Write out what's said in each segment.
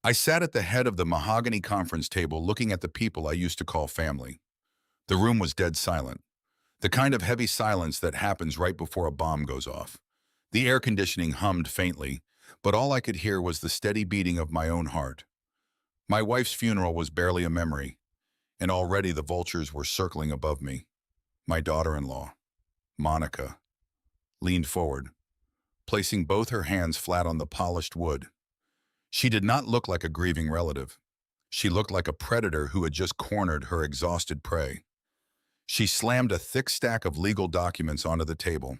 I sat at the head of the mahogany conference table looking at the people I used to call family. The room was dead silent, the kind of heavy silence that happens right before a bomb goes off. The air conditioning hummed faintly, but all I could hear was the steady beating of my own heart. My wife's funeral was barely a memory, and already the vultures were circling above me. My daughter-in-law, Monica, leaned forward, placing both her hands flat on the polished wood. She did not look like a grieving relative. She looked like a predator who had just cornered her exhausted prey. She slammed a thick stack of legal documents onto the table,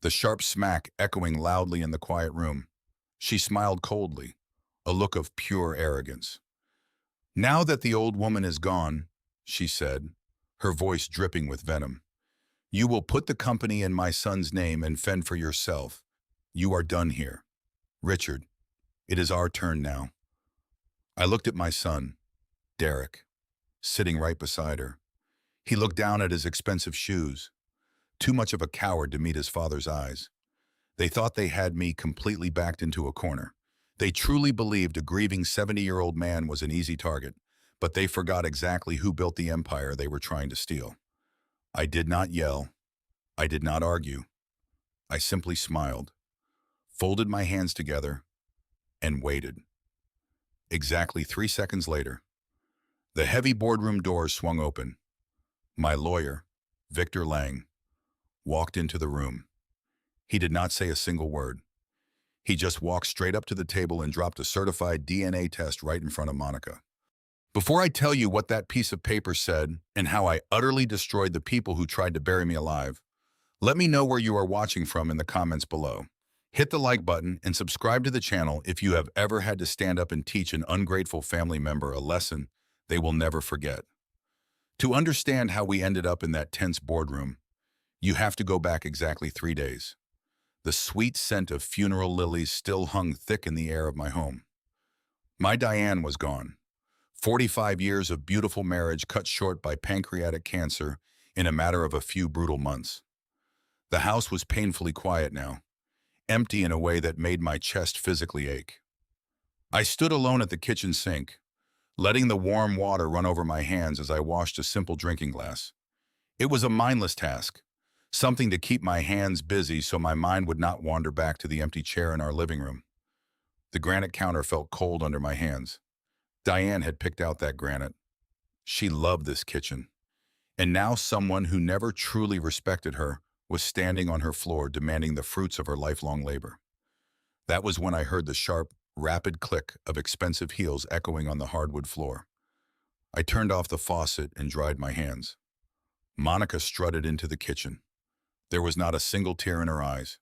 the sharp smack echoing loudly in the quiet room. She smiled coldly, a look of pure arrogance. "Now that the old woman is gone," she said, her voice dripping with venom, "you will put the company in my son's name and fend for yourself. You are done here. Richard, it is our turn now." I looked at my son, Derek, sitting right beside her. He looked down at his expensive shoes, too much of a coward to meet his father's eyes. They thought they had me completely backed into a corner. They truly believed a grieving 70-year-old man was an easy target, but they forgot exactly who built the empire they were trying to steal. I did not yell. I did not argue. I simply smiled, folded my hands together, and waited. Exactly 3 seconds later, the heavy boardroom doors swung open. My lawyer, Victor Lang, walked into the room. He did not say a single word. He just walked straight up to the table and dropped a certified DNA test right in front of Monica. Before I tell you what that piece of paper said and how I utterly destroyed the people who tried to bury me alive, let me know where you are watching from in the comments below. Hit the like button and subscribe to the channel if you have ever had to stand up and teach an ungrateful family member a lesson they will never forget. To understand how we ended up in that tense boardroom, you have to go back exactly 3 days. The sweet scent of funeral lilies still hung thick in the air of my home. My Diane was gone. 45 years of beautiful marriage cut short by pancreatic cancer in a matter of a few brutal months. The house was painfully quiet now, empty in a way that made my chest physically ache. I stood alone at the kitchen sink, letting the warm water run over my hands as I washed a simple drinking glass. It was a mindless task, something to keep my hands busy so my mind would not wander back to the empty chair in our living room. The granite counter felt cold under my hands. Diane had picked out that granite. She loved this kitchen. And now someone who never truly respected her was standing on her floor demanding the fruits of her lifelong labor. That was when I heard the sharp, rapid click of expensive heels echoing on the hardwood floor. I turned off the faucet and dried my hands. Monica strutted into the kitchen. There was not a single tear in her eyes.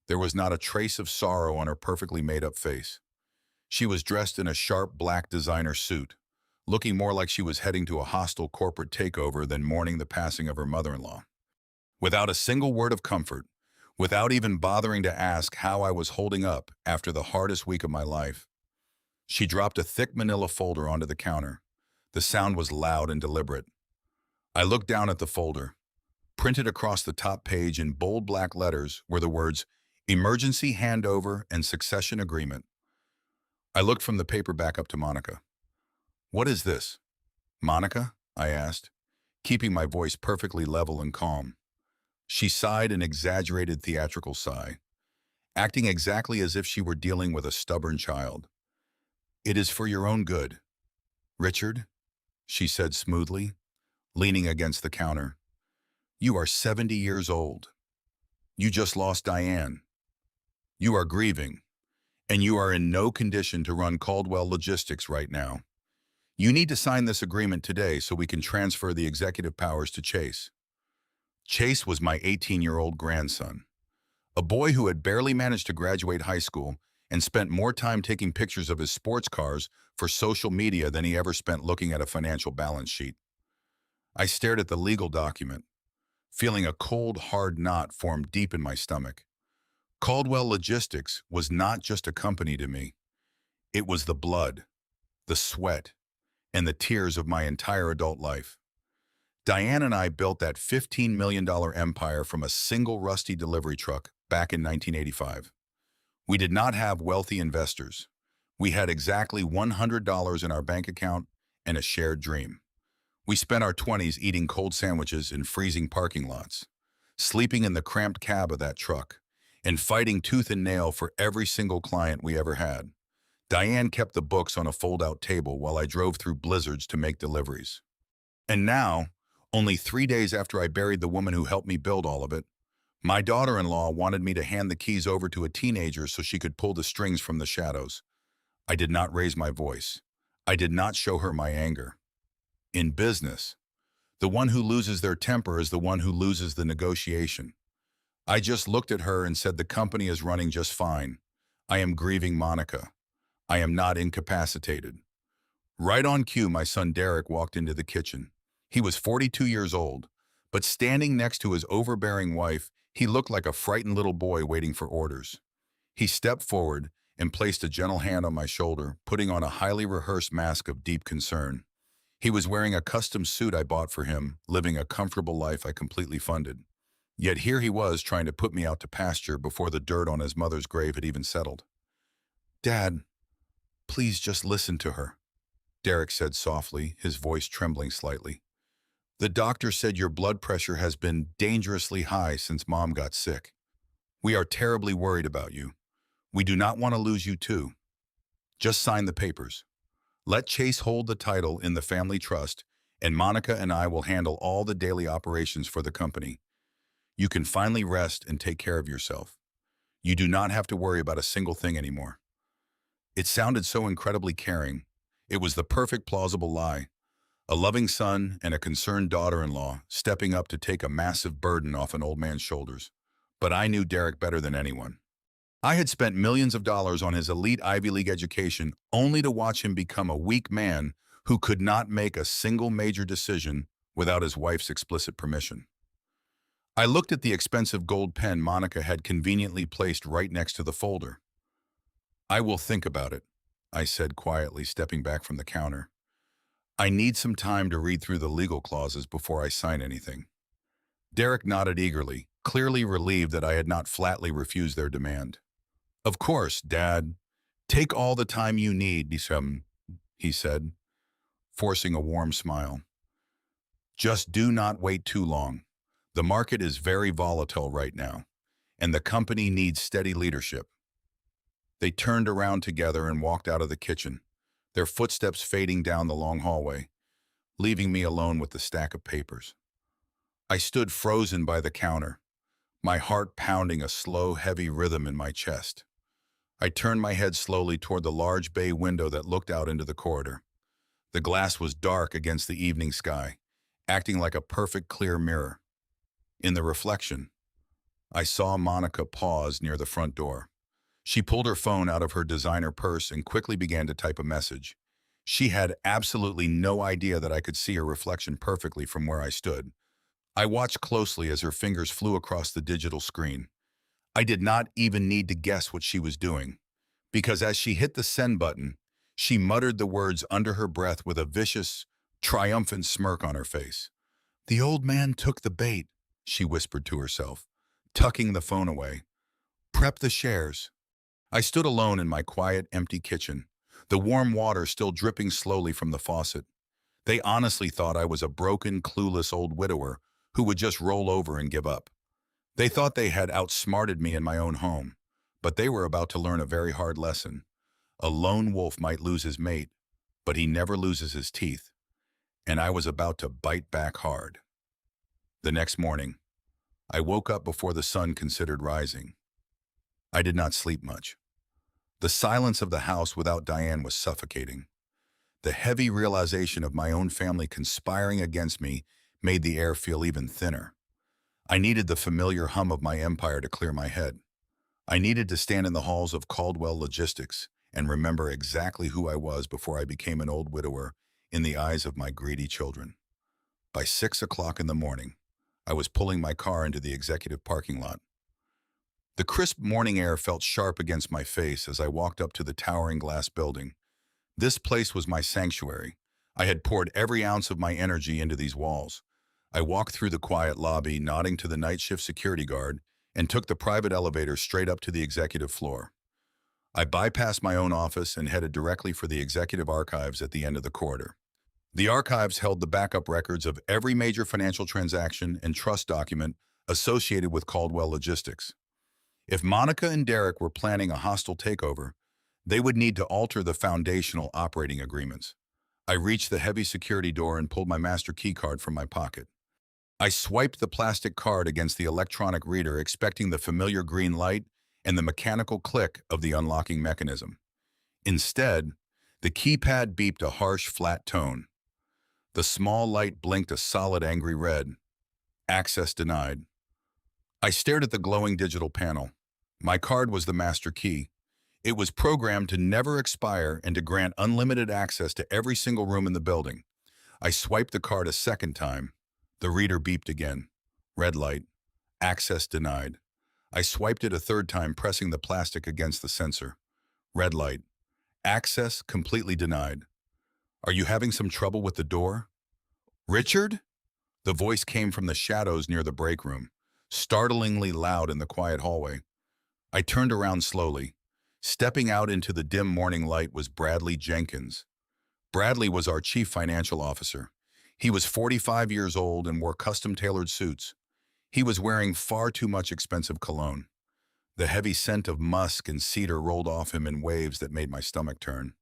There was not a trace of sorrow on her perfectly made-up face. She was dressed in a sharp black designer suit, looking more like she was heading to a hostile corporate takeover than mourning the passing of her mother-in-law. Without a single word of comfort, without even bothering to ask how I was holding up after the hardest week of my life, she dropped a thick manila folder onto the counter. The sound was loud and deliberate. I looked down at the folder. Printed across the top page in bold black letters were the words, "Emergency Handover and Succession Agreement." I looked from the paper back up to Monica. "What is this?" "Monica?" I asked, keeping my voice perfectly level and calm. She sighed an exaggerated theatrical sigh, acting exactly as if she were dealing with a stubborn child. "It is for your own good, Richard," she said smoothly, leaning against the counter. "You are 70 years old. You just lost Diane. You are grieving, and you are in no condition to run Caldwell Logistics right now. You need to sign this agreement today so we can transfer the executive powers to Chase." Chase was my 18-year-old grandson, a boy who had barely managed to graduate high school and spent more time taking pictures of his sports cars for social media than he ever spent looking at a financial balance sheet. I stared at the legal document, feeling a cold, hard knot form deep in my stomach. Caldwell Logistics was not just a company to me. It was the blood, the sweat, and the tears of my entire adult life. Diane and I built that $15 million empire from a single rusty delivery truck back in 1985. We did not have wealthy investors. We had exactly $100 in our bank account and a shared dream. We spent our 20s eating cold sandwiches in freezing parking lots, sleeping in the cramped cab of that truck, and fighting tooth and nail for every single client we ever had. Diane kept the books on a fold-out table while I drove through blizzards to make deliveries. And now, only 3 days after I buried the woman who helped me build all of it, my daughter-in-law wanted me to hand the keys over to a teenager so she could pull the strings from the shadows. I did not raise my voice. I did not show her my anger. In business, the one who loses their temper is the one who loses the negotiation. I just looked at her and said the company is running just fine. I am grieving Monica. I am not incapacitated. Right on cue, my son Derek walked into the kitchen. He was 42 years old, but standing next to his overbearing wife, he looked like a frightened little boy waiting for orders. He stepped forward and placed a gentle hand on my shoulder, putting on a highly rehearsed mask of deep concern. He was wearing a custom suit I bought for him, living a comfortable life I completely funded. Yet here he was trying to put me out to pasture before the dirt on his mother's grave had even settled. "Dad, please just listen to her," Derek said softly, his voice trembling slightly. "The doctor said your blood pressure has been dangerously high since Mom got sick. We are terribly worried about you. We do not want to lose you too. Just sign the papers. Let Chase hold the title in the family trust, and Monica and I will handle all the daily operations for the company. You can finally rest and take care of yourself. You do not have to worry about a single thing anymore." It sounded so incredibly caring. It was the perfect plausible lie. A loving son and a concerned daughter-in-law stepping up to take a massive burden off an old man's shoulders. But I knew Derek better than anyone. I had spent millions of dollars on his elite Ivy League education only to watch him become a weak man who could not make a single major decision without his wife's explicit permission. I looked at the expensive gold pen Monica had conveniently placed right next to the folder. "I will think about it," I said quietly, stepping back from the counter. "I need some time to read through the legal clauses before I sign anything." Derek nodded eagerly, clearly relieved that I had not flatly refused their demand. "Of course, Dad. Take all the time you need," he said, forcing a warm smile. "Just do not wait too long. The market is very volatile right now, and the company needs steady leadership." They turned around together and walked out of the kitchen, their footsteps fading down the long hallway, leaving me alone with the stack of papers. I stood frozen by the counter, my heart pounding a slow, heavy rhythm in my chest. I turned my head slowly toward the large bay window that looked out into the corridor. The glass was dark against the evening sky, acting like a perfect clear mirror. In the reflection, I saw Monica pause near the front door. She pulled her phone out of her designer purse and quickly began to type a message. She had absolutely no idea that I could see her reflection perfectly from where I stood. I watched closely as her fingers flew across the digital screen. I did not even need to guess what she was doing, because as she hit the send button, she muttered the words under her breath with a vicious, triumphant smirk on her face. "The old man took the bait," she whispered to herself, tucking the phone away. "Prep the shares." I stood alone in my quiet, empty kitchen, the warm water still dripping slowly from the faucet. They honestly thought I was a broken, clueless old widower who would just roll over and give up. They thought they had outsmarted me in my own home, but they were about to learn a very hard lesson. A lone wolf might lose his mate, but he never loses his teeth, and I was about to bite back hard. The next morning, I woke up before the sun considered rising. I did not sleep much. The silence of the house without Diane was suffocating. The heavy realization of my own family conspiring against me made the air feel even thinner. I needed the familiar hum of my empire to clear my head. I needed to stand in the halls of Caldwell Logistics and remember exactly who I was before I became an old widower in the eyes of my greedy children. By 6 o'clock in the morning, I was pulling my car into the executive parking lot. The crisp morning air felt sharp against my face as I walked up to the towering glass building. This place was my sanctuary. I had poured every ounce of my energy into these walls. I walked through the quiet lobby, nodding to the night shift security guard, and took the private elevator straight up to the executive floor. I bypassed my own office and headed directly for the executive archives at the end of the corridor. The archives held the backup records of every major financial transaction and trust document associated with Caldwell Logistics. If Monica and Derek were planning a hostile takeover, they would need to alter the foundational operating agreements. I reached the heavy security door and pulled my master key card from my pocket. I swiped the plastic card against the electronic reader, expecting the familiar green light and the mechanical click of the unlocking mechanism. Instead, the keypad beeped a harsh, flat tone. The small light blinked a solid, angry red. Access denied. I stared at the glowing digital panel. My card was the master key. It was programmed to never expire and to grant unlimited access to every single room in the building. I swiped the card a second time. The reader beeped again. Red light. Access denied. I swiped it a third time, pressing the plastic against the sensor. Red light. Access completely denied. Are you having some trouble with the door? Richard? The voice came from the shadows near the break room, startlingly loud in the quiet hallway. I turned around slowly. Stepping out into the dim morning light was Bradley Jenkins. Bradley was our chief financial officer. He was 45 years old and wore custom-tailored suits. He was wearing far too much expensive cologne. The heavy scent of musk and cedar rolled off him in waves that made my stomach turn.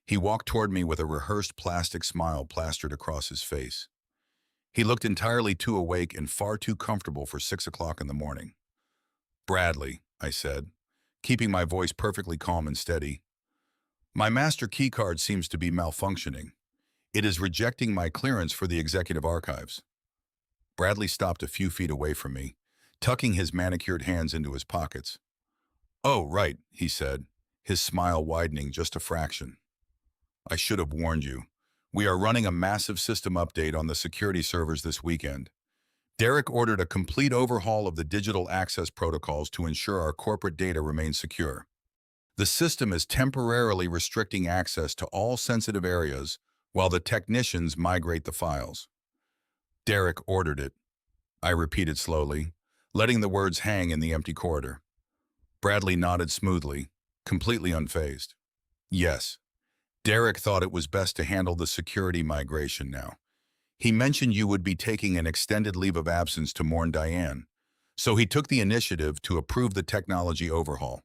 He walked toward me with a rehearsed plastic smile plastered across his face. He looked entirely too awake and far too comfortable for 6 o'clock in the morning. Bradley, I said, keeping my voice perfectly calm and steady. My master keycard seems to be malfunctioning. It is rejecting my clearance for the executive archives. Bradley stopped a few feet away from me, tucking his manicured hands into his pockets. Oh, right, he said, his smile widening just a fraction. I should have warned you. We are running a massive system update on the security servers this weekend. Derek ordered a complete overhaul of the digital access protocols to ensure our corporate data remains secure. The system is temporarily restricting access to all sensitive areas while the technicians migrate the files. Derek ordered it, I repeated slowly, letting the words hang in the empty corridor. Bradley nodded smoothly, completely unfazed. Yes, Derek thought it was best to handle the security migration now. He mentioned you would be taking an extended leave of absence to mourn Diane, so he took the initiative to approve the technology overhaul.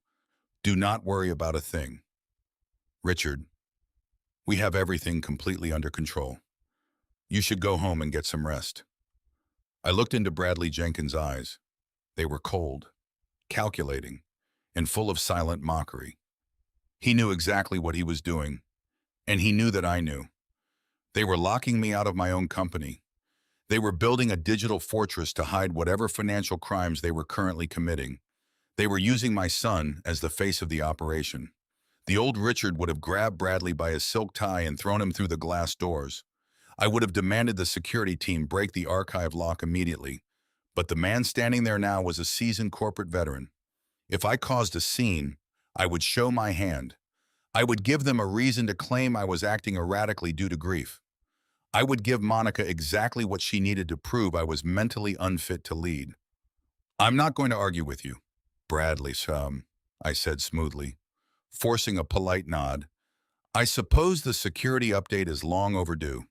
Do not worry about a thing. Richard, we have everything completely under control. You should go home and get some rest. I looked into Bradley Jenkins' eyes. They were cold, calculating, and full of silent mockery. He knew exactly what he was doing, and he knew that I knew. They were locking me out of my own company. They were building a digital fortress to hide whatever financial crimes they were currently committing. They were using my son as the face of the operation. The old Richard would have grabbed Bradley by his silk tie and thrown him through the glass doors. I would have demanded the security team break the archive lock immediately, but the man standing there now was a seasoned corporate veteran. If I caused a scene, I would show my hand. I would give them a reason to claim I was acting erratically due to grief. I would give Monica exactly what she needed to prove I was mentally unfit to lead. I'm not going to argue with you, Bradley, I said smoothly, forcing a polite nod. I suppose the security update is long overdue.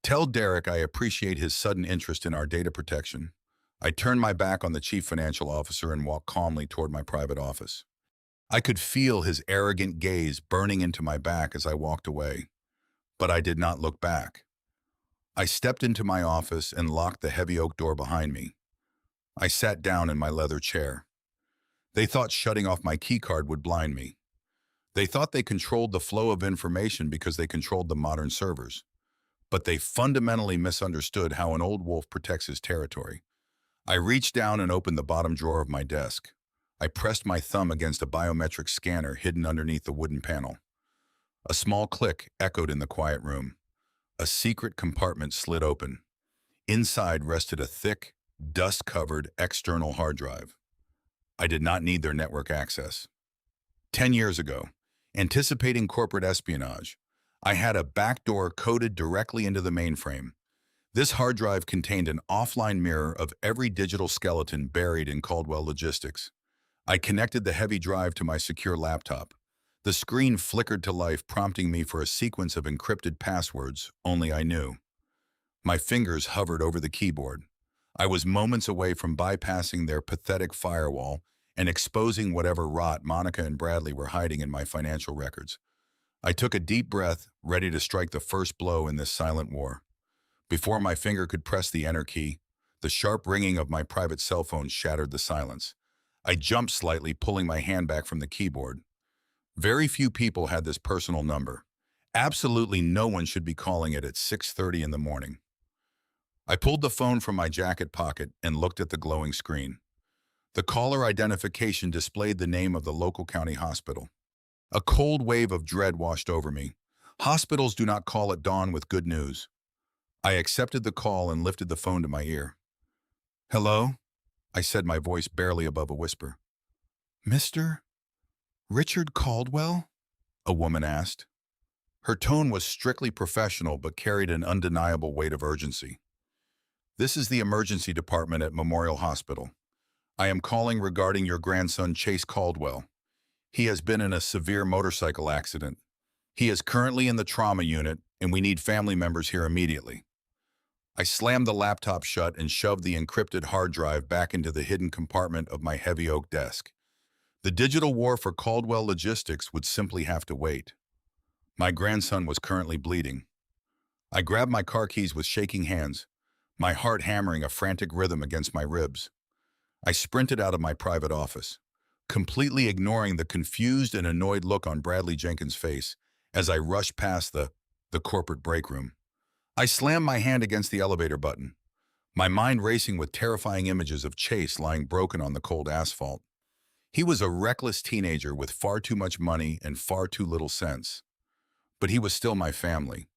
Tell Derek I appreciate his sudden interest in our data protection. I turned my back on the chief financial officer and walked calmly toward my private office. I could feel his arrogant gaze burning into my back as I walked away, but I did not look back. I stepped into my office and locked the heavy oak door behind me. I sat down in my leather chair. They thought shutting off my keycard would blind me. They thought they controlled the flow of information because they controlled the modern servers. But they fundamentally misunderstood how an old wolf protects his territory. I reached down and opened the bottom drawer of my desk. I pressed my thumb against a biometric scanner hidden underneath the wooden panel. A small click echoed in the quiet room. A secret compartment slid open. Inside rested a thick, dust-covered external hard drive. I did not need their network access. 10 years ago, anticipating corporate espionage, I had a backdoor coded directly into the mainframe. This hard drive contained an offline mirror of every digital skeleton buried in Caldwell Logistics. I connected the heavy drive to my secure laptop. The screen flickered to life, prompting me for a sequence of encrypted passwords only I knew. My fingers hovered over the keyboard. I was moments away from bypassing their pathetic firewall and exposing whatever rot Monica and Bradley were hiding in my financial records. I took a deep breath, ready to strike the first blow in this silent war. Before my finger could press the enter key, the sharp ringing of my private cell phone shattered the silence. I jumped slightly, pulling my hand back from the keyboard. Very few people had this personal number. Absolutely no one should be calling it at 6:30 in the morning. I pulled the phone from my jacket pocket and looked at the glowing screen. The caller identification displayed the name of the local county hospital. A cold wave of dread washed over me. Hospitals do not call at dawn with good news. I accepted the call and lifted the phone to my ear. "Hello?" I said, my voice barely above a whisper. "Mr. Richard Caldwell?" a woman asked. Her tone was strictly professional but carried an undeniable weight of urgency. "This is the emergency department at Memorial Hospital. I am calling regarding your grandson, Chase Caldwell. He has been in a severe motorcycle accident. He is currently in the trauma unit, and we need family members here immediately." I slammed the laptop shut and shoved the encrypted hard drive back into the hidden compartment of my heavy oak desk. The digital war for Caldwell Logistics would simply have to wait. My grandson was currently bleeding. I grabbed my car keys with shaking hands, my heart hammering a frantic rhythm against my ribs. I sprinted out of my private office, completely ignoring the confused and annoyed look on Bradley Jenkins' face as I rushed past the corporate break room. I slammed my hand against the elevator button, my mind racing with terrifying images of Chase lying broken on the cold asphalt. He was a reckless teenager with far too much money and far too little sense. But he was still my family.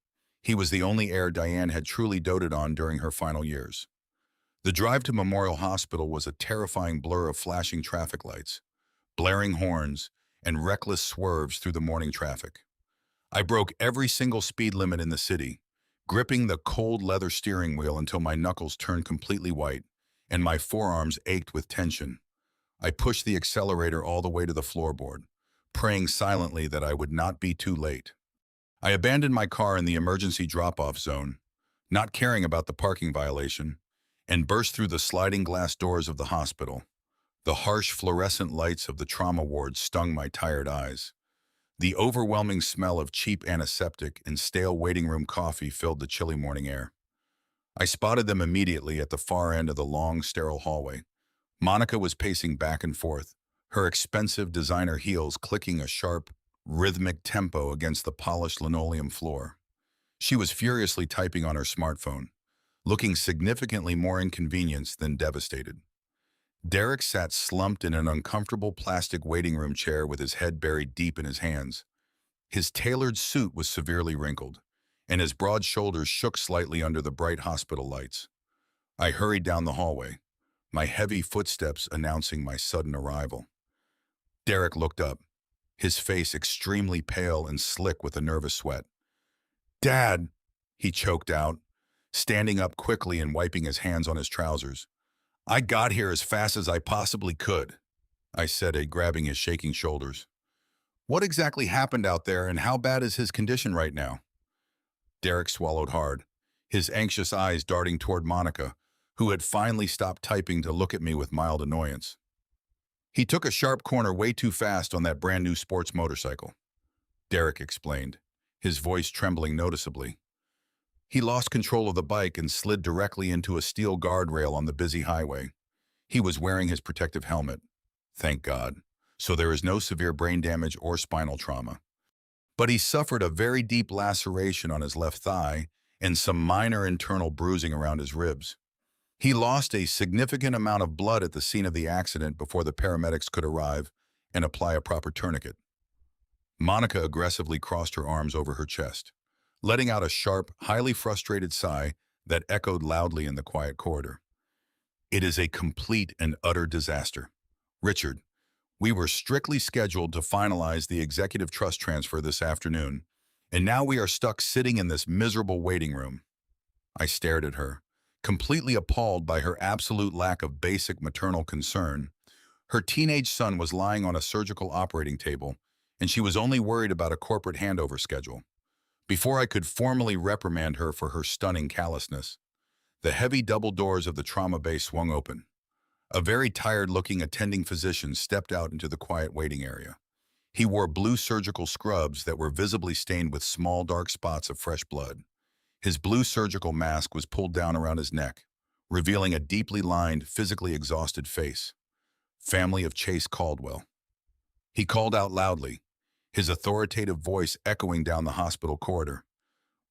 He was the only heir Diane had truly doted on during her final years. The drive to Memorial Hospital was a terrifying blur of flashing traffic lights, blaring horns, and reckless swerves through the morning traffic. I broke every single speed limit in the city, gripping the cold leather steering wheel until my knuckles turned completely white and my forearms ached with tension. I pushed the accelerator all the way to the floorboard, praying silently that I would not be too late. I abandoned my car in the emergency drop-off zone, not caring about the parking violation, and burst through the sliding glass doors of the hospital. The harsh fluorescent lights of the trauma ward stung my tired eyes. The overwhelming smell of cheap antiseptic and stale waiting room coffee filled the chilly morning air. I spotted them immediately at the far end of the long, sterile hallway. Monica was pacing back and forth, her expensive designer heels clicking a sharp, rhythmic tempo against the polished linoleum floor. She was furiously typing on her smartphone, looking significantly more inconvenienced than devastated. Derek sat slumped in an uncomfortable plastic waiting room chair with his head buried deep in his hands. His tailored suit was severely wrinkled, and his broad shoulders shook slightly under the bright hospital lights. I hurried down the hallway, my heavy footsteps announcing my sudden arrival. Derek looked up, his face extremely pale and slick with a nervous sweat. "Dad," he choked out, standing up quickly and wiping his hands on his trousers. "I got here as fast as I possibly could," I said, grabbing his shaking shoulders. "What exactly happened out there, and how bad is his condition right now?" Derek swallowed hard, his anxious eyes darting toward Monica, who had finally stopped typing to look at me with mild annoyance. "He took a sharp corner way too fast on that brand new sports motorcycle," Derek explained, his voice trembling noticeably. "He lost control of the bike and slid directly into a steel guardrail on the busy highway. He was wearing his protective helmet, thank God, so there is no severe brain damage or spinal trauma. But he suffered a very deep laceration on his left thigh and some minor internal bruising around his ribs. He lost a significant amount of blood at the scene of the accident before the paramedics could arrive and apply a proper tourniquet." Monica aggressively crossed her arms over her chest, letting out a sharp, highly frustrated sigh that echoed loudly in the quiet corridor. "It is a complete and utter disaster. Richard, we were strictly scheduled to finalize the executive trust transfer this afternoon, and now we are stuck sitting in this miserable waiting room." I stared at her, completely appalled by her absolute lack of basic maternal concern. Her teenage son was lying on a surgical operating table, and she was only worried about a corporate handover schedule. Before I could formally reprimand her for her stunning callousness, the heavy double doors of the trauma bay swung open. A very tired-looking attending physician stepped out into the quiet waiting area. He wore blue surgical scrubs that were visibly stained with small dark spots of fresh blood. His blue surgical mask was pulled down around his neck, revealing a deeply lined, physically exhausted face. Family of Chase Caldwell. He called out loudly, his authoritative voice echoing down the hospital corridor.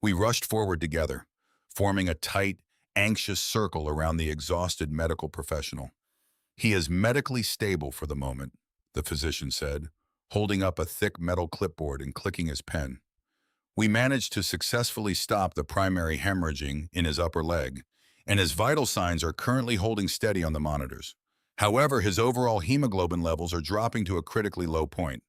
We rushed forward together, forming a tight, anxious circle around the exhausted medical professional. He is medically stable for the moment, the physician said, holding up a thick metal clipboard and clicking his pen. We managed to successfully stop the primary hemorrhaging in his upper leg, and his vital signs are currently holding steady on the monitors. However, his overall hemoglobin levels are dropping to a critically low point.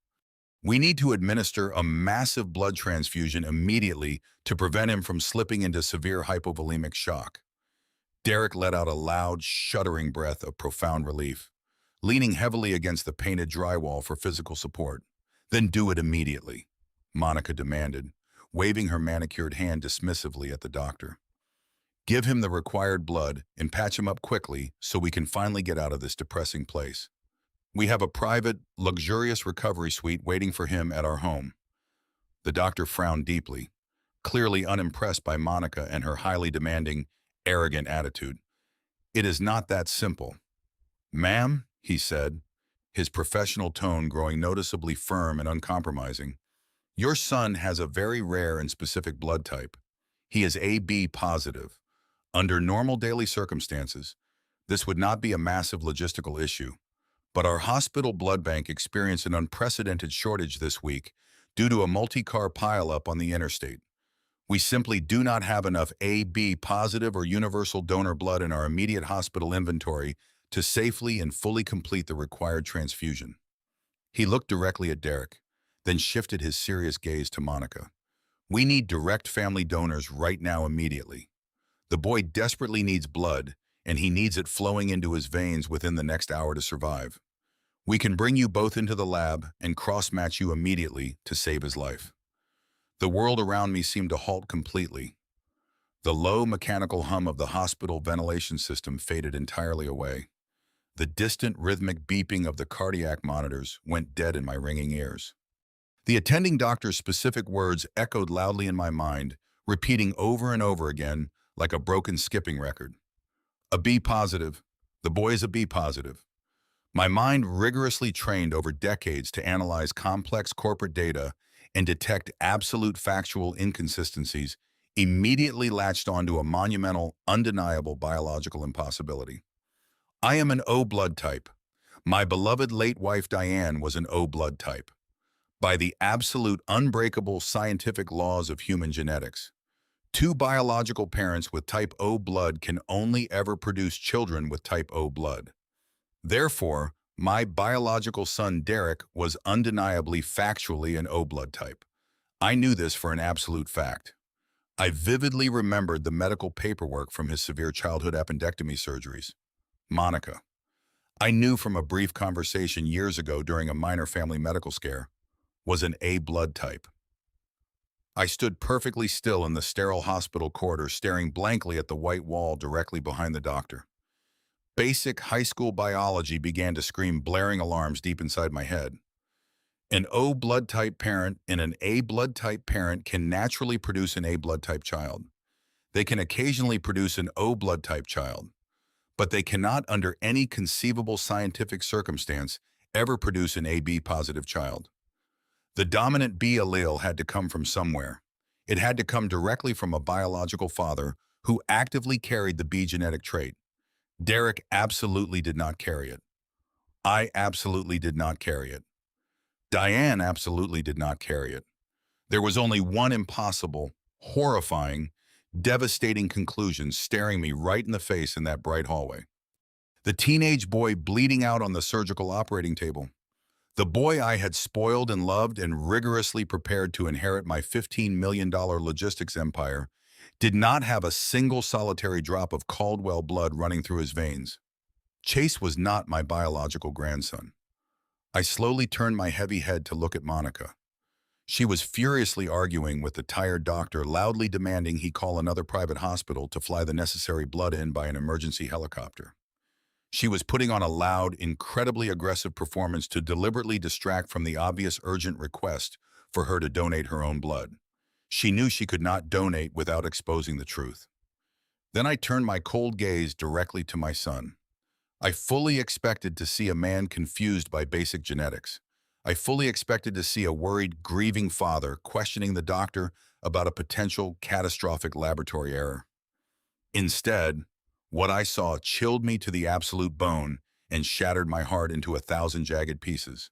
We need to administer a massive blood transfusion immediately to prevent him from slipping into severe hypovolemic shock. Derek let out a loud, shuddering breath of profound relief, leaning heavily against the painted drywall for physical support. Then do it immediately, Monica demanded, waving her manicured hand dismissively at the doctor. Give him the required blood and patch him up quickly so we can finally get out of this depressing place. We have a private, luxurious recovery suite waiting for him at our home. The doctor frowned deeply, clearly unimpressed by Monica and her highly demanding, arrogant attitude. It is not that simple. Ma'am, he said, his professional tone growing noticeably firm and uncompromising. Your son has a very rare and specific blood type. He is AB positive. Under normal daily circumstances, this would not be a massive logistical issue. But our hospital blood bank experienced an unprecedented shortage this week due to a multi-car pileup on the interstate. We simply do not have enough AB positive or universal donor blood in our immediate hospital inventory to safely and fully complete the required transfusion. He looked directly at Derek, then shifted his serious gaze to Monica. We need direct family donors right now immediately. The boy desperately needs blood, and he needs it flowing into his veins within the next hour to survive. We can bring you both into the lab and cross-match you immediately to save his life. The world around me seemed to halt completely. The low mechanical hum of the hospital ventilation system faded entirely away. The distant rhythmic beeping of the cardiac monitors went dead in my ringing ears. The attending doctor's specific words echoed loudly in my mind, repeating over and over again like a broken skipping record. A B positive. The boy is a B positive. My mind, rigorously trained over decades to analyze complex corporate data and detect absolute factual inconsistencies, immediately latched onto a monumental, undeniable biological impossibility. I am an O blood type. My beloved late wife Diane was an O blood type. By the absolute unbreakable scientific laws of human genetics, two biological parents with type O blood can only ever produce children with type O blood. Therefore, my biological son Derek was undeniably factually an O blood type. I knew this for an absolute fact. I vividly remembered the medical paperwork from his severe childhood appendectomy surgeries. Monica. I knew from a brief conversation years ago during a minor family medical scare, was an A blood type. I stood perfectly still in the sterile hospital corridor, staring blankly at the white wall directly behind the doctor. Basic high school biology began to scream blaring alarms deep inside my head. An O blood type parent and an A blood type parent can naturally produce an A blood type child. They can occasionally produce an O blood type child, but they cannot, under any conceivable scientific circumstance, ever produce an AB positive child. The dominant B allele had to come from somewhere. It had to come directly from a biological father who actively carried the B genetic trait. Derek absolutely did not carry it. I absolutely did not carry it. Diane absolutely did not carry it. There was only one impossible, horrifying, devastating conclusion staring me right in the face in that bright hallway. The teenage boy bleeding out on the surgical operating table. The boy I had spoiled and loved and rigorously prepared to inherit my $15 million logistics empire did not have a single solitary drop of Caldwell blood running through his veins. Chase was not my biological grandson. I slowly turned my heavy head to look at Monica. She was furiously arguing with the tired doctor, loudly demanding he call another private hospital to fly the necessary blood in by an emergency helicopter. She was putting on a loud, incredibly aggressive performance to deliberately distract from the obvious urgent request for her to donate her own blood. She knew she could not donate without exposing the truth. Then I turned my cold gaze directly to my son. I fully expected to see a man confused by basic genetics. I fully expected to see a worried, grieving father questioning the doctor about a potential catastrophic laboratory error. Instead, what I saw chilled me to the absolute bone and shattered my heart into 1,000 jagged pieces.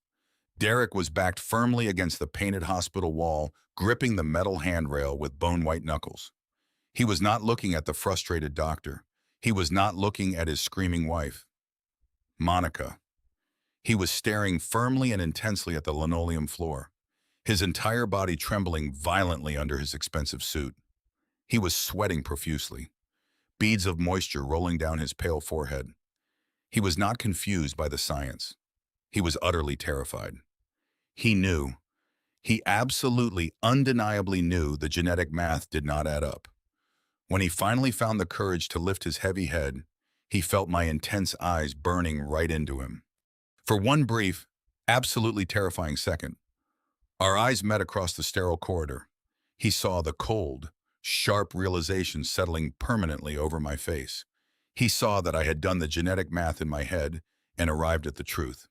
Derek was backed firmly against the painted hospital wall, gripping the metal handrail with bone-white knuckles. He was not looking at the frustrated doctor. He was not looking at his screaming wife, Monica. He was staring firmly and intensely at the linoleum floor, his entire body trembling violently under his expensive suit. He was sweating profusely, beads of moisture rolling down his pale forehead. He was not confused by the science. He was utterly terrified. He knew, he absolutely, undeniably knew the genetic math did not add up. When he finally found the courage to lift his heavy head, he felt my intense eyes burning right into him. For one brief, absolutely terrifying second, our eyes met across the sterile corridor. He saw the cold, sharp realization settling permanently over my face. He saw that I had done the genetic math in my head and arrived at the truth.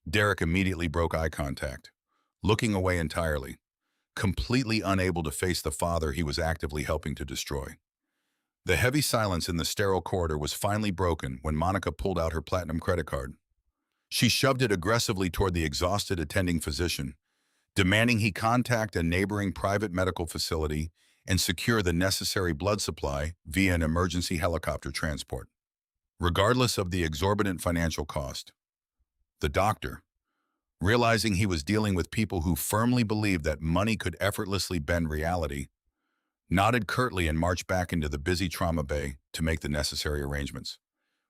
Derek immediately broke eye contact, looking away entirely, completely unable to face the father he was actively helping to destroy. The heavy silence in the sterile corridor was finally broken when Monica pulled out her platinum credit card. She shoved it aggressively toward the exhausted attending physician, demanding he contact a neighboring private medical facility and secure the necessary blood supply via an emergency helicopter transport. Regardless of the exorbitant financial cost, the doctor, realizing he was dealing with people who firmly believed that money could effortlessly bend reality, nodded curtly and marched back into the busy trauma bay to make the necessary arrangements.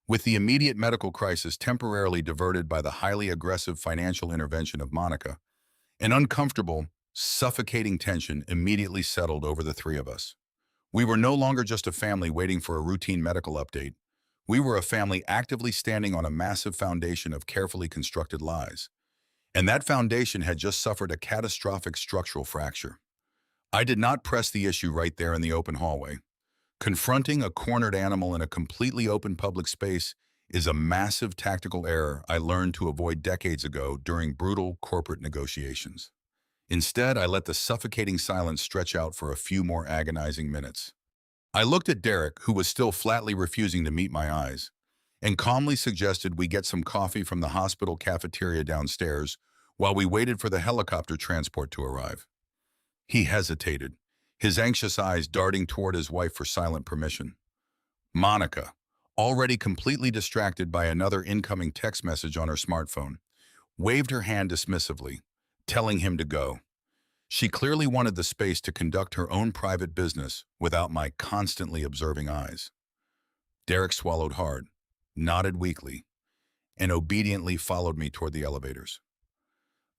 With the immediate medical crisis temporarily diverted by the highly aggressive financial intervention of Monica, an uncomfortable, suffocating tension immediately settled over the three of us. We were no longer just a family waiting for a routine medical update. We were a family actively standing on a massive foundation of carefully constructed lies. And that foundation had just suffered a catastrophic structural fracture. I did not press the issue right there in the open hallway. Confronting a cornered animal in a completely open public space is a massive tactical error I learned to avoid decades ago during brutal corporate negotiations. Instead, I let the suffocating silence stretch out for a few more agonizing minutes. I looked at Derek, who was still flatly refusing to meet my eyes, and calmly suggested we get some coffee from the hospital cafeteria downstairs while we waited for the helicopter transport to arrive. He hesitated, his anxious eyes darting toward his wife for silent permission. Monica, already completely distracted by another incoming text message on her smartphone, waved her hand dismissively, telling him to go. She clearly wanted the space to conduct her own private business without my constantly observing eyes. Derek swallowed hard, nodded weakly, and obediently followed me toward the elevators.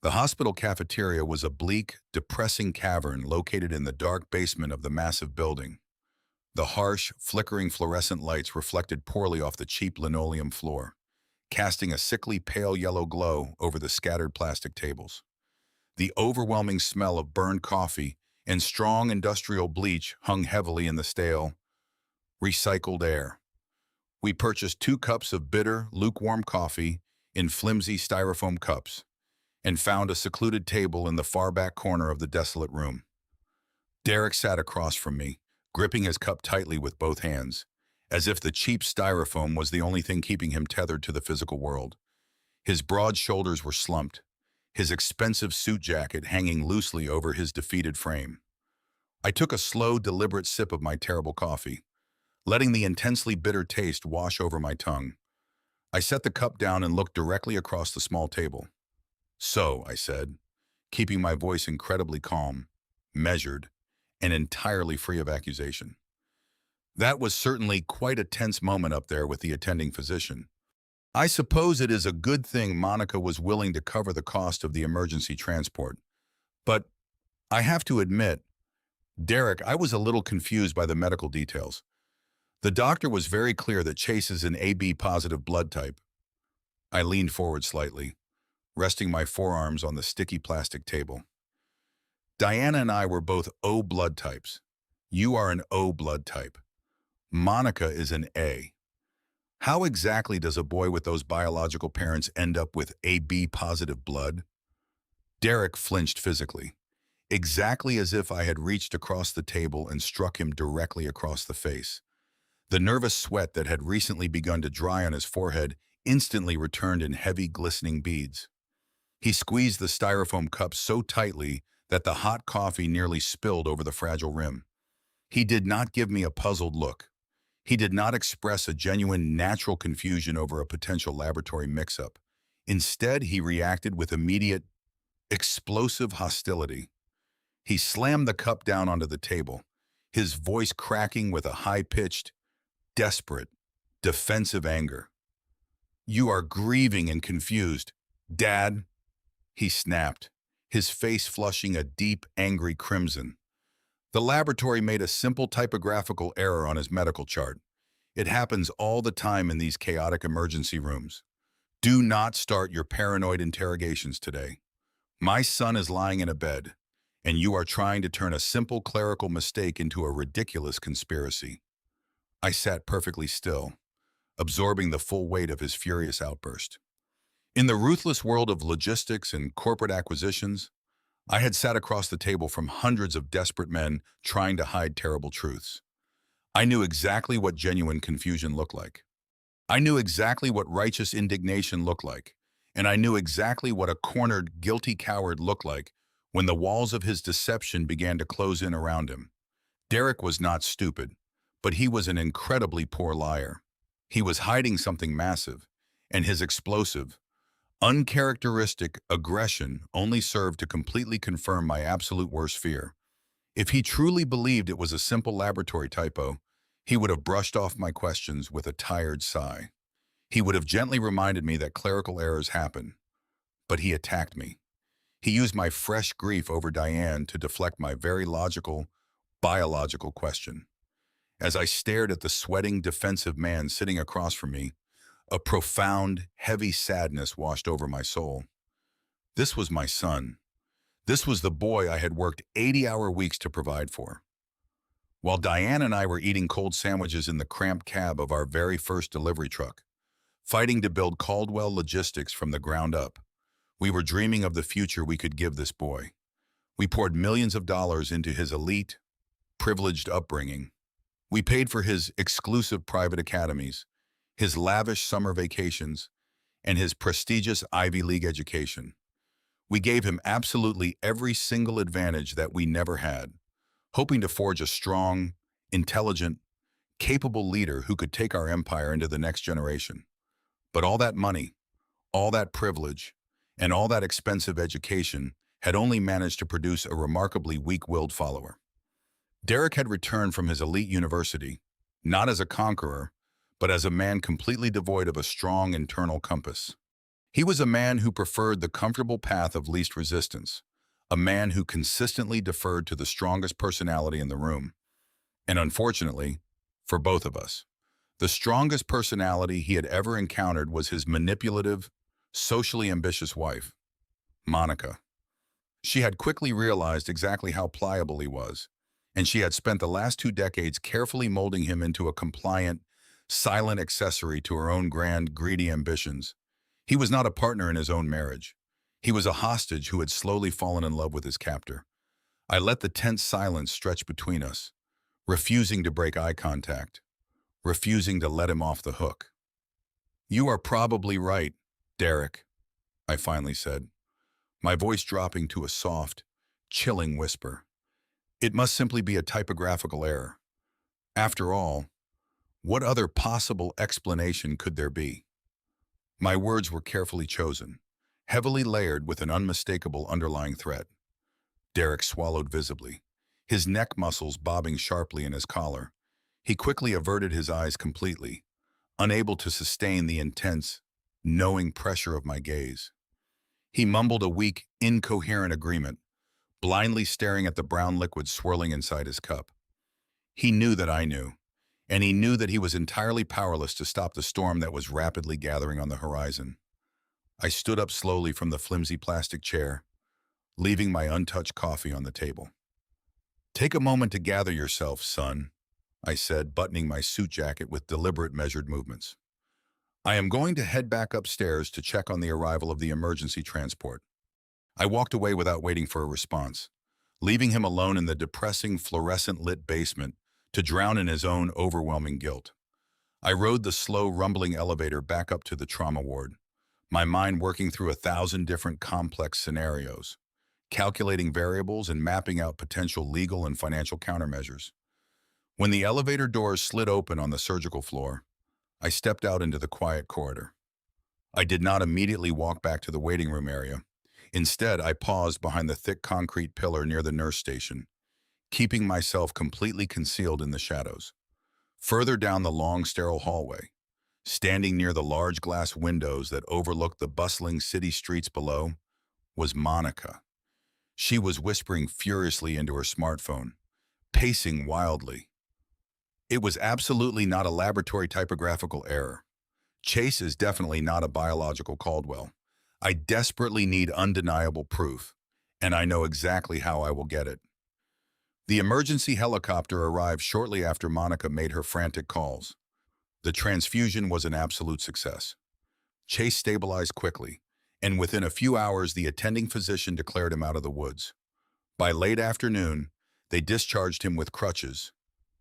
The hospital cafeteria was a bleak, depressing cavern located in the dark basement of the massive building. The harsh, flickering fluorescent lights reflected poorly off the cheap linoleum floor, casting a sickly pale yellow glow over the scattered plastic tables. The overwhelming smell of burned coffee and strong industrial bleach hung heavily in the stale, recycled air. We purchased 2 cups of bitter, lukewarm coffee in flimsy styrofoam cups, and found a secluded table in the far back corner of the desolate room. Derek sat across from me, gripping his cup tightly with both hands, as if the cheap styrofoam was the only thing keeping him tethered to the physical world. His broad shoulders were slumped, his expensive suit jacket hanging loosely over his defeated frame. I took a slow, deliberate sip of my terrible coffee, letting the intensely bitter taste wash over my tongue. I set the cup down and looked directly across the small table. "So," I said, keeping my voice incredibly calm, measured, and entirely free of accusation. That was certainly quite a tense moment up there with the attending physician. I suppose it is a good thing Monica was willing to cover the cost of the emergency transport. But I have to admit, Derek, I was a little confused by the medical details. The doctor was very clear that Chase is an AB positive blood type. I leaned forward slightly, resting my forearms on the sticky plastic table. Diana and I were both O blood types. You are an O blood type. Monica is an A. How exactly does a boy with those biological parents end up with AB positive blood? Derek flinched physically, exactly as if I had reached across the table and struck him directly across the face. The nervous sweat that had recently begun to dry on his forehead instantly returned in heavy, glistening beads. He squeezed the styrofoam cup so tightly that the hot coffee nearly spilled over the fragile rim. He did not give me a puzzled look. He did not express a genuine, natural confusion over a potential laboratory mix-up. Instead, he reacted with immediate, explosive hostility. He slammed the cup down onto the table, his voice cracking with a high-pitched, desperate, defensive anger. "You are grieving and confused, Dad," he snapped, his face flushing a deep, angry crimson. The laboratory made a simple typographical error on his medical chart. It happens all the time in these chaotic emergency rooms. Do not start your paranoid interrogations today. My son is lying in a bed, and you are trying to turn a simple clerical mistake into a ridiculous conspiracy. I sat perfectly still, absorbing the full weight of his furious outburst. In the ruthless world of logistics and corporate acquisitions, I had sat across the table from hundreds of desperate men trying to hide terrible truths. I knew exactly what genuine confusion looked like. I knew exactly what righteous indignation looked like, and I knew exactly what a cornered, guilty coward looked like when the walls of his deception began to close in around him. Derek was not stupid, but he was an incredibly poor liar. He was hiding something massive, and his explosive, uncharacteristic aggression only served to completely confirm my absolute worst fear. If he truly believed it was a simple laboratory typo, he would have brushed off my questions with a tired sigh. He would have gently reminded me that clerical errors happen. But he attacked me. He used my fresh grief over Diane to deflect my very logical, biological question. As I stared at the sweating, defensive man sitting across from me, a profound, heavy sadness washed over my soul. This was my son. This was the boy I had worked 80-hour weeks to provide for. While Diane and I were eating cold sandwiches in the cramped cab of our very first delivery truck, fighting to build Caldwell Logistics from the ground up, we were dreaming of the future we could give this boy. We poured millions of dollars into his elite, privileged upbringing. We paid for his exclusive private academies, his lavish summer vacations, and his prestigious Ivy League education. We gave him absolutely every single advantage that we never had, hoping to forge a strong, intelligent, capable leader who could take our empire into the next generation. But all that money, all that privilege, and all that expensive education had only managed to produce a remarkably weak-willed follower. Derek had returned from his elite university, not as a conqueror, but as a man completely devoid of a strong internal compass. He was a man who preferred the comfortable path of least resistance, a man who consistently deferred to the strongest personality in the room. And unfortunately, for both of us, the strongest personality he had ever encountered was his manipulative, socially ambitious wife, Monica. She had quickly realized exactly how pliable he was, and she had spent the last 2 decades carefully molding him into a compliant, silent accessory to her own grand, greedy ambitions. He was not a partner in his own marriage. He was a hostage who had slowly fallen in love with his captor. I let the tense silence stretch between us, refusing to break eye contact, refusing to let him off the hook. "You are probably right, Derek," I finally said, my voice dropping to a soft, chilling whisper. "It must simply be a typographical error. After all, what other possible explanation could there be?" My words were carefully chosen, heavily layered with an unmistakable underlying threat. Derek swallowed visibly, his neck muscles bobbing sharply in his collar. He quickly averted his eyes completely, unable to sustain the intense, knowing pressure of my gaze. He mumbled a weak, incoherent agreement, blindly staring at the brown liquid swirling inside his cup. He knew that I knew, and he knew that he was entirely powerless to stop the storm that was rapidly gathering on the horizon. I stood up slowly from the flimsy plastic chair, leaving my untouched coffee on the table. "Take a moment to gather yourself, son," I said, buttoning my suit jacket with deliberate measured movements. "I am going to head back upstairs to check on the arrival of the emergency transport." I walked away without waiting for a response, leaving him alone in the depressing fluorescent-lit basement to drown in his own overwhelming guilt. I rode the slow, rumbling elevator back up to the trauma ward, my mind working through 1,000 different complex scenarios, calculating variables and mapping out potential legal and financial countermeasures. When the elevator doors slid open on the surgical floor, I stepped out into the quiet corridor. I did not immediately walk back to the waiting room area. Instead, I paused behind the thick concrete pillar near the nurse station, keeping myself completely concealed in the shadows. Further down the long, sterile hallway, standing near the large glass windows that overlooked the bustling city streets below, was Monica. She was whispering furiously into her smartphone, pacing wildly. It was absolutely not a laboratory typographical error. Chase is definitely not a biological Caldwell. I desperately need undeniable proof, and I know exactly how I will get it. The emergency helicopter arrived shortly after Monica made her frantic calls. The transfusion was an absolute success. Chase stabilized quickly, and within a few hours the attending physician declared him out of the woods. By late afternoon, they discharged him with crutches,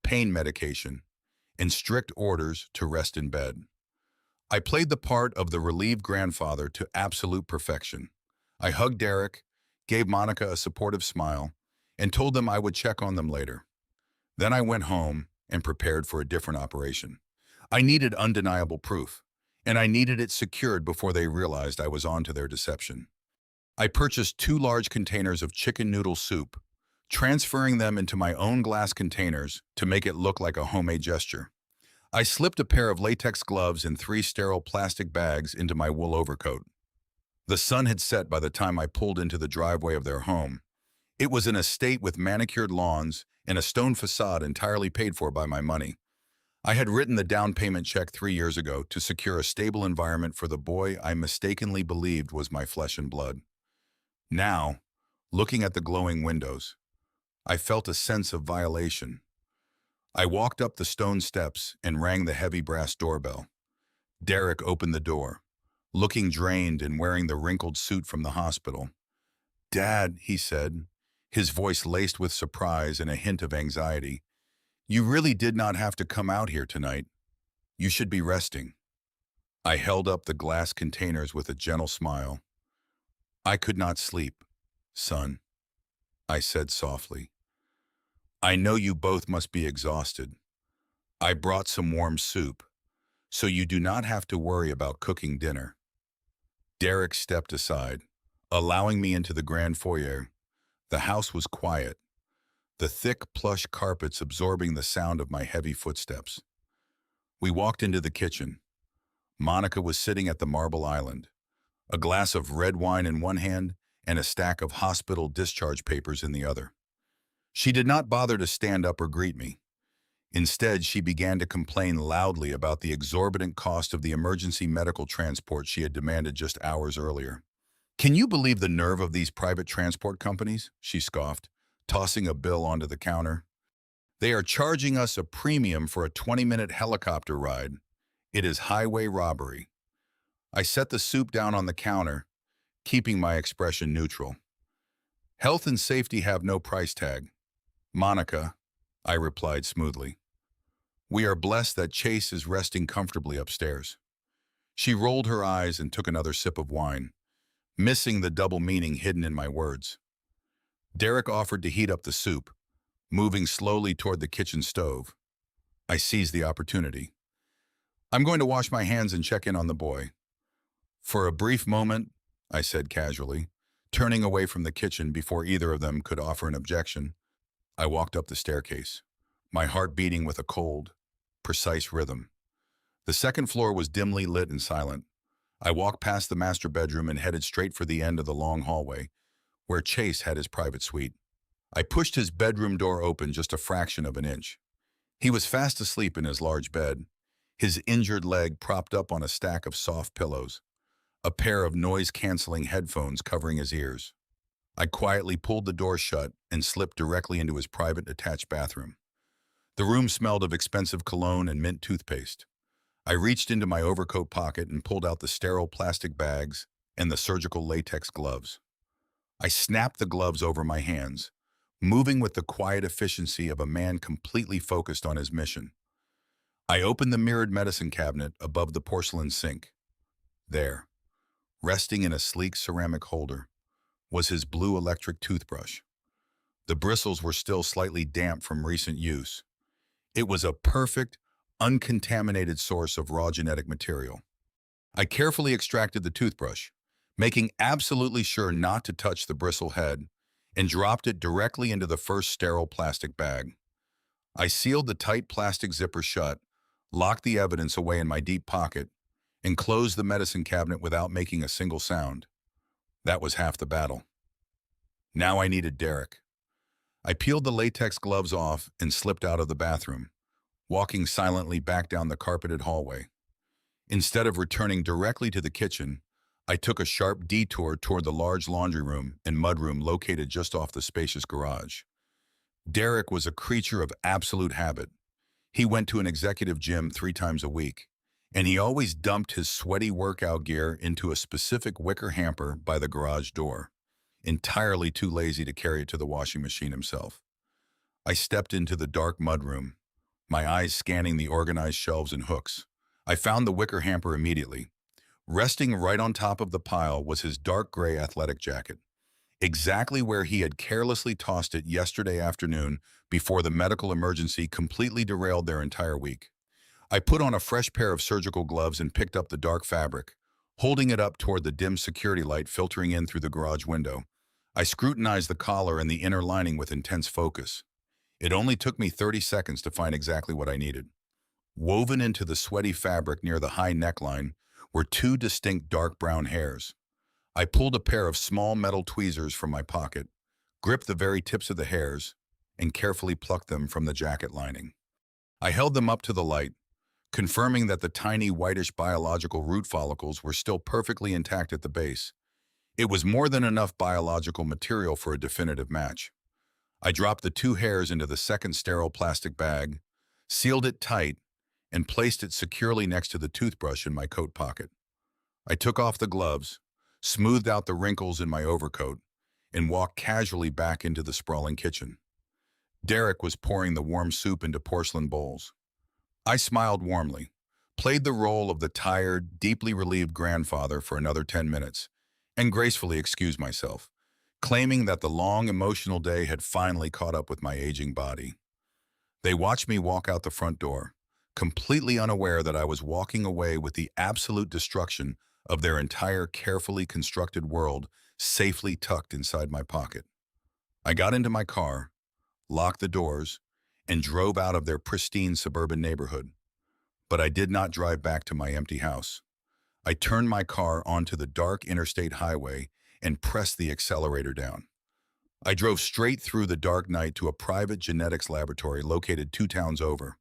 pain medication, and strict orders to rest in bed. I played the part of the relieved grandfather to absolute perfection. I hugged Derek, gave Monica a supportive smile, and told them I would check on them later. Then I went home and prepared for a different operation. I needed undeniable proof, and I needed it secured before they realized I was onto their deception. I purchased 2 large containers of chicken noodle soup, transferring them into my own glass containers to make it look like a homemade gesture. I slipped a pair of latex gloves and 3 sterile plastic bags into my wool overcoat. The sun had set by the time I pulled into the driveway of their home. It was an estate with manicured lawns and a stone facade entirely paid for by my money. I had written the down payment check 3 years ago to secure a stable environment for the boy I mistakenly believed was my flesh and blood. Now, looking at the glowing windows, I felt a sense of violation. I walked up the stone steps and rang the heavy brass doorbell. Derek opened the door, looking drained and wearing the wrinkled suit from the hospital. "Dad," he said, his voice laced with surprise and a hint of anxiety, "you really did not have to come out here tonight. You should be resting." I held up the glass containers with a gentle smile. "I could not sleep, son," I said softly. "I know you both must be exhausted. I brought some warm soup, so you do not have to worry about cooking dinner." Derek stepped aside, allowing me into the grand foyer. The house was quiet, the thick plush carpets absorbing the sound of my heavy footsteps. We walked into the kitchen. Monica was sitting at the marble island, a glass of red wine in one hand and a stack of hospital discharge papers in the other. She did not bother to stand up or greet me. Instead, she began to complain loudly about the exorbitant cost of the emergency medical transport she had demanded just hours earlier. "Can you believe the nerve of these private transport companies?" she scoffed, tossing a bill onto the counter. "They are charging us a premium for a 20-minute helicopter ride. It is highway robbery." I set the soup down on the counter, keeping my expression neutral. "Health and safety have no price tag, Monica," I replied smoothly. "We are blessed that Chase is resting comfortably upstairs." She rolled her eyes and took another sip of wine, missing the double meaning hidden in my words. Derek offered to heat up the soup, moving slowly toward the kitchen stove. I seized the opportunity. "I'm going to wash my hands and check in on the boy." "For a brief moment," I said casually, turning away from the kitchen before either of them could offer an objection. I walked up the staircase, my heart beating with a cold, precise rhythm. The second floor was dimly lit and silent. I walked past the master bedroom and headed straight for the end of the long hallway, where Chase had his private suite. I pushed his bedroom door open just a fraction of an inch. He was fast asleep in his large bed, his injured leg propped up on a stack of soft pillows, a pair of noise-canceling headphones covering his ears. I quietly pulled the door shut and slipped directly into his private attached bathroom. The room smelled of expensive cologne and mint toothpaste. I reached into my overcoat pocket and pulled out the sterile plastic bags and the surgical latex gloves. I snapped the gloves over my hands, moving with the quiet efficiency of a man completely focused on his mission. I opened the mirrored medicine cabinet above the porcelain sink. There, resting in a sleek ceramic holder, was his blue electric toothbrush. The bristles were still slightly damp from recent use. It was a perfect, uncontaminated source of raw genetic material. I carefully extracted the toothbrush, making absolutely sure not to touch the bristle head, and dropped it directly into the first sterile plastic bag. I sealed the tight plastic zipper shut, locked the evidence away in my deep pocket, and closed the medicine cabinet without making a single sound. That was half the battle. Now I needed Derek. I peeled the latex gloves off and slipped out of the bathroom, walking silently back down the carpeted hallway. Instead of returning directly to the kitchen, I took a sharp detour toward the large laundry room and mudroom located just off the spacious garage. Derek was a creature of absolute habit. He went to an executive gym 3 times a week, and he always dumped his sweaty workout gear into a specific wicker hamper by the garage door, entirely too lazy to carry it to the washing machine himself. I stepped into the dark mudroom, my eyes scanning the organized shelves and hooks. I found the wicker hamper immediately. Resting right on top of the pile was his dark gray athletic jacket, exactly where he had carelessly tossed it yesterday afternoon before the medical emergency completely derailed their entire week. I put on a fresh pair of surgical gloves and picked up the dark fabric, holding it up toward the dim security light filtering in through the garage window. I scrutinized the collar and the inner lining with intense focus. It only took me 30 seconds to find exactly what I needed. Woven into the sweaty fabric near the high neckline were 2 distinct dark brown hairs. I pulled a pair of small metal tweezers from my pocket, gripped the very tips of the hairs, and carefully plucked them from the jacket lining. I held them up to the light, confirming that the tiny whitish biological root follicles were still perfectly intact at the base. It was more than enough biological material for a definitive match. I dropped the 2 hairs into the second sterile plastic bag, sealed it tight, and placed it securely next to the toothbrush in my coat pocket. I took off the gloves, smoothed out the wrinkles in my overcoat, and walked casually back into the sprawling kitchen. Derek was pouring the warm soup into porcelain bowls. I smiled warmly, played the role of the tired, deeply relieved grandfather for another 10 minutes, and gracefully excused myself, claiming that the long emotional day had finally caught up with my aging body. They watched me walk out the front door, completely unaware that I was walking away with the absolute destruction of their entire carefully constructed world safely tucked inside my pocket. I got into my car, locked the doors, and drove out of their pristine suburban neighborhood. But I did not drive back to my empty house. I turned my car onto the dark interstate highway and pressed the accelerator down. I drove straight through the dark night to a private genetics laboratory located 2 towns over.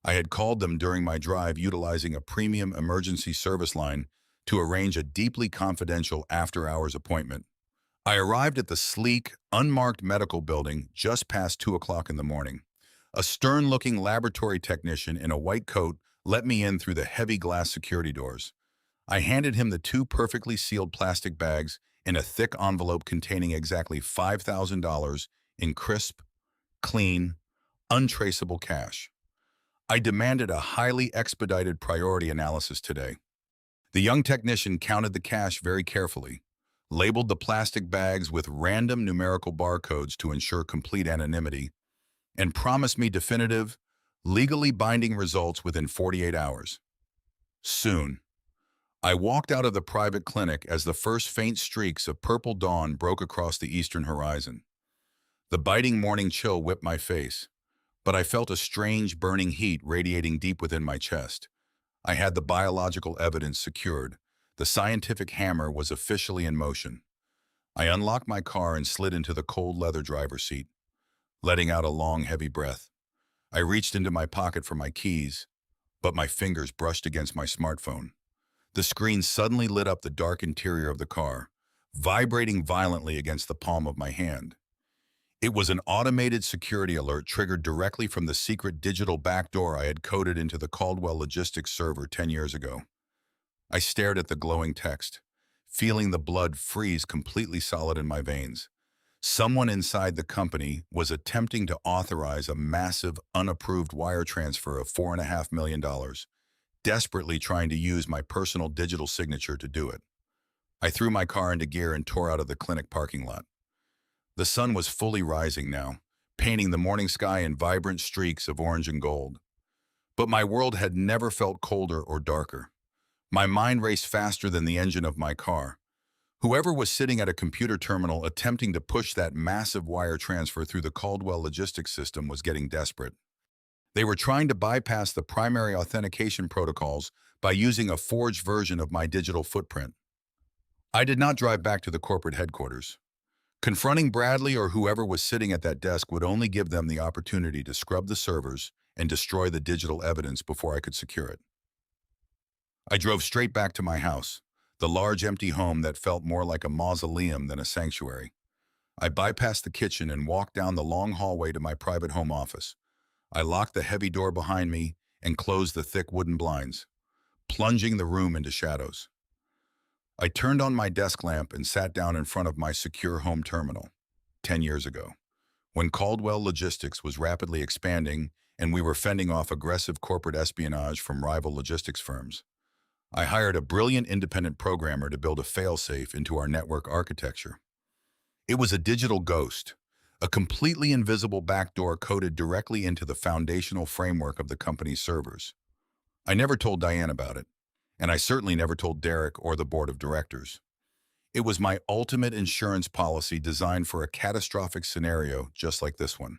I had called them during my drive utilizing a premium emergency service line to arrange a deeply confidential after-hours appointment. I arrived at the sleek, unmarked medical building just past 2 o'clock in the morning. A stern-looking laboratory technician in a white coat let me in through the heavy glass security doors. I handed him the 2 perfectly sealed plastic bags and a thick envelope containing exactly $5,000 in crisp, clean, untraceable cash. I demanded a highly expedited priority analysis today. The young technician counted the cash very carefully, labeled the plastic bags with random numerical barcodes to ensure complete anonymity, and promised me definitive, legally binding results within 48 hours. Soon, I walked out of the private clinic as the first faint streaks of purple dawn broke across the eastern horizon. The biting morning chill whipped my face, but I felt a strange burning heat radiating deep within my chest. I had the biological evidence secured, The scientific hammer was officially in motion. I unlocked my car and slid into the cold leather driver's seat, letting out a long, heavy breath. I reached into my pocket for my keys, but my fingers brushed against my smartphone. The screen suddenly lit up the dark interior of the car, vibrating violently against the palm of my hand. It was an automated security alert triggered directly from the secret digital backdoor I had coded into the Caldwell Logistics server 10 years ago. I stared at the glowing text, feeling the blood freeze completely solid in my veins. Someone inside the company was attempting to authorize a massive, unapproved wire transfer of $4.5 million, desperately trying to use my personal digital signature to do it. I threw my car into gear and tore out of the clinic parking lot. The sun was fully rising now, painting the morning sky in vibrant streaks of orange and gold. But my world had never felt colder or darker. My mind raced faster than the engine of my car. Whoever was sitting at a computer terminal attempting to push that massive wire transfer through the Caldwell logistics system was getting desperate. They were trying to bypass the primary authentication protocols by using a forged version of my digital footprint. I did not drive back to the corporate headquarters. Confronting Bradley or whoever was sitting at that desk would only give them the opportunity to scrub the servers and destroy the digital evidence before I could secure it. I drove straight back to my house, the large empty home that felt more like a mausoleum than a sanctuary. I bypassed the kitchen and walked down the long hallway to my private home office. I locked the heavy door behind me and closed the thick wooden blinds, plunging the room into shadows. I turned on my desk lamp and sat down in front of my secure home terminal. 10 years ago, when Caldwell Logistics was rapidly expanding and we were fending off aggressive corporate espionage from rival logistics firms, I hired a brilliant independent programmer to build a failsafe into our network architecture. It was a digital ghost, a completely invisible backdoor coded directly into the foundational framework of the company's servers. I never told Diane about it, and I certainly never told Derek or the board of directors. It was my ultimate insurance policy designed for a catastrophic scenario just like this one.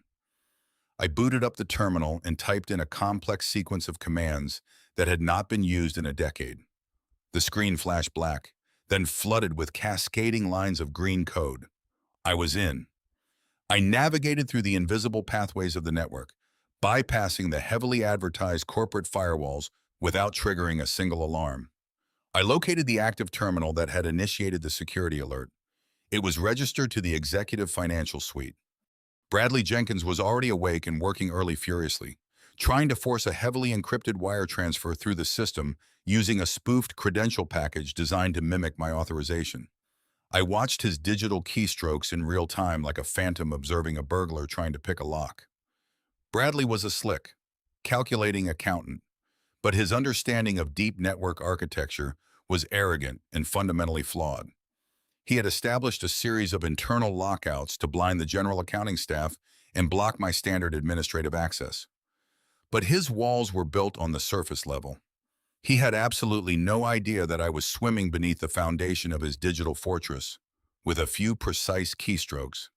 I booted up the terminal and typed in a complex sequence of commands that had not been used in a decade. The screen flashed black, then flooded with cascading lines of green code. I was in. I navigated through the invisible pathways of the network, bypassing the heavily advertised corporate firewalls without triggering a single alarm. I located the active terminal that had initiated the security alert. It was registered to the executive financial suite. Bradley Jenkins was already awake and working early furiously, trying to force a heavily encrypted wire transfer through the system using a spoofed credential package designed to mimic my authorization. I watched his digital keystrokes in real time like a phantom observing a burglar trying to pick a lock. Bradley was a slick, calculating accountant, but his understanding of deep network architecture was arrogant and fundamentally flawed. He had established a series of internal lockouts to blind the general accounting staff and block my standard administrative access. But his walls were built on the surface level. He had absolutely no idea that I was swimming beneath the foundation of his digital fortress. With a few precise keystrokes,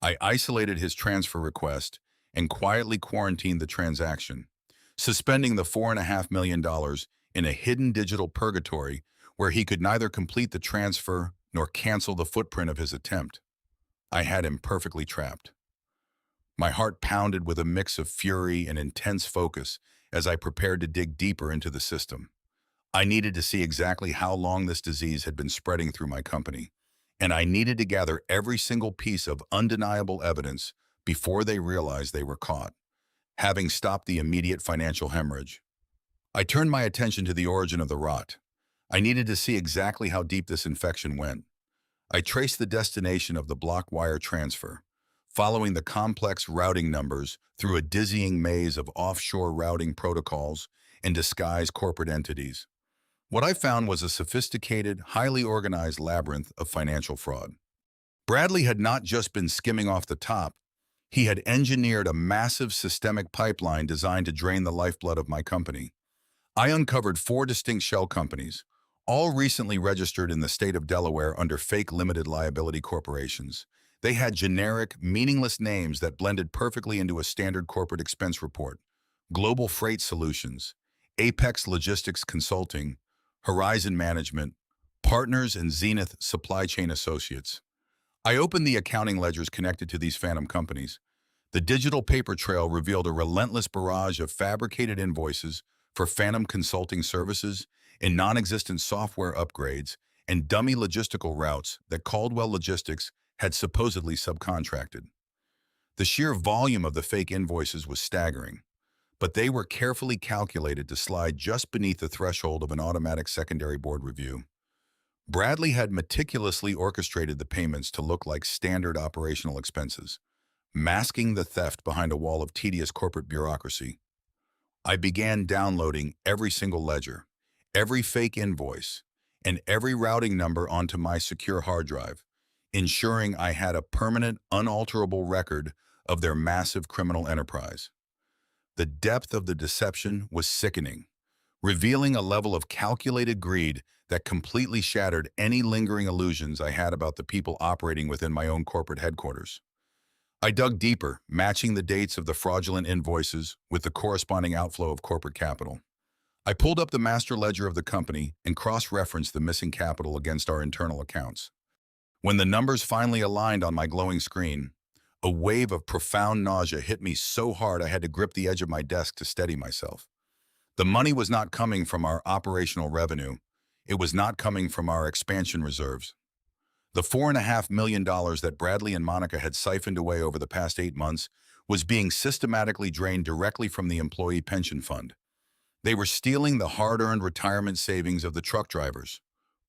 I isolated his transfer request and quietly quarantined the transaction, suspending the $4.5 million in a hidden digital purgatory where he could neither complete the transfer nor cancel the footprint of his attempt. I had him perfectly trapped. My heart pounded with a mix of fury and intense focus as I prepared to dig deeper into the system. I needed to see exactly how long this disease had been spreading through my company, and I needed to gather every single piece of undeniable evidence before they realized they were caught, having stopped the immediate financial hemorrhage. I turned my attention to the origin of the rot. I needed to see exactly how deep this infection went. I traced the destination of the block wire transfer, following the complex routing numbers through a dizzying maze of offshore routing protocols and disguised corporate entities. What I found was a sophisticated, highly organized labyrinth of financial fraud. Bradley had not just been skimming off the top, he had engineered a massive systemic pipeline designed to drain the lifeblood of my company. I uncovered 4 distinct shell companies, all recently registered in the state of Delaware under fake limited liability corporations. They had generic, meaningless names that blended perfectly into a standard corporate expense report: Global Freight Solutions, Apex Logistics Consulting, Horizon Management, Partners and Zenith Supply Chain Associates. I opened the accounting ledgers connected to these phantom companies. The digital paper trail revealed a relentless barrage of fabricated invoices for phantom consulting services and non-existent software upgrades and dummy logistical routes that Caldwell Logistics had supposedly subcontracted. The sheer volume of the fake invoices was staggering, but they were carefully calculated to slide just beneath the threshold of an automatic secondary board review. Bradley had meticulously orchestrated the payments to look like standard operational expenses, masking the theft behind a wall of tedious corporate bureaucracy. I began downloading every single ledger, every fake invoice, and every routing number onto my secure hard drive, ensuring I had a permanent, unalterable record of their massive criminal enterprise. The depth of the deception was sickening, revealing a level of calculated greed that completely shattered any lingering illusions I had about the people operating within my own corporate headquarters. I dug deeper, matching the dates of the fraudulent invoices with the corresponding outflow of corporate capital. I pulled up the master ledger of the company and cross-referenced the missing capital against our internal accounts. When the numbers finally aligned on my glowing screen, a wave of profound nausea hit me so hard I had to grip the edge of my desk to steady myself. The money was not coming from our operational revenue. It was not coming from our expansion reserves. The $4.5 million that Bradley and Monica had siphoned away over the past 8 months was being systematically drained directly from the employee pension fund. They were stealing the hard-earned retirement savings of the truck drivers,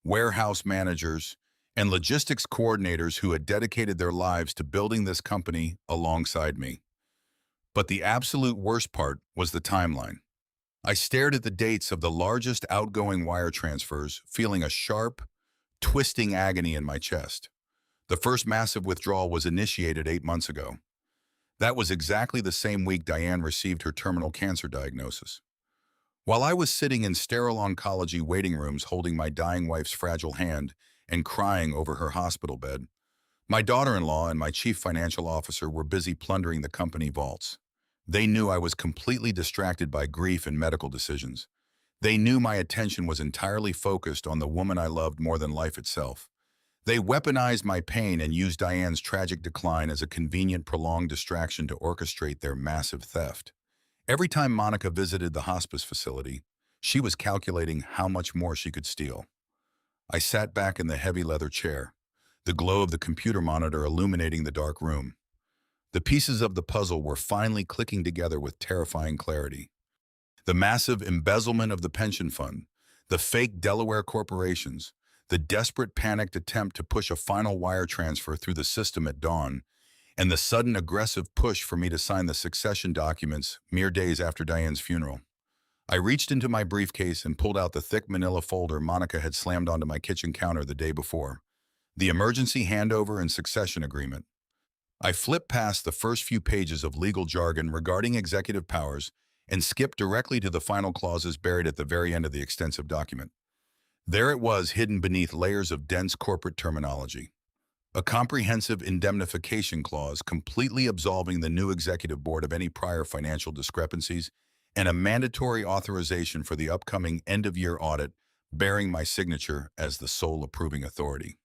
warehouse managers, and logistics coordinators who had dedicated their lives to building this company alongside me. But the absolute worst part was the timeline. I stared at the dates of the largest outgoing wire transfers, feeling a sharp, twisting agony in my chest. The first massive withdrawal was initiated 8 months ago. That was exactly the same week Diane received her terminal cancer diagnosis. While I was sitting in sterile oncology waiting rooms holding my dying wife's fragile hand and crying over her hospital bed, my daughter-in-law and my chief financial officer were busy plundering the company vaults. They knew I was completely distracted by grief and medical decisions. They knew my attention was entirely focused on the woman I loved more than life itself. They weaponized my pain and used Diane's tragic decline as a convenient, prolonged distraction to orchestrate their massive theft. Every time Monica visited the hospice facility, she was calculating how much more she could steal. I sat back in the heavy leather chair, the glow of the computer monitor illuminating the dark room. The pieces of the puzzle were finally clicking together with terrifying clarity. The massive embezzlement of the pension fund, the fake Delaware corporations, the desperate panicked attempt to push a final wire transfer through the system at dawn, and the sudden aggressive push for me to sign the succession documents mere days after Diane's funeral. I reached into my briefcase and pulled out the thick manila folder Monica had slammed onto my kitchen counter the day before, the emergency handover and succession agreement. I flipped past the first few pages of legal jargon regarding executive powers and skipped directly to the final clauses buried at the very end of the extensive document. There it was, hidden beneath layers of dense corporate terminology. A comprehensive indemnification clause completely absolving the new executive board of any prior financial discrepancies, and a mandatory authorization for the upcoming end-of-year audit bearing my signature as the sole approving authority.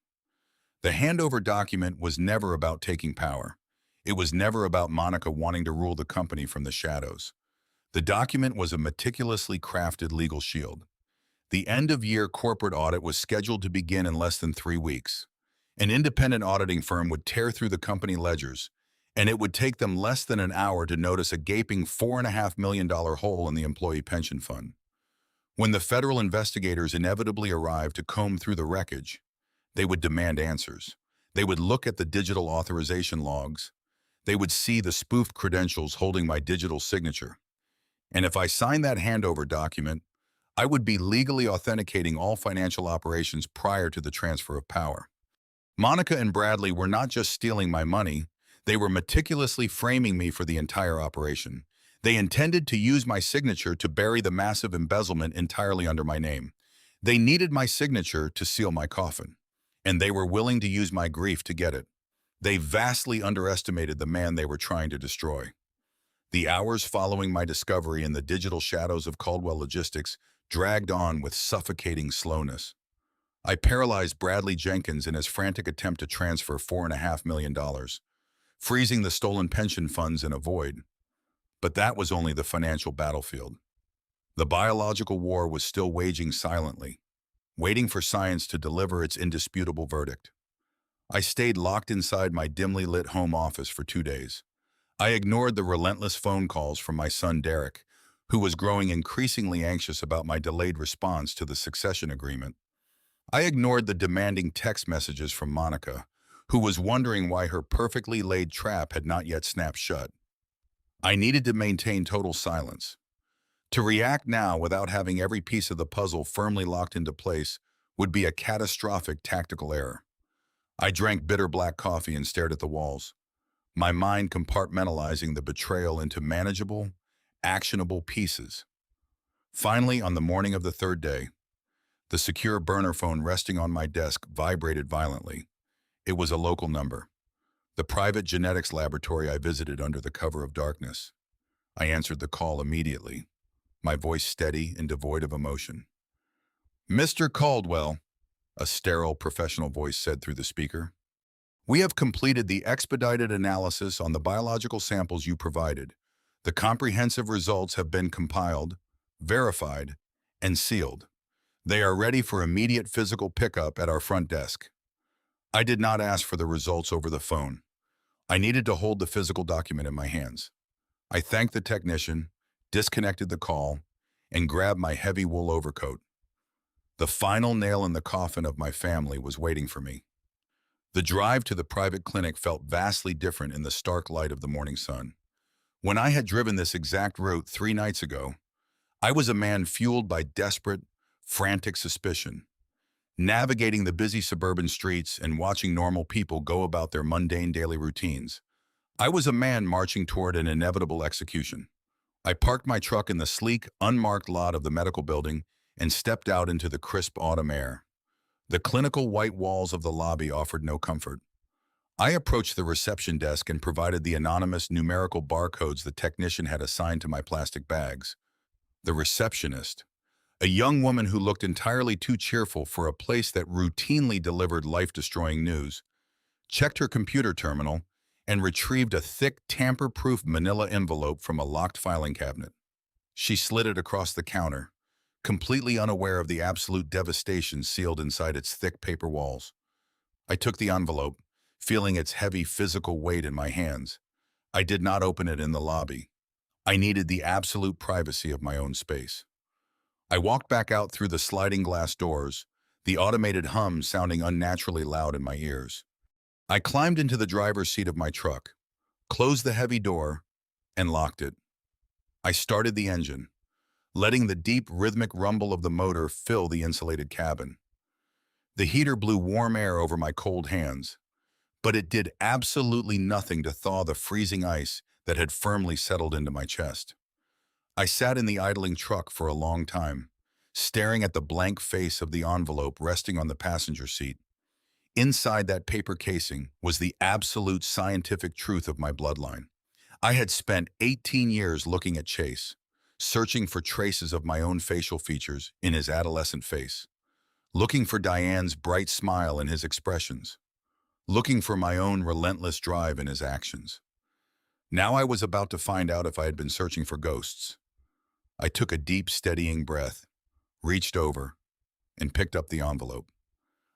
The handover document was never about taking power. It was never about Monica wanting to rule the company from the shadows. The document was a meticulously crafted legal shield. The end-of-year corporate audit was scheduled to begin in less than 3 weeks. An independent auditing firm would tear through the company ledgers, and it would take them less than an hour to notice a gaping $4.5 million hole in the employee pension fund. When the federal investigators inevitably arrived to comb through the wreckage, they would demand answers. They would look at the digital authorization logs. They would see the spoofed credentials holding my digital signature. And if I signed that handover document, I would be legally authenticating all financial operations prior to the transfer of power. Monica and Bradley were not just stealing my money, they were meticulously framing me for the entire operation. They intended to use my signature to bury the massive embezzlement entirely under my name. They needed my signature to seal my coffin, and they were willing to use my grief to get it. They vastly underestimated the man they were trying to destroy. The hours following my discovery in the digital shadows of Caldwell Logistics dragged on with suffocating slowness. I paralyzed Bradley Jenkins in his frantic attempt to transfer $4.5 million, freezing the stolen pension funds in a void. But that was only the financial battlefield. The biological war was still waging silently, waiting for science to deliver its indisputable verdict. I stayed locked inside my dimly lit home office for 2 days. I ignored the relentless phone calls from my son Derek, who was growing increasingly anxious about my delayed response to the succession agreement. I ignored the demanding text messages from Monica, who was wondering why her perfectly laid trap had not yet snapped shut. I needed to maintain total silence. To react now without having every piece of the puzzle firmly locked into place would be a catastrophic tactical error. I drank bitter black coffee and stared at the walls, my mind compartmentalizing the betrayal into manageable, actionable pieces. Finally, on the morning of the third day, the secure burner phone resting on my desk vibrated violently. It was a local number, the private genetics laboratory I visited under the cover of darkness. I answered the call immediately, my voice steady and devoid of emotion. "Mr. Caldwell," a sterile professional voice said through the speaker, "we have completed the expedited analysis on the biological samples you provided. The comprehensive results have been compiled, verified, and sealed. They are ready for immediate physical pickup at our front desk." I did not ask for the results over the phone. I needed to hold the physical document in my hands. I thanked the technician, disconnected the call, and grabbed my heavy wool overcoat. The final nail in the coffin of my family was waiting for me. The drive to the private clinic felt vastly different in the stark light of the morning sun. When I had driven this exact route 3 nights ago, I was a man fueled by desperate, frantic suspicion. Navigating the busy suburban streets and watching normal people go about their mundane daily routines, I was a man marching toward an inevitable execution. I parked my truck in the sleek, unmarked lot of the medical building and stepped out into the crisp autumn air. The clinical white walls of the lobby offered no comfort. I approached the reception desk and provided the anonymous numerical barcodes the technician had assigned to my plastic bags. The receptionist, a young woman who looked entirely too cheerful for a place that routinely delivered life-destroying news, checked her computer terminal and retrieved a thick, tamper-proof manila envelope from a locked filing cabinet. She slid it across the counter, completely unaware of the absolute devastation sealed inside its thick paper walls. I took the envelope, feeling its heavy physical weight in my hands. I did not open it in the lobby. I needed the absolute privacy of my own space. I walked back out through the sliding glass doors, the automated hum sounding unnaturally loud in my ears. I climbed into the driver's seat of my truck, closed the heavy door, and locked it. I started the engine, letting the deep, rhythmic rumble of the motor fill the insulated cabin. The heater blew warm air over my cold hands, but it did absolutely nothing to thaw the freezing ice that had firmly settled into my chest. I sat in the idling truck for a long time, staring at the blank face of the envelope resting on the passenger seat. Inside that paper casing was the absolute scientific truth of my bloodline. I had spent 18 years looking at Chase, searching for traces of my own facial features in his adolescent face, looking for Diane's bright smile in his expressions, looking for my own relentless drive in his actions. Now I was about to find out if I had been searching for ghosts. I took a deep, steadying breath, reached over, and picked up the envelope.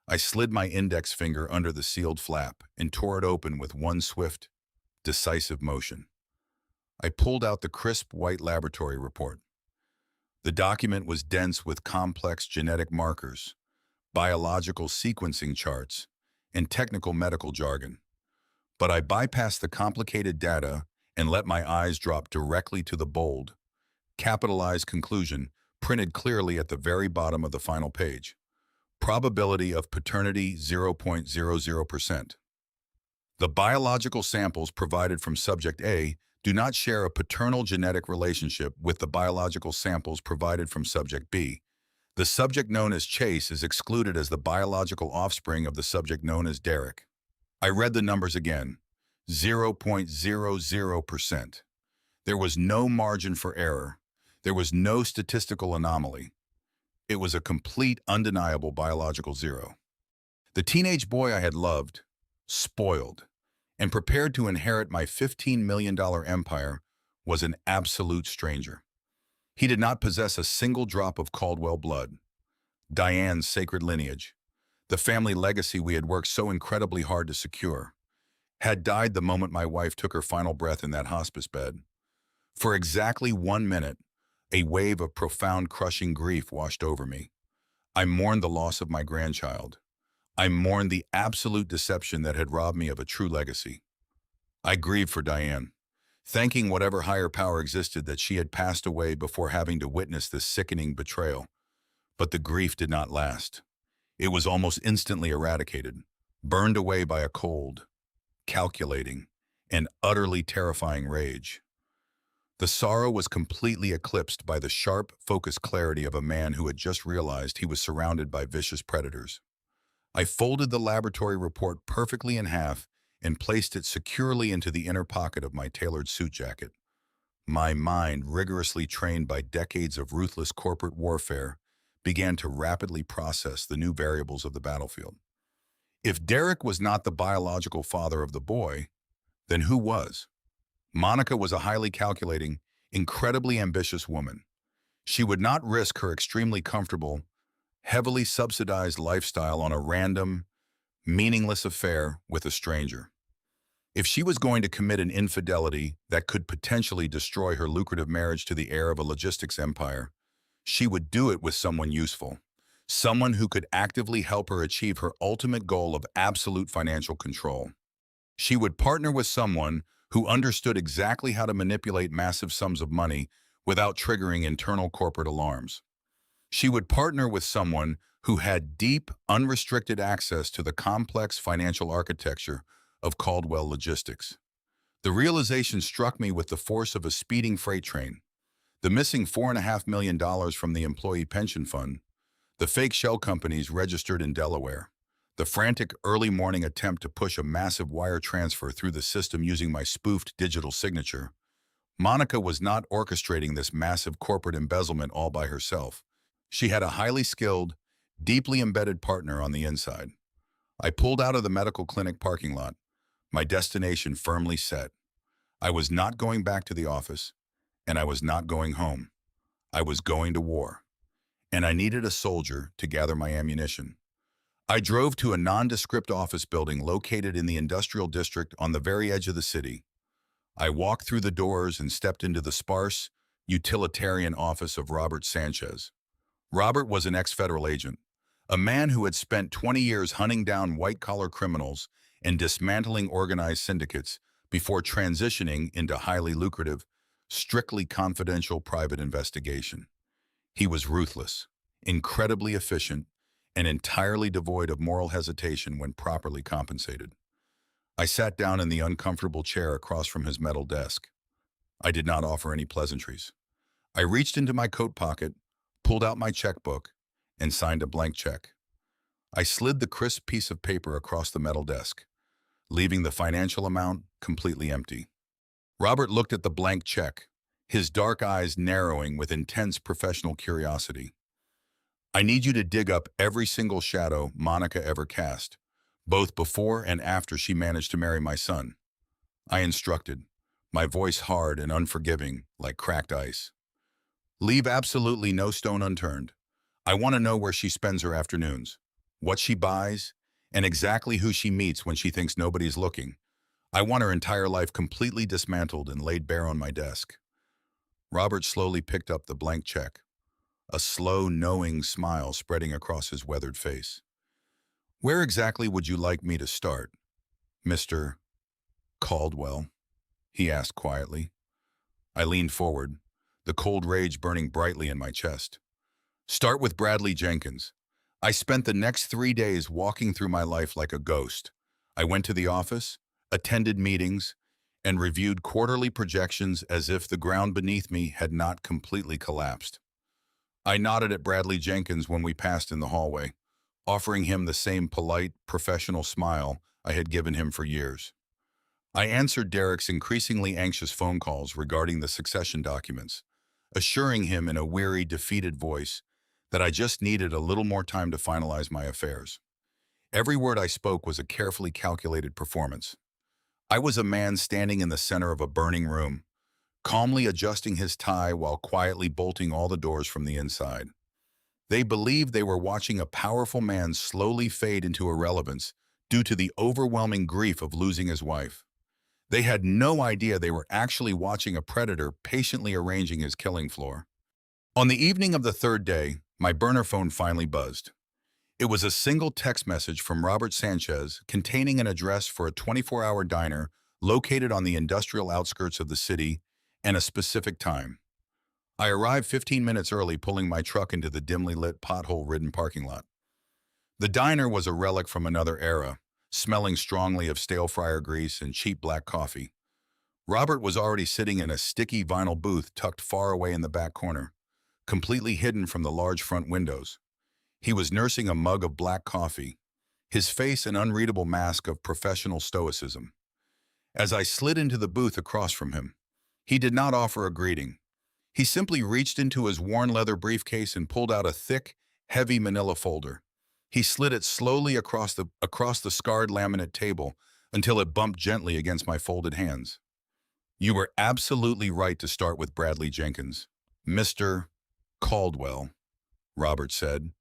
I slid my index finger under the sealed flap and tore it open with one swift, decisive motion. I pulled out the crisp white laboratory report. The document was dense with complex genetic markers, biological sequencing charts, and technical medical jargon. But I bypassed the complicated data and let my eyes drop directly to the bold, capitalized conclusion printed clearly at the very bottom of the final page. Probability of paternity 0.00%. The biological samples provided from subject A do not share a paternal genetic relationship with the biological samples provided from subject B. The subject known as Chase is excluded as the biological offspring of the subject known as Derek. I read the numbers again. 0.00%. There was no margin for error. There was no statistical anomaly. It was a complete, undeniable biological zero. The teenage boy I had loved, spoiled, and prepared to inherit my $15 million empire was an absolute stranger. He did not possess a single drop of Caldwell blood, Diane's sacred lineage, the family legacy we had worked so incredibly hard to secure, had died the moment my wife took her final breath in that hospice bed. For exactly 1 minute, a wave of profound, crushing grief washed over me. I mourned the loss of my grandchild. I mourned the absolute deception that had robbed me of a true legacy. I grieved for Diane, thanking whatever higher power existed that she had passed away before having to witness this sickening betrayal. But the grief did not last. It was almost instantly eradicated, burned away by a cold, calculating, and utterly terrifying rage. The sorrow was completely eclipsed by the sharp, focused clarity of a man who had just realized he was surrounded by vicious predators. I folded the laboratory report perfectly in half and placed it securely into the inner pocket of my tailored suit jacket. My mind, rigorously trained by decades of ruthless corporate warfare, began to rapidly process the new variables of the battlefield. If Derek was not the biological father of the boy, then who was? Monica was a highly calculating, incredibly ambitious woman. She would not risk her extremely comfortable, heavily subsidized lifestyle on a random, meaningless affair with a stranger. If she was going to commit an infidelity that could potentially destroy her lucrative marriage to the heir of a logistics empire, she would do it with someone useful, someone who could actively help her achieve her ultimate goal of absolute financial control. She would partner with someone who understood exactly how to manipulate massive sums of money without triggering internal corporate alarms. She would partner with someone who had deep, unrestricted access to the complex financial architecture of Caldwell Logistics. The realization struck me with the force of a speeding freight train. The missing $4.5 million from the employee pension fund, the fake shell companies registered in Delaware, the frantic early morning attempt to push a massive wire transfer through the system using my spoofed digital signature. Monica was not orchestrating this massive corporate embezzlement all by herself. She had a highly skilled, deeply embedded partner on the inside. I pulled out of the medical clinic parking lot, my destination firmly set. I was not going back to the office, and I was not going home. I was going to war, and I needed a soldier to gather my ammunition. I drove to a nondescript office building located in the industrial district on the very edge of the city. I walked through the doors and stepped into the sparse, utilitarian office of Robert Sanchez. Robert was an ex-federal agent, a man who had spent 20 years hunting down white-collar criminals and dismantling organized syndicates before transitioning into highly lucrative, strictly confidential private investigation. He was ruthless, incredibly efficient, and entirely devoid of moral hesitation when properly compensated. I sat down in the uncomfortable chair across from his metal desk. I did not offer any pleasantries. I reached into my coat pocket, pulled out my checkbook, and signed a blank check. I slid the crisp piece of paper across the metal desk, leaving the financial amount completely empty. Robert looked at the blank check, his dark eyes narrowing with intense professional curiosity. I need you to dig up every single shadow Monica ever cast, both before and after she managed to marry my son. I instructed, my voice hard and unforgiving like cracked ice. Leave absolutely no stone unturned. I want to know where she spends her afternoons, what she buys, and exactly who she meets when she thinks nobody's looking. I want her entire life completely dismantled and laid bare on my desk. Robert slowly picked up the blank check, a slow, knowing smile spreading across his weathered face. Where exactly would you like me to start, Mr. Caldwell? He asked quietly. I leaned forward, the cold rage burning brightly in my chest. Start with Bradley Jenkins. I spent the next 3 days walking through my life like a ghost. I went to the office, attended meetings, and reviewed quarterly projections as if the ground beneath me had not completely collapsed. I nodded at Bradley Jenkins when we passed in the hallway, offering him the same polite, professional smile I had given him for years. I answered Derek's increasingly anxious phone calls regarding the succession documents, assuring him in a weary, defeated voice that I just needed a little more time to finalize my affairs. Every word I spoke was a carefully calculated performance. I was a man standing in the center of a burning room, calmly adjusting his tie while quietly bolting all the doors from the inside. They believed they were watching a powerful man slowly fade into irrelevance due to the overwhelming grief of losing his wife. They had no idea they were actually watching a predator patiently arranging his killing floor. On the evening of the third day, my burner phone finally buzzed. It was a single text message from Robert Sanchez containing an address for a 24-hour diner located on the industrial outskirts of the city and a specific time. I arrived 15 minutes early, pulling my truck into the dimly lit, pothole-ridden parking lot. The diner was a relic from another era, smelling strongly of stale fryer grease and cheap black coffee. Robert was already sitting in a sticky vinyl booth tucked far away in the back corner, completely hidden from the large front windows. He was nursing a mug of black coffee, his face an unreadable mask of professional stoicism. As I slid into the booth across from him, he did not offer a greeting. He simply reached into his worn leather briefcase and pulled out a thick, heavy manila folder. He slid it slowly across the scarred laminate table until it bumped gently against my folded hands. "You were absolutely right to start with Bradley Jenkins, Mr. Caldwell," Robert said,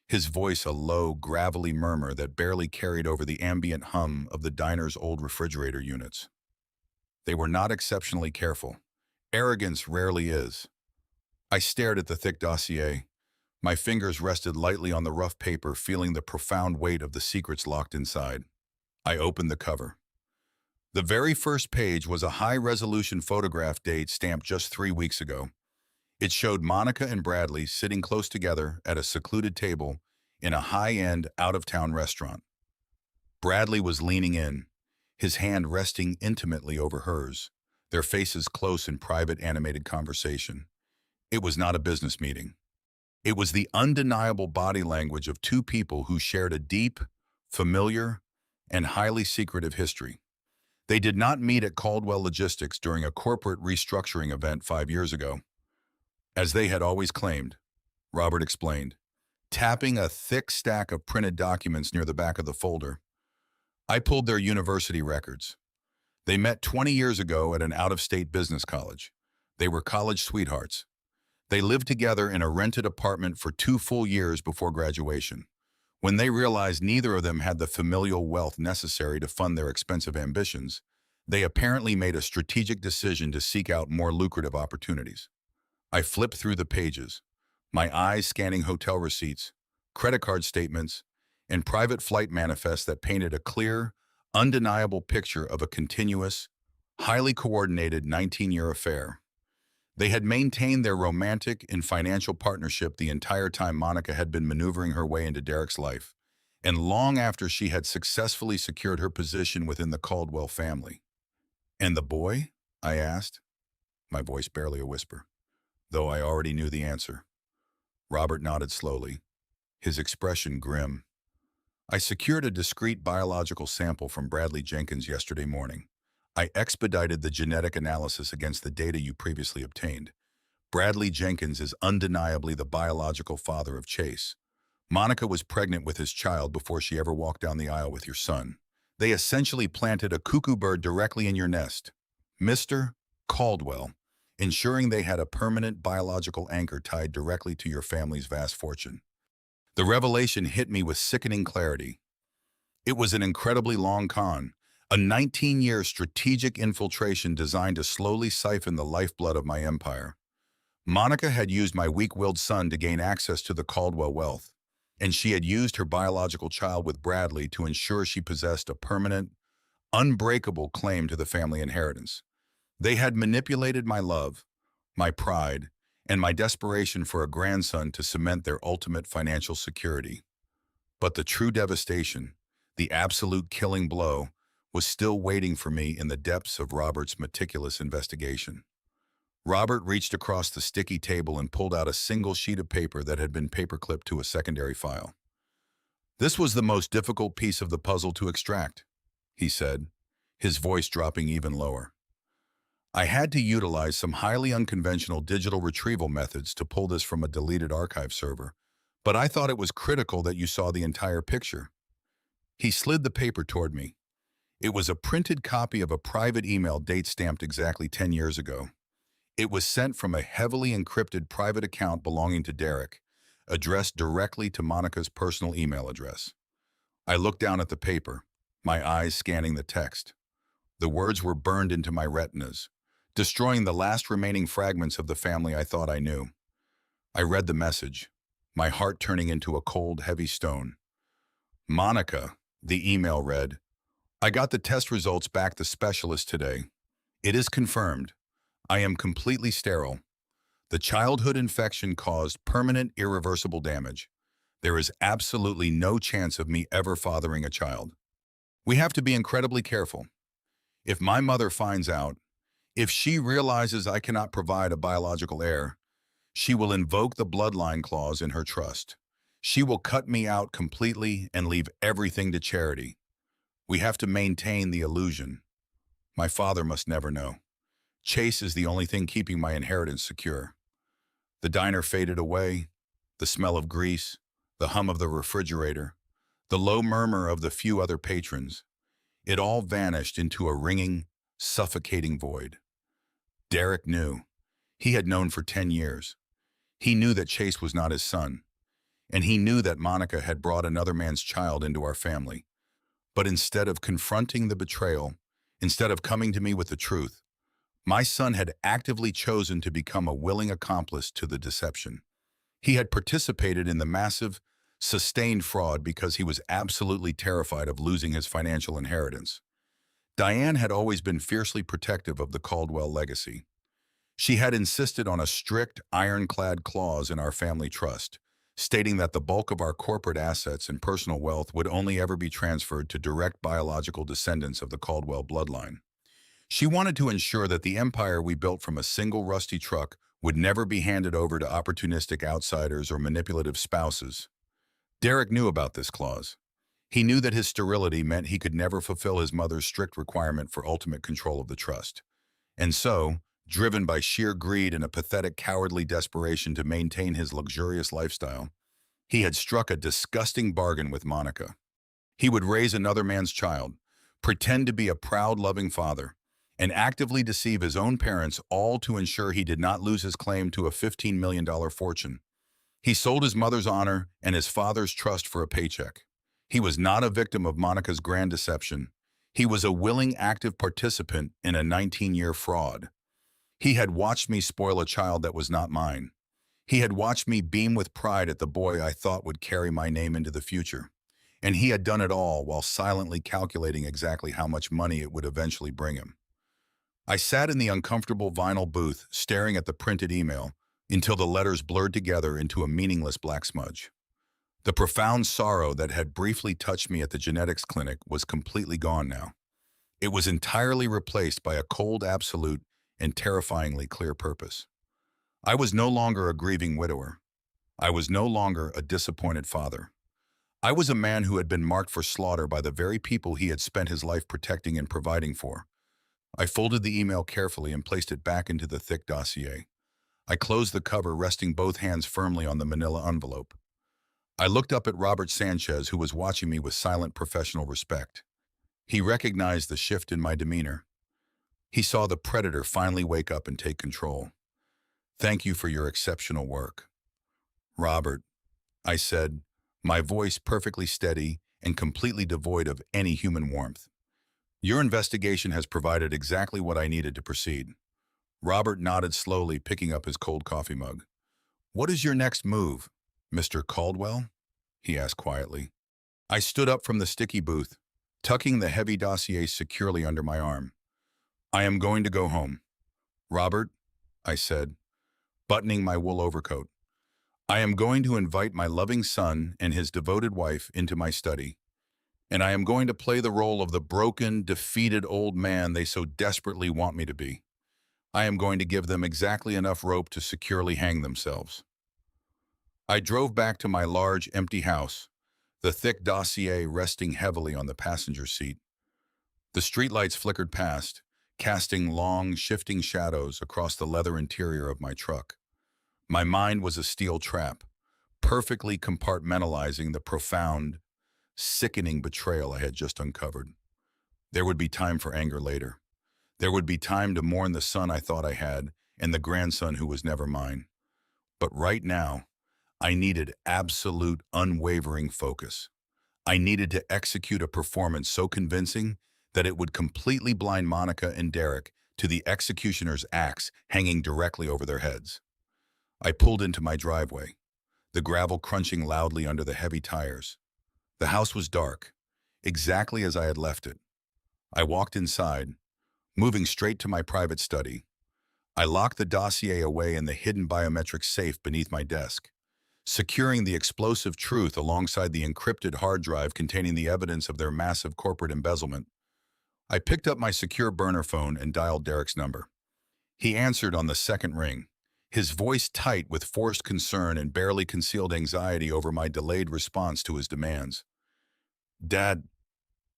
his voice a low, gravelly murmur that barely carried over the ambient hum of the diner's old refrigerator units. They were not exceptionally careful. Arrogance rarely is. I stared at the thick dossier. My fingers rested lightly on the rough paper, feeling the profound weight of the secrets locked inside. I opened the cover. The very first page was a high-resolution photograph date stamped just 3 weeks ago. It showed Monica and Bradley sitting close together at a secluded table in a high-end, out-of-town restaurant. Bradley was leaning in, his hand resting intimately over hers, their faces close in private, animated conversation. It was not a business meeting. It was the undeniable body language of two people who shared a deep, familiar, and highly secretive history. They did not meet at Caldwell Logistics during a corporate restructuring event 5 years ago, as they had always claimed, Robert explained, tapping a thick stack of printed documents near the back of the folder. I pulled their university records. They met 20 years ago at an out-of-state business college. They were college sweethearts. They lived together in a rented apartment for 2 full years before graduation. When they realized neither of them had the familial wealth necessary to fund their expensive ambitions, they apparently made a strategic decision to seek out more lucrative opportunities. I flipped through the pages, my eyes scanning hotel receipts, credit card statements, and private flight manifests that painted a clear, undeniable picture of a continuous, highly coordinated 19-year affair. They had maintained their romantic and financial partnership the entire time Monica had been maneuvering her way into Derek's life, and long after she had successfully secured her position within the Caldwell family. "And the boy?" I asked, my voice barely a whisper, though I already knew the answer. Robert nodded slowly, his expression grim. "I secured a discrete biological sample from Bradley Jenkins yesterday morning. I expedited the genetic analysis against the data you previously obtained. Bradley Jenkins is undeniably the biological father of Chase. Monica was pregnant with his child before she ever walked down the aisle with your son. They essentially planted a cuckoo bird directly in your nest, Mr. Caldwell, ensuring they had a permanent biological anchor tied directly to your family's vast fortune." The revelation hit me with sickening clarity. It was an incredibly long con, a 19-year strategic infiltration designed to slowly siphon the lifeblood of my empire. Monica had used my weak-willed son to gain access to the Caldwell wealth, and she had used her biological child with Bradley to ensure she possessed a permanent, unbreakable claim to the family inheritance. They had manipulated my love, my pride, and my desperation for a grandson to cement their ultimate financial security. But the true devastation, the absolute killing blow, was still waiting for me in the depths of Robert's meticulous investigation. Robert reached across the sticky table and pulled out a single sheet of paper that had been paperclipped to a secondary file. "This was the most difficult piece of the puzzle to extract," he said, his voice dropping even lower. "I had to utilize some highly unconventional digital retrieval methods to pull this from a deleted archive server, But I thought it was critical that you saw the entire picture. He slid the paper toward me. It was a printed copy of a private email date-stamped exactly 10 years ago. It was sent from a heavily encrypted private account belonging to Derek, addressed directly to Monica's personal email address. I looked down at the paper, my eyes scanning the text. The words were burned into my retinas, destroying the last remaining fragments of the family I thought I knew. I read the message, my heart turning into a cold, heavy stone. Monica, the email read, I got the test results back the specialist today. It is confirmed. I am completely sterile. The childhood infection caused permanent, irreversible damage. There is absolutely no chance of me ever fathering a child. We have to be incredibly careful. If my mother finds out, if she realizes I cannot provide a biological heir, she will invoke the bloodline clause in her trust. She will cut me out completely and leave everything to charity. We have to maintain the illusion. My father must never know. Chase is the only thing keeping my inheritance secure. The diner faded away, the smell of grease, the hum of the refrigerator, the low murmur of the few other patrons. It all vanished into a ringing, suffocating void. Derek knew. He had known for 10 years. He knew that Chase was not his son, and he knew that Monica had brought another man's child into our family. But instead of confronting the betrayal, instead of coming to me with the truth, my son had actively chosen to become a willing accomplice to the deception. He had participated in the massive, sustained fraud because he was absolutely terrified of losing his financial inheritance. Diane had always been fiercely protective of the Caldwell legacy. She had insisted on a strict, ironclad clause in our family trust, stating that the bulk of our corporate assets and personal wealth would only ever be transferred to direct biological descendants of the Caldwell bloodline. She wanted to ensure that the empire we built from a single rusty truck would never be handed over to opportunistic outsiders or manipulative spouses. Derek knew about this clause. He knew that his sterility meant he could never fulfill his mother's strict requirement for ultimate control of the trust. And so, driven by sheer greed and a pathetic cowardly desperation to maintain his luxurious lifestyle, he had struck a disgusting bargain with Monica. He would raise another man's child, pretend to be a proud, loving father, and actively deceive his own parents, all to ensure he did not lose his claim to a $15 million fortune. He sold his mother's honor and his father's trust for a paycheck. He was not a victim of Monica's grand deception. He was a willing, active participant in a 19-year fraud. He had watched me spoil a child that was not mine. He had watched me beam with pride at the boy I thought would carry my name into the future. And he had done it all while silently calculating exactly how much money it would eventually bring him. I sat in the uncomfortable vinyl booth, staring at the printed email, until the letters blurred together into a meaningless black smudge. The profound sorrow that had briefly touched me at the genetics clinic was completely gone now. It was entirely replaced by a cold absolute and terrifyingly clear purpose. I was no longer a grieving widower. I was no longer a disappointed father. I was a man who had been marked for slaughter by the very people he had spent his life protecting and providing for. I folded the email carefully and placed it back into the thick dossier. I closed the cover, resting both hands firmly on the manila envelope. I looked up at Robert Sanchez, who was watching me with silent professional respect. He recognized the shift in my demeanor. He saw the predator finally wake up and take control. Thank you for your exceptional work. Robert, I said, my voice perfectly steady and completely devoid of any human warmth. Your investigation has provided exactly what I needed to proceed. Robert nodded slowly, picking up his cold coffee mug. What is your next move, Mr. Caldwell? He asked quietly. I stood up from the sticky booth, tucking the heavy dossier securely under my arm. I am going to go home. Robert, I said, buttoning my wool overcoat. I am going to invite my loving son and his devoted wife into my study, and I am going to play the role of the broken, defeated old man they so desperately want me to be. I am going to give them exactly enough rope to securely hang themselves. I drove back to my large, empty house, the thick dossier resting heavily on the passenger seat. The streetlights flickered past, casting long, shifting shadows across the leather interior of my truck. My mind was a steel trap, perfectly compartmentalizing the profound, sickening betrayal I had just uncovered. There would be time for anger later. There would be time to mourn the son I thought I had and the grandson who was never mine. But right now, I needed absolute, unwavering focus. I needed to execute a performance so convincing that it would completely blind Monica and Derek to the executioner's axe hanging directly over their heads. I pulled into my driveway, the gravel crunching loudly under the heavy tires. The house was dark, exactly as I had left it. I walked inside, moving straight to my private study. I locked the dossier away in the hidden biometric safe beneath my desk, securing the explosive truth alongside the encrypted hard drive containing the evidence of their massive corporate embezzlement. I picked up my secure burner phone and dialed Derek's number. He answered on the second ring, his voice tight with forced concern and barely concealed anxiety over my delayed response to his demands. "Dad,"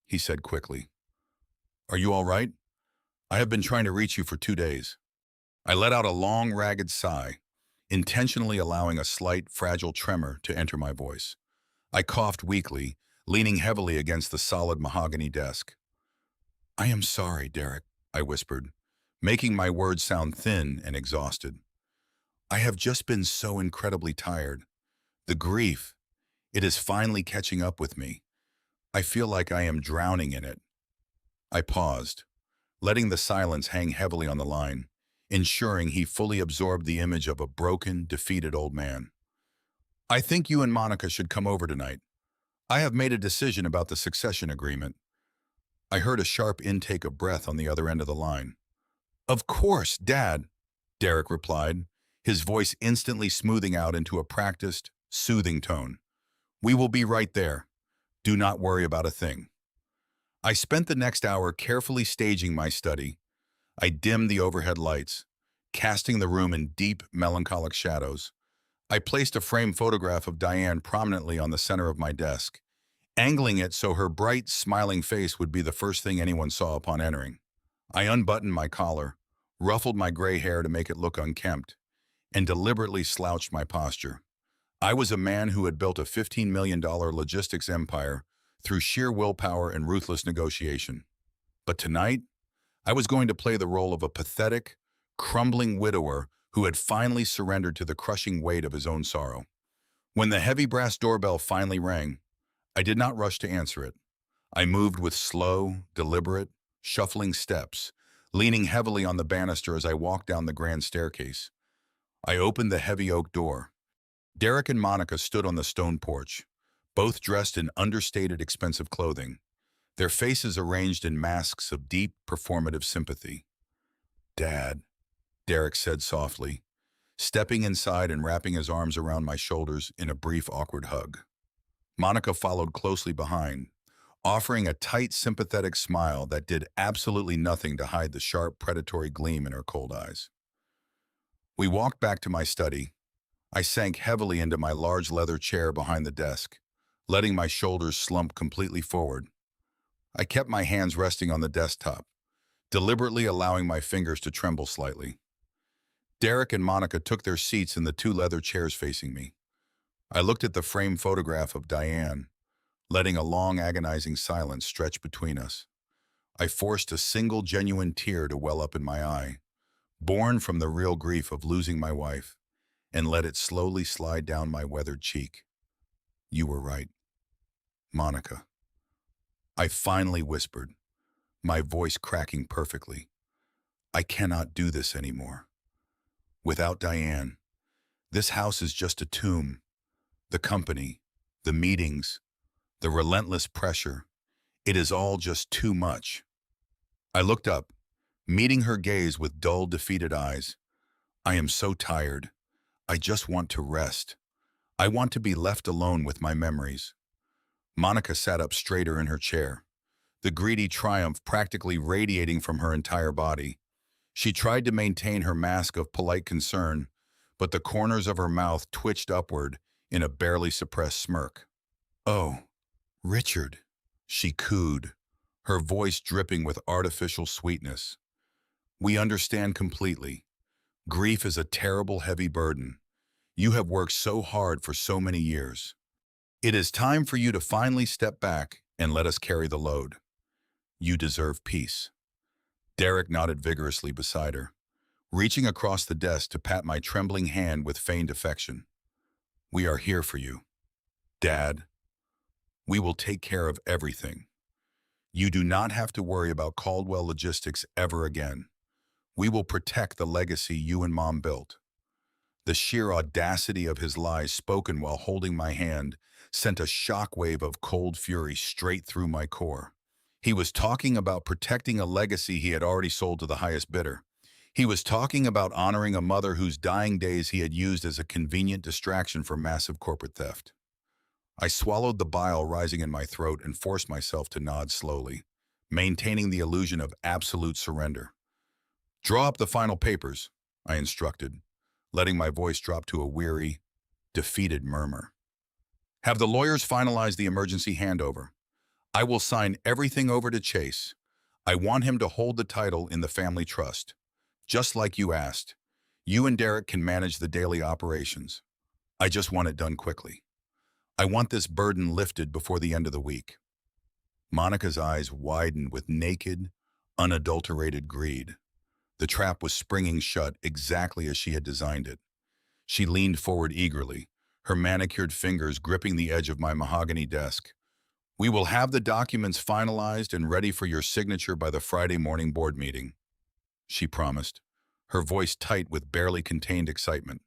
he said quickly, "are you all right? I have been trying to reach you for 2 days." I let out a long, ragged sigh, intentionally allowing a slight, fragile tremor to enter my voice. I coughed weakly, leaning heavily against the solid mahogany desk. "I am sorry, Derek," I whispered, making my words sound thin and exhausted. "I have just been so incredibly tired. The grief, it is finally catching up with me. I feel like I am drowning in it." I paused, letting the silence hang heavily on the line, ensuring he fully absorbed the image of a broken, defeated old man. "I think you and Monica should come over tonight. I have made a decision about the succession agreement." I heard a sharp intake of breath on the other end of the line. "Of course, Dad," Derek replied, his voice instantly smoothing out into a practiced, soothing tone. "We will be right there. Do not worry about a thing." I spent the next hour carefully staging my study. I dimmed the overhead lights, casting the room in deep, melancholic shadows. I placed a framed photograph of Diane prominently on the center of my desk, angling it so her bright, smiling face would be the first thing anyone saw upon entering. I unbuttoned my collar, ruffled my gray hair to make it look unkempt, and deliberately slouched my posture. I was a man who had built a $15 million logistics empire through sheer willpower and ruthless negotiation. But tonight, I was going to play the role of a pathetic, crumbling widower who had finally surrendered to the crushing weight of his own sorrow. When the heavy brass doorbell finally rang, I did not rush to answer it. I moved with slow, deliberate, shuffling steps, leaning heavily on the banister as I walked down the grand staircase. I opened the heavy oak door. Derek and Monica stood on the stone porch, both dressed in understated, expensive clothing, their faces arranged in masks of deep, performative sympathy. "Dad," Derek said softly, stepping inside and wrapping his arms around my shoulders in a brief, awkward hug. Monica followed closely behind, offering a tight, sympathetic smile that did absolutely nothing to hide the sharp, predatory gleam in her cold eyes. We walked back to my study. I sank heavily into my large leather chair behind the desk, letting my shoulders slump completely forward. I kept my hands resting on the desktop, deliberately allowing my fingers to tremble slightly. Derek and Monica took their seats in the two leather chairs facing me. I looked at the framed photograph of Diane, letting a long, agonizing silence stretch between us. I forced a single genuine tear to well up in my eye, born from the real grief of losing my wife, and let it slowly slide down my weathered cheek. "You were right, Monica," I finally whispered, my voice cracking perfectly. "I cannot do this anymore. Without Diane, this house is just a tomb. The company, the meetings, the relentless pressure, it is all just too much." I looked up, meeting her gaze with dull, defeated eyes. "I am so tired. I just want to rest. I want to be left alone with my memories." Monica sat up straighter in her chair, the greedy triumph practically radiating from her entire body. She tried to maintain her mask of polite concern, but the corners of her mouth twitched upward in a barely suppressed smirk. "Oh, Richard," she cooed, her voice dripping with artificial sweetness. "We understand completely. Grief is a terrible, heavy burden. You have worked so hard for so many years. It is time for you to finally step back and let us carry the load. You deserve peace." Derek nodded vigorously beside her, reaching across the desk to pat my trembling hand with feigned affection. "We are here for you, Dad. We will take care of everything. You do not have to worry about Caldwell Logistics ever again. We will protect the legacy you and Mom built." The sheer audacity of his lies spoken while holding my hand sent a shockwave of cold fury straight through my core. He was talking about protecting a legacy he had already sold to the highest bidder. He was talking about honoring a mother whose dying days he had used as a convenient distraction for massive corporate theft. I swallowed the bile rising in my throat and forced myself to nod slowly, maintaining the illusion of absolute surrender. "Draw up the final papers," I instructed, letting my voice drop to a weary, defeated murmur. "Have the lawyers finalize the emergency handover. I will sign everything over to Chase. I want him to hold the title in the family trust. Just like you asked, you and Derek can manage the daily operations. I just want it done quickly. I want this burden lifted before the end of the week." Monica's eyes widened with naked, unadulterated greed. The trap was springing shut exactly as she had designed it. She leaned forward eagerly, her manicured fingers gripping the edge of my mahogany desk. "We will have the documents finalized and ready for your signature by the Friday morning board meeting," she promised, her voice tight with barely contained excitement.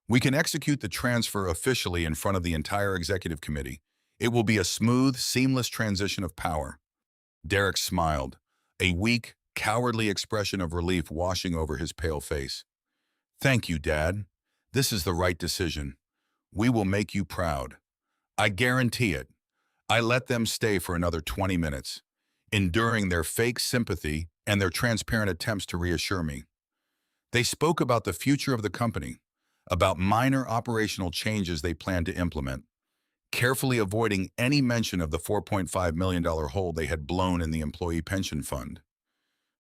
"We can execute the transfer officially in front of the entire executive committee. It will be a smooth, seamless transition of power." Derek smiled, a weak, cowardly expression of relief washing over his pale face. "Thank you, Dad. This is the right decision. We will make you proud. I guarantee it." I let them stay for another 20 minutes, enduring their fake sympathy and their transparent attempts to reassure me. They spoke about the future of the company, about minor operational changes they planned to implement, carefully avoiding any mention of the $4.5 million hole they had blown in the employee pension fund.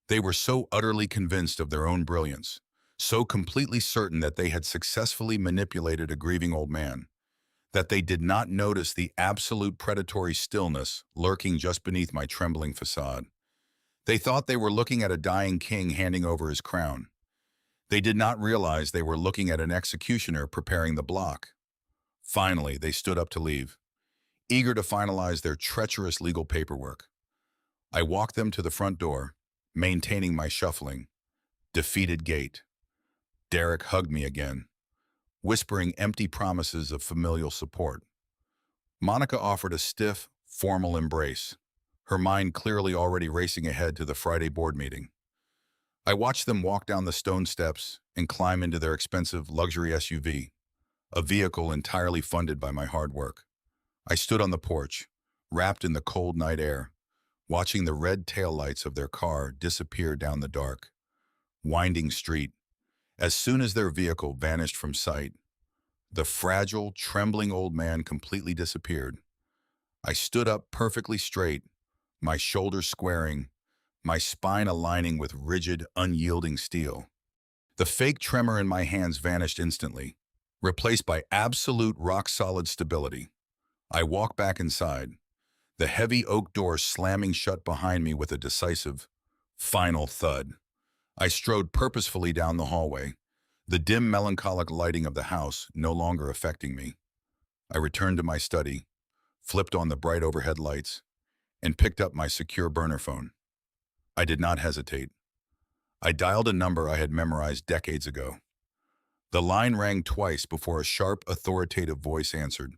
They were so utterly convinced of their own brilliance, so completely certain that they had successfully manipulated a grieving old man, that they did not notice the absolute predatory stillness lurking just beneath my trembling facade. They thought they were looking at a dying king handing over his crown. They did not realize they were looking at an executioner preparing the block. Finally, they stood up to leave, eager to finalize their treacherous legal paperwork. I walked them to the front door, maintaining my shuffling, defeated gait. Derek hugged me again, whispering empty promises of familial support. Monica offered a stiff, formal embrace, her mind clearly already racing ahead to the Friday board meeting. I watched them walk down the stone steps and climb into their expensive luxury SUV, a vehicle entirely funded by my hard work. I stood on the porch, wrapped in the cold night air, watching the red taillights of their car disappear down the dark, winding street. As soon as their vehicle vanished from sight, the fragile, trembling old man completely disappeared. I stood up perfectly straight, my shoulders squaring, my spine aligning with rigid, unyielding steel. The fake tremor in my hands vanished instantly, replaced by absolute rock-solid stability. I walked back inside, the heavy oak door slamming shut behind me with a decisive, final thud. I strode purposefully down the hallway, the dim melancholic lighting of the house no longer affecting me. I returned to my study, flipped on the bright overhead lights, and picked up my secure burner phone. I did not hesitate. I dialed a number I had memorized decades ago. The line rang twice before a sharp, authoritative voice answered.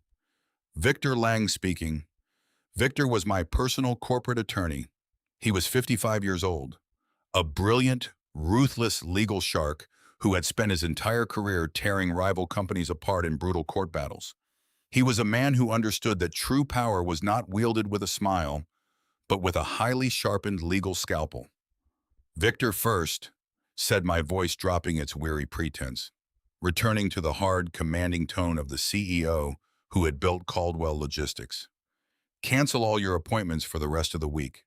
"Victor Lang speaking." Victor was my personal corporate attorney. He was 55 years old, a brilliant, ruthless legal shark who had spent his entire career tearing rival companies apart in brutal court battles. He was a man who understood that true power was not wielded with a smile, but with a highly sharpened legal scalpel. "Victor first," said my voice dropping its weary pretense, returning to the hard, commanding tone of the CEO who had built Caldwell Logistics. "Cancel all your appointments for the rest of the week.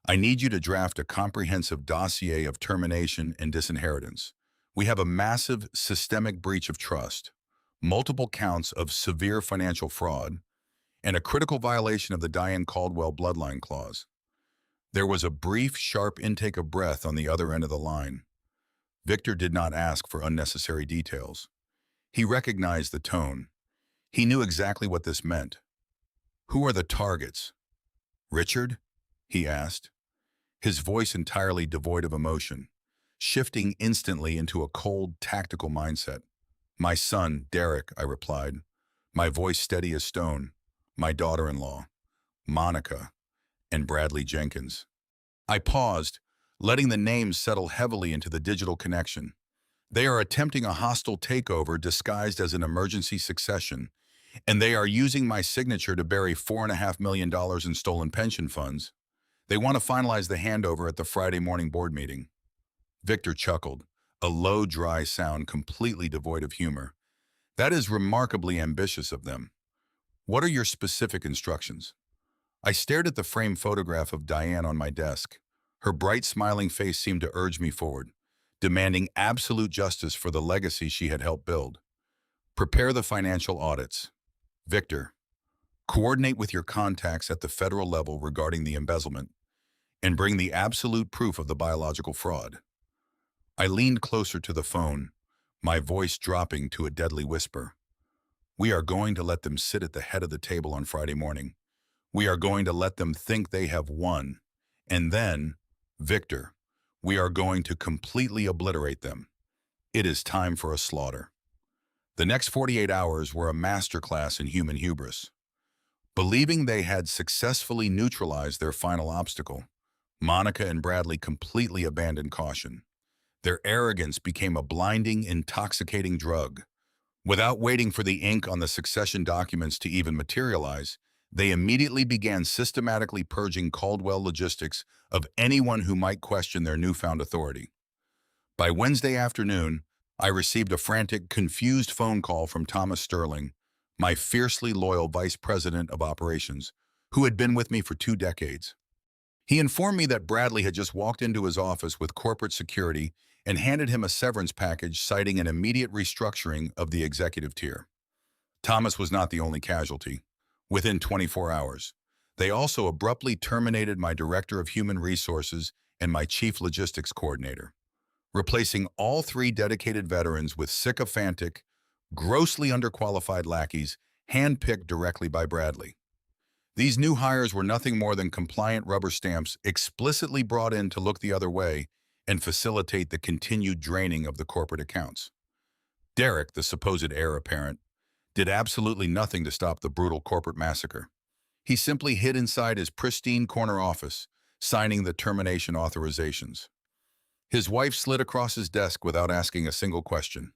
I need you to draft a comprehensive dossier of termination and disinheritance. We have a massive systemic breach of trust. multiple counts of severe financial fraud, and a critical violation of the Diane Caldwell bloodline clause. There was a brief, sharp intake of breath on the other end of the line. Victor did not ask for unnecessary details. He recognized the tone. He knew exactly what this meant. "Who are the targets?" "Richard?" he asked, his voice entirely devoid of emotion, shifting instantly into a cold, tactical mindset. "My son, Derek," I replied, my voice steady as stone. "My daughter-in-law, Monica, and Bradley Jenkins." I paused, letting the names settle heavily into the digital connection. They are attempting a hostile takeover disguised as an emergency succession, and they are using my signature to bury $4.5 million in stolen pension funds. They want to finalize the handover at the Friday morning board meeting. Victor chuckled, a low, dry sound completely devoid of humor. "That is remarkably ambitious of them. What are your specific instructions?" I stared at the framed photograph of Diane on my desk. Her bright, smiling face seemed to urge me forward, demanding absolute justice for the legacy she had helped build. "Prepare the financial audits. Victor, coordinate with your contacts at the federal level regarding the embezzlement, and bring the absolute proof of the biological fraud." I leaned closer to the phone, my voice dropping to a deadly whisper. "We are going to let them sit at the head of the table on Friday morning. We are going to let them think they have won. And then, Victor, we are going to completely obliterate them. It is time for a slaughter." The next 48 hours were a masterclass in human hubris. Believing they had successfully neutralized their final obstacle, Monica and Bradley completely abandoned caution. Their arrogance became a blinding, intoxicating drug. Without waiting for the ink on the succession documents to even materialize, they immediately began systematically purging Caldwell Logistics of anyone who might question their newfound authority. By Wednesday afternoon, I received a frantic, confused phone call from Thomas Sterling, my fiercely loyal vice president of operations, who had been with me for 2 decades. He informed me that Bradley had just walked into his office with corporate security and handed him a severance package citing an immediate restructuring of the executive tier. Thomas was not the only casualty. Within 24 hours, they also abruptly terminated my director of human resources and my chief logistics coordinator, replacing all 3 dedicated veterans with sycophantic, grossly underqualified lackeys handpicked directly by Bradley. These new hires were nothing more than compliant rubber stamps explicitly brought in to look the other way and facilitate the continued draining of the corporate accounts. Derek, the supposed heir apparent, did absolutely nothing to stop the brutal corporate massacre. He simply hid inside his pristine corner office, signing the termination authorizations. His wife slid across his desk without asking a single question.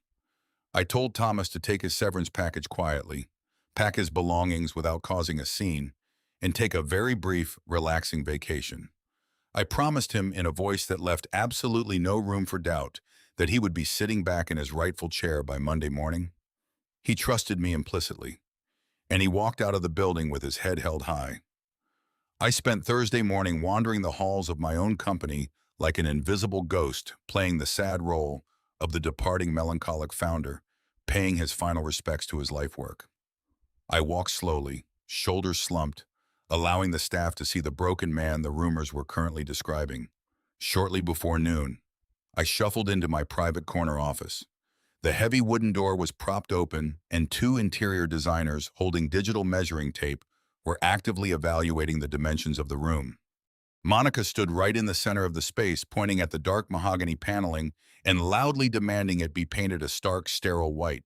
I told Thomas to take his severance package quietly, pack his belongings without causing a scene, and take a very brief, relaxing vacation. I promised him in a voice that left absolutely no room for doubt that he would be sitting back in his rightful chair by Monday morning. He trusted me implicitly, and he walked out of the building with his head held high. I spent Thursday morning wandering the halls of my own company like an invisible ghost, playing the sad role of the departing melancholic founder, paying his final respects to his life work. I walked slowly, shoulders slumped, allowing the staff to see the broken man the rumors were currently describing. Shortly before noon, I shuffled into my private corner office. The heavy wooden door was propped open, and 2 interior designers holding digital measuring tape were actively evaluating the dimensions of the room. Monica stood right in the center of the space, pointing at the dark mahogany paneling and loudly demanding it be painted a stark, sterile white.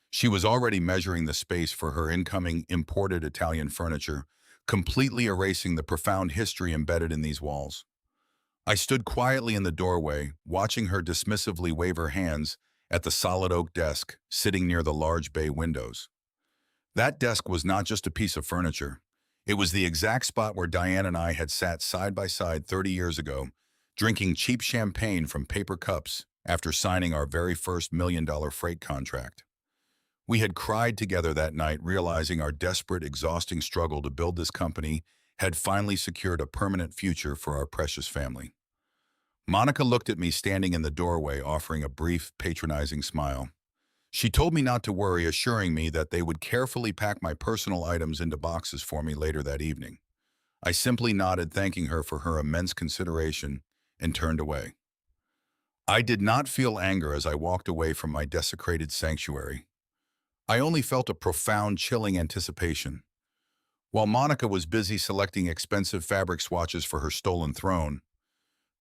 She was already measuring the space for her incoming imported Italian furniture, completely erasing the profound history embedded in these walls. I stood quietly in the doorway, watching her dismissively wave her hands at the solid oak desk sitting near the large bay windows. That desk was not just a piece of furniture. It was the exact spot where Diane and I had sat side by side 30 years ago, drinking cheap champagne from paper cups after signing our very first $1 million freight contract. We had cried together that night, realizing our desperate, exhausting struggle to build this company had finally secured a permanent future for our precious family. Monica looked at me standing in the doorway, offering a brief, patronizing smile. She told me not to worry, assuring me that they would carefully pack my personal items into boxes for me later that evening. I simply nodded, thanking her for her immense consideration, and turned away. I did not feel anger as I walked away from my desecrated sanctuary. I only felt a profound, chilling anticipation. While Monica was busy selecting expensive fabric swatches for her stolen throne,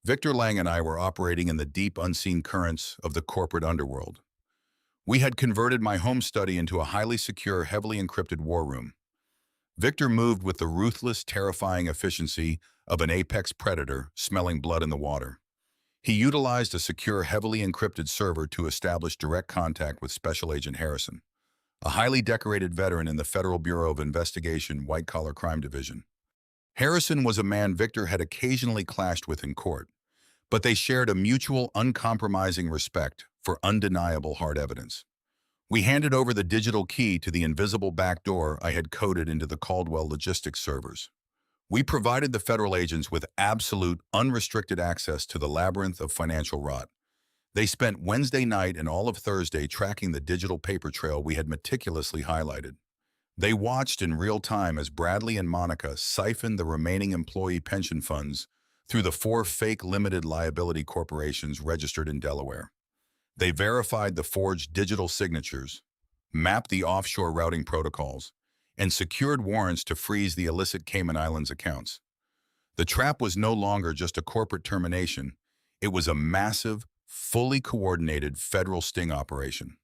Victor Lang and I were operating in the deep, unseen currents of the corporate underworld. We had converted my home study into a highly secure, heavily encrypted war room. Victor moved with the ruthless, terrifying efficiency of an apex predator smelling blood in the water. He utilized a secure, heavily encrypted server to establish direct contact with Special Agent Harrison, a highly decorated veteran in the Federal Bureau of Investigation White-Collar Crime Division. Harrison was a man Victor had occasionally clashed with in court, but they shared a mutual, uncompromising respect for undeniable hard evidence. We handed over the digital key to the invisible back door I had coded into the Caldwell logistics servers. We provided the federal agents with absolute, unrestricted access to the labyrinth of financial rot. They spent Wednesday night and all of Thursday tracking the digital paper trail we had meticulously highlighted. They watched in real time as Bradley and Monica siphoned the remaining employee pension funds through the 4 fake limited liability corporations registered in Delaware. They verified the forged digital signatures, mapped the offshore routing protocols, and secured warrants to freeze the illicit Cayman Islands accounts. The trap was no longer just a corporate termination. It was a massive, fully coordinated federal sting operation.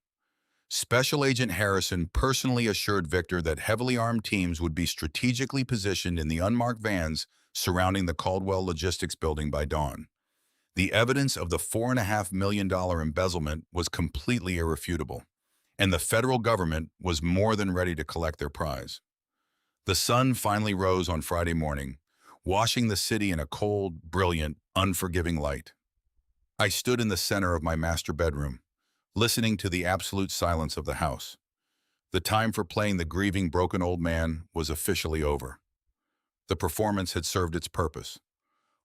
Special Agent Harrison personally assured Victor that heavily armed teams would be strategically positioned in the unmarked vans surrounding the Caldwell Logistics building by dawn. The evidence of the $4.5 million embezzlement was completely irrefutable, and the federal government was more than ready to collect their prize. The sun finally rose on Friday morning, washing the city in a cold, brilliant, unforgiving light. I stood in the center of my master bedroom, listening to the absolute silence of the house. The time for playing the grieving, broken old man was officially over. The performance had served its purpose,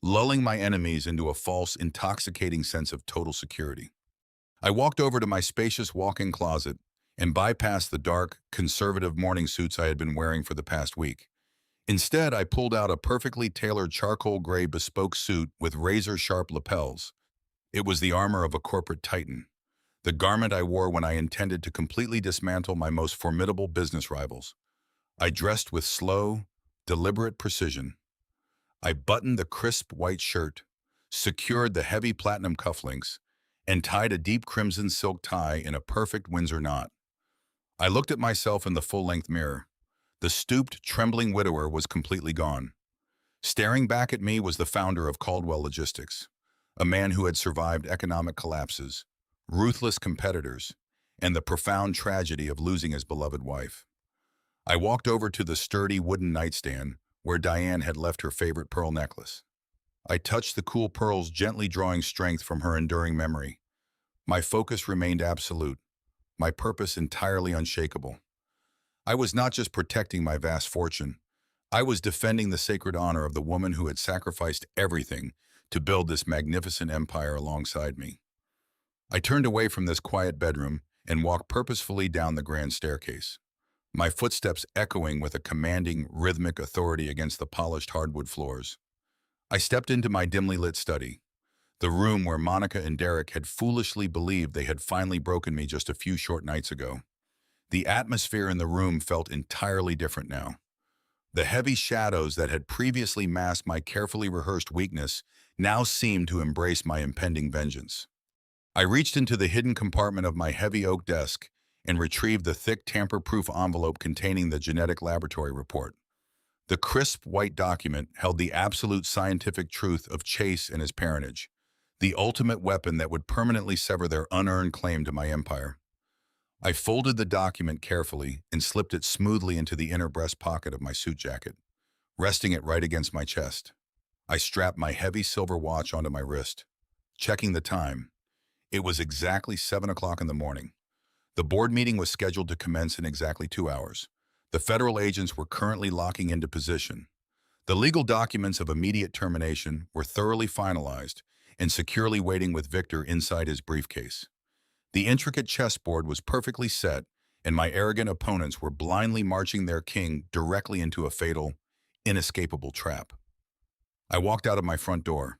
lulling my enemies into a false, intoxicating sense of total security. I walked over to my spacious walk-in closet and bypassed the dark, conservative morning suits I had been wearing for the past week. Instead, I pulled out a perfectly tailored charcoal gray bespoke suit with razor-sharp lapels. It was the armor of a corporate titan, the garment I wore when I intended to completely dismantle my most formidable business rivals. I dressed with slow, deliberate precision. I buttoned the crisp white shirt, secured the heavy platinum cufflinks, and tied a deep crimson silk tie in a perfect Windsor knot. I looked at myself in the full-length mirror. The stooped, trembling widower was completely gone. Staring back at me was the founder of Caldwell Logistics, a man who had survived economic collapses, ruthless competitors, and the profound tragedy of losing his beloved wife. I walked over to the sturdy wooden nightstand where Diane had left her favorite pearl necklace. I touched the cool pearls, gently drawing strength from her enduring memory. My focus remained absolute, my purpose entirely unshakable. I was not just protecting my vast fortune. I was defending the sacred honor of the woman who had sacrificed everything to build this magnificent empire alongside me. I turned away from this quiet bedroom and walked purposefully down the grand staircase, my footsteps echoing with a commanding, rhythmic authority against the polished hardwood floors. I stepped into my dimly lit study, the room where Monica and Derek had foolishly believed they had finally broken me just a few short nights ago. The atmosphere in the room felt entirely different now. The heavy shadows that had previously masked my carefully rehearsed weakness now seemed to embrace my impending vengeance. I reached into the hidden compartment of my heavy oak desk and retrieved the thick, tamper-proof envelope containing the genetic laboratory report. The crisp white document held the absolute scientific truth of Chase and his parentage, the ultimate weapon that would permanently sever their unearned claim to my empire. I folded the document carefully and slipped it smoothly into the inner breast pocket of my suit jacket, resting it right against my chest. I strapped my heavy silver watch onto my wrist, checking the time. It was exactly 7 o'clock in the morning. The board meeting was scheduled to commence in exactly 2 hours. The federal agents were currently locking into position. The legal documents of immediate termination were thoroughly finalized and securely waiting with Victor inside his briefcase. The intricate chessboard was perfectly set, and my arrogant opponents were blindly marching their king directly into a fatal, inescapable trap. I walked out of my front door,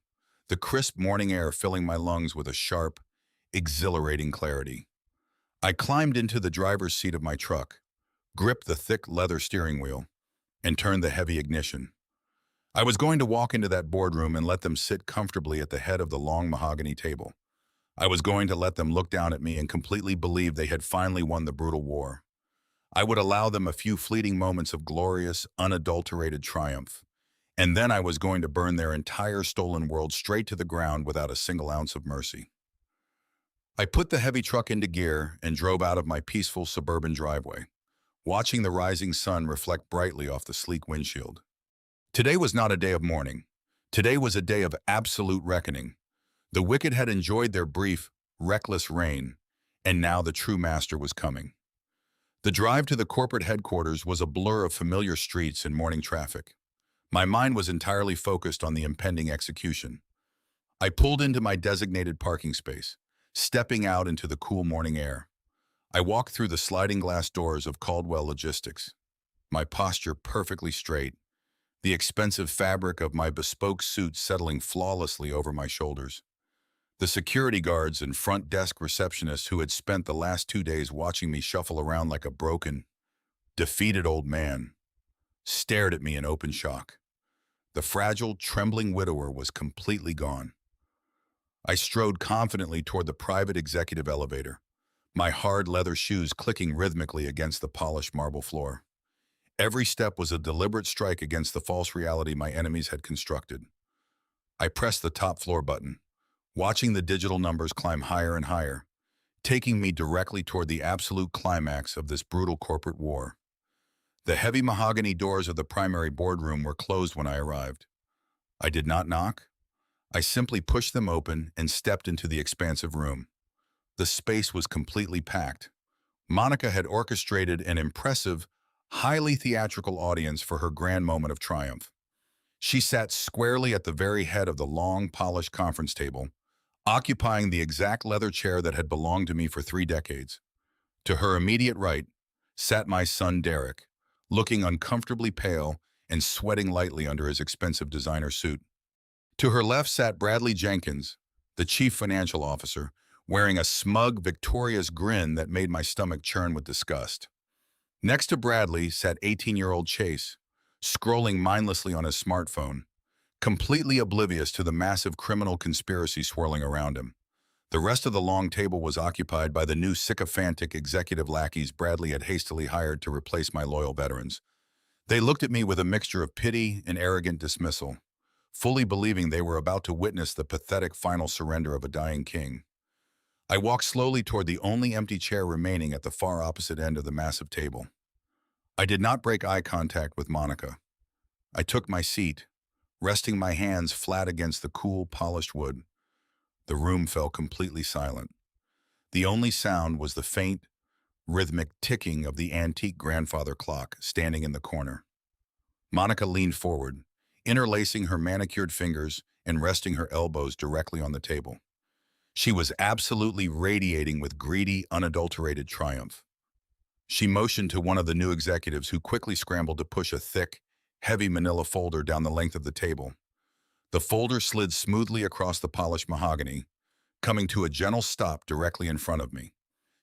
the crisp morning air filling my lungs with a sharp, exhilarating clarity. I climbed into the driver's seat of my truck, gripped the thick leather steering wheel, and turned the heavy ignition. I was going to walk into that boardroom and let them sit comfortably at the head of the long mahogany table. I was going to let them look down at me and completely believe they had finally won the brutal war. I would allow them a few fleeting moments of glorious, unadulterated triumph. And then I was going to burn their entire stolen world straight to the ground without a single ounce of mercy. I put the heavy truck into gear and drove out of my peaceful suburban driveway, watching the rising sun reflect brightly off the sleek windshield. Today was not a day of mourning. Today was a day of absolute reckoning. The wicked had enjoyed their brief, reckless reign, and now the true master was coming. The drive to the corporate headquarters was a blur of familiar streets and morning traffic. My mind was entirely focused on the impending execution. I pulled into my designated parking space, stepping out into the cool morning air. I walked through the sliding glass doors of Caldwell Logistics, my posture perfectly straight, the expensive fabric of my bespoke suit settling flawlessly over my shoulders. The security guards and front desk receptionists who had spent the last 2 days watching me shuffle around like a broken, defeated old man stared at me in open shock. The fragile, trembling widower was completely gone. I strode confidently toward the private executive elevator, my hard leather shoes clicking rhythmically against the polished marble floor. Every step was a deliberate strike against the false reality my enemies had constructed. I pressed the top floor button, watching the digital numbers climb higher and higher, taking me directly toward the absolute climax of this brutal corporate war. The heavy mahogany doors of the primary boardroom were closed when I arrived. I did not knock. I simply pushed them open and stepped into the expansive room. The space was completely packed. Monica had orchestrated an impressive, highly theatrical audience for her grand moment of triumph. She sat squarely at the very head of the long, polished conference table, occupying the exact leather chair that had belonged to me for 3 decades. To her immediate right sat my son Derek, looking uncomfortably pale and sweating lightly under his expensive designer suit. To her left sat Bradley Jenkins, the chief financial officer, wearing a smug, victorious grin that made my stomach churn with disgust. Next to Bradley sat 18-year-old Chase, scrolling mindlessly on his smartphone, completely oblivious to the massive criminal conspiracy swirling around him. The rest of the long table was occupied by the new sycophantic executive lackeys Bradley had hastily hired to replace my loyal veterans. They looked at me with a mixture of pity and arrogant dismissal, fully believing they were about to witness the pathetic final surrender of a dying king. I walked slowly toward the only empty chair remaining at the far opposite end of the massive table. I did not break eye contact with Monica. I took my seat, resting my hands flat against the cool, polished wood. The room fell completely silent. The only sound was the faint, rhythmic ticking of the antique grandfather clock standing in the corner. Monica leaned forward, interlacing her manicured fingers and resting her elbows directly on the table. She was absolutely radiating with greedy, unadulterated triumph. She motioned to one of the new executives who quickly scrambled to push a thick, heavy manila folder down the length of the table. The folder slid smoothly across the polished mahogany, coming to a gentle stop directly in front of me.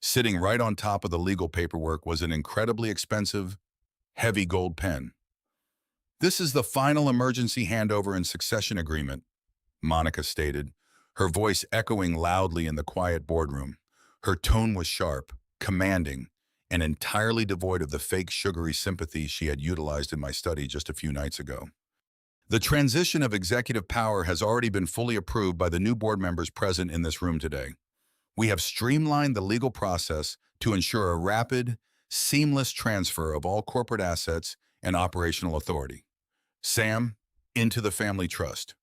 Sitting right on top of the legal paperwork was an incredibly expensive, heavy gold pen. "This is the final emergency handover and succession agreement," Monica stated, her voice echoing loudly in the quiet boardroom. Her tone was sharp, commanding, and entirely devoid of the fake sugary sympathy she had utilized in my study just a few nights ago. "The transition of executive power has already been fully approved by the new board members present in this room today. We have streamlined the legal process to ensure a rapid, seamless transfer of all corporate assets and operational authority. Sam, into the family trust.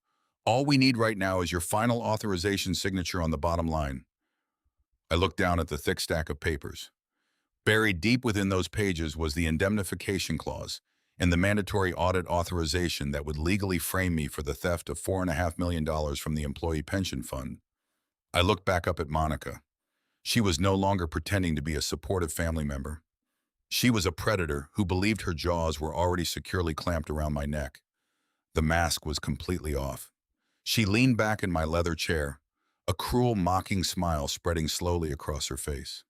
All we need right now is your final authorization signature on the bottom line." I looked down at the thick stack of papers. Buried deep within those pages was the indemnification clause and the mandatory audit authorization that would legally frame me for the theft of $4.5 million from the employee pension fund. I looked back up at Monica. She was no longer pretending to be a supportive family member. She was a predator who believed her jaws were already securely clamped around my neck. The mask was completely off. She leaned back in my leather chair, a cruel, mocking smile spreading slowly across her face.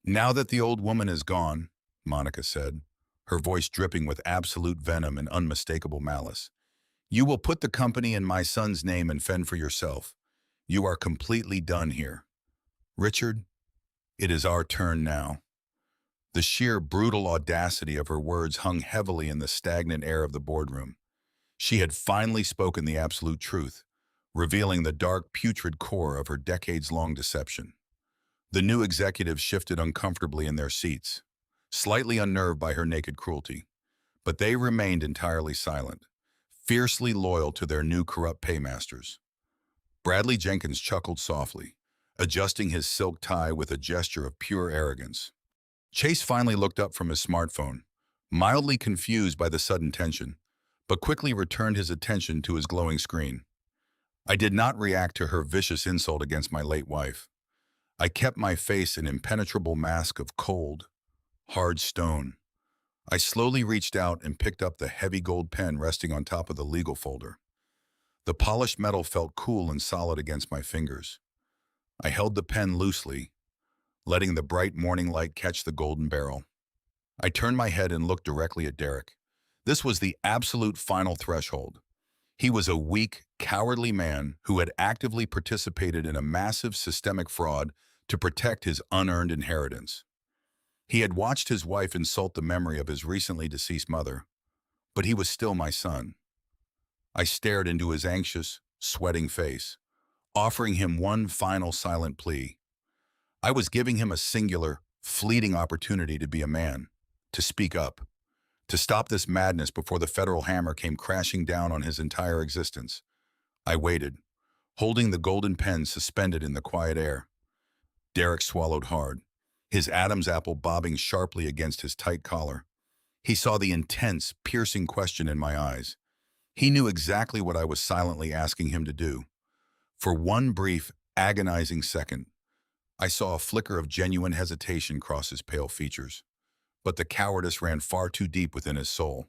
"Now that the old woman is gone," Monica said, her voice dripping with absolute venom and unmistakable malice, "you will put the company in my son's name and fend for yourself. You are completely done here. Richard, it is our turn now." The sheer brutal audacity of her words hung heavily in the stagnant air of the boardroom. She had finally spoken the absolute truth, revealing the dark, putrid core of her decades-long deception. The new executives shifted uncomfortably in their seats, slightly unnerved by her naked cruelty, but they remained entirely silent, fiercely loyal to their new corrupt paymasters. Bradley Jenkins chuckled softly, adjusting his silk tie with a gesture of pure arrogance. Chase finally looked up from his smartphone, mildly confused by the sudden tension, but quickly returned his attention to his glowing screen. I did not react to her vicious insult against my late wife. I kept my face an impenetrable mask of cold, hard stone. I slowly reached out and picked up the heavy gold pen resting on top of the legal folder. The polished metal felt cool and solid against my fingers. I held the pen loosely, letting the bright morning light catch the golden barrel. I turned my head and looked directly at Derek. This was the absolute final threshold. He was a weak, cowardly man who had actively participated in a massive systemic fraud to protect his unearned inheritance. He had watched his wife insult the memory of his recently deceased mother, but he was still my son. I stared into his anxious, sweating face, offering him one final silent plea. I was giving him a singular, fleeting opportunity to be a man, to speak up, to stop this madness before the federal hammer came crashing down on his entire existence. I waited, holding the golden pen suspended in the quiet air. Derek swallowed hard, his Adam's apple bobbing sharply against his tight collar. He saw the intense, piercing question in my eyes. He knew exactly what I was silently asking him to do. For one brief, agonizing second, I saw a flicker of genuine hesitation cross his pale features. But the cowardice ran far too deep within his soul.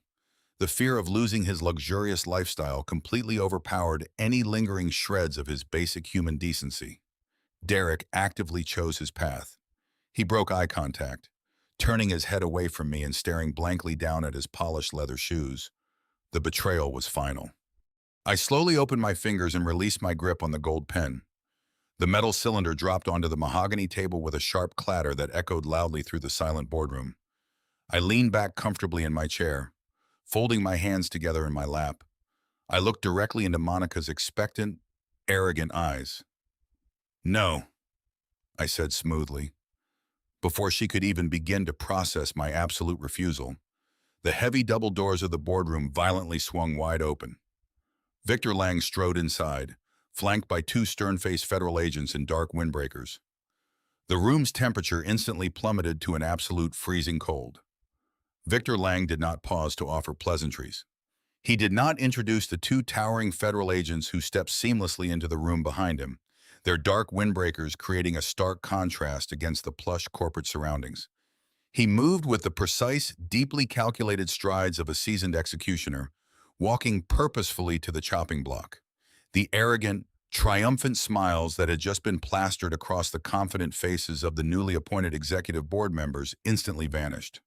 The fear of losing his luxurious lifestyle completely overpowered any lingering shreds of his basic human decency. Derek actively chose his path. He broke eye contact, turning his head away from me and staring blankly down at his polished leather shoes. The betrayal was final. I slowly opened my fingers and released my grip on the gold pen. The metal cylinder dropped onto the mahogany table with a sharp clatter that echoed loudly through the silent boardroom. I leaned back comfortably in my chair, folding my hands together in my lap. I looked directly into Monica's expectant, arrogant eyes. "No," I said smoothly. Before she could even begin to process my absolute refusal, the heavy double doors of the boardroom violently swung wide open. Victor Lang strode inside, flanked by two stern-faced federal agents in dark windbreakers. The room's temperature instantly plummeted to an absolute freezing cold. Victor Lang did not pause to offer pleasantries. He did not introduce the two towering federal agents who stepped seamlessly into the room behind him, their dark windbreakers creating a stark contrast against the plush corporate surroundings. He moved with the precise, deeply calculated strides of a seasoned executioner, walking purposefully to the chopping block. The arrogant, triumphant smiles that had just been plastered across the confident faces of the newly appointed executive board members instantly vanished,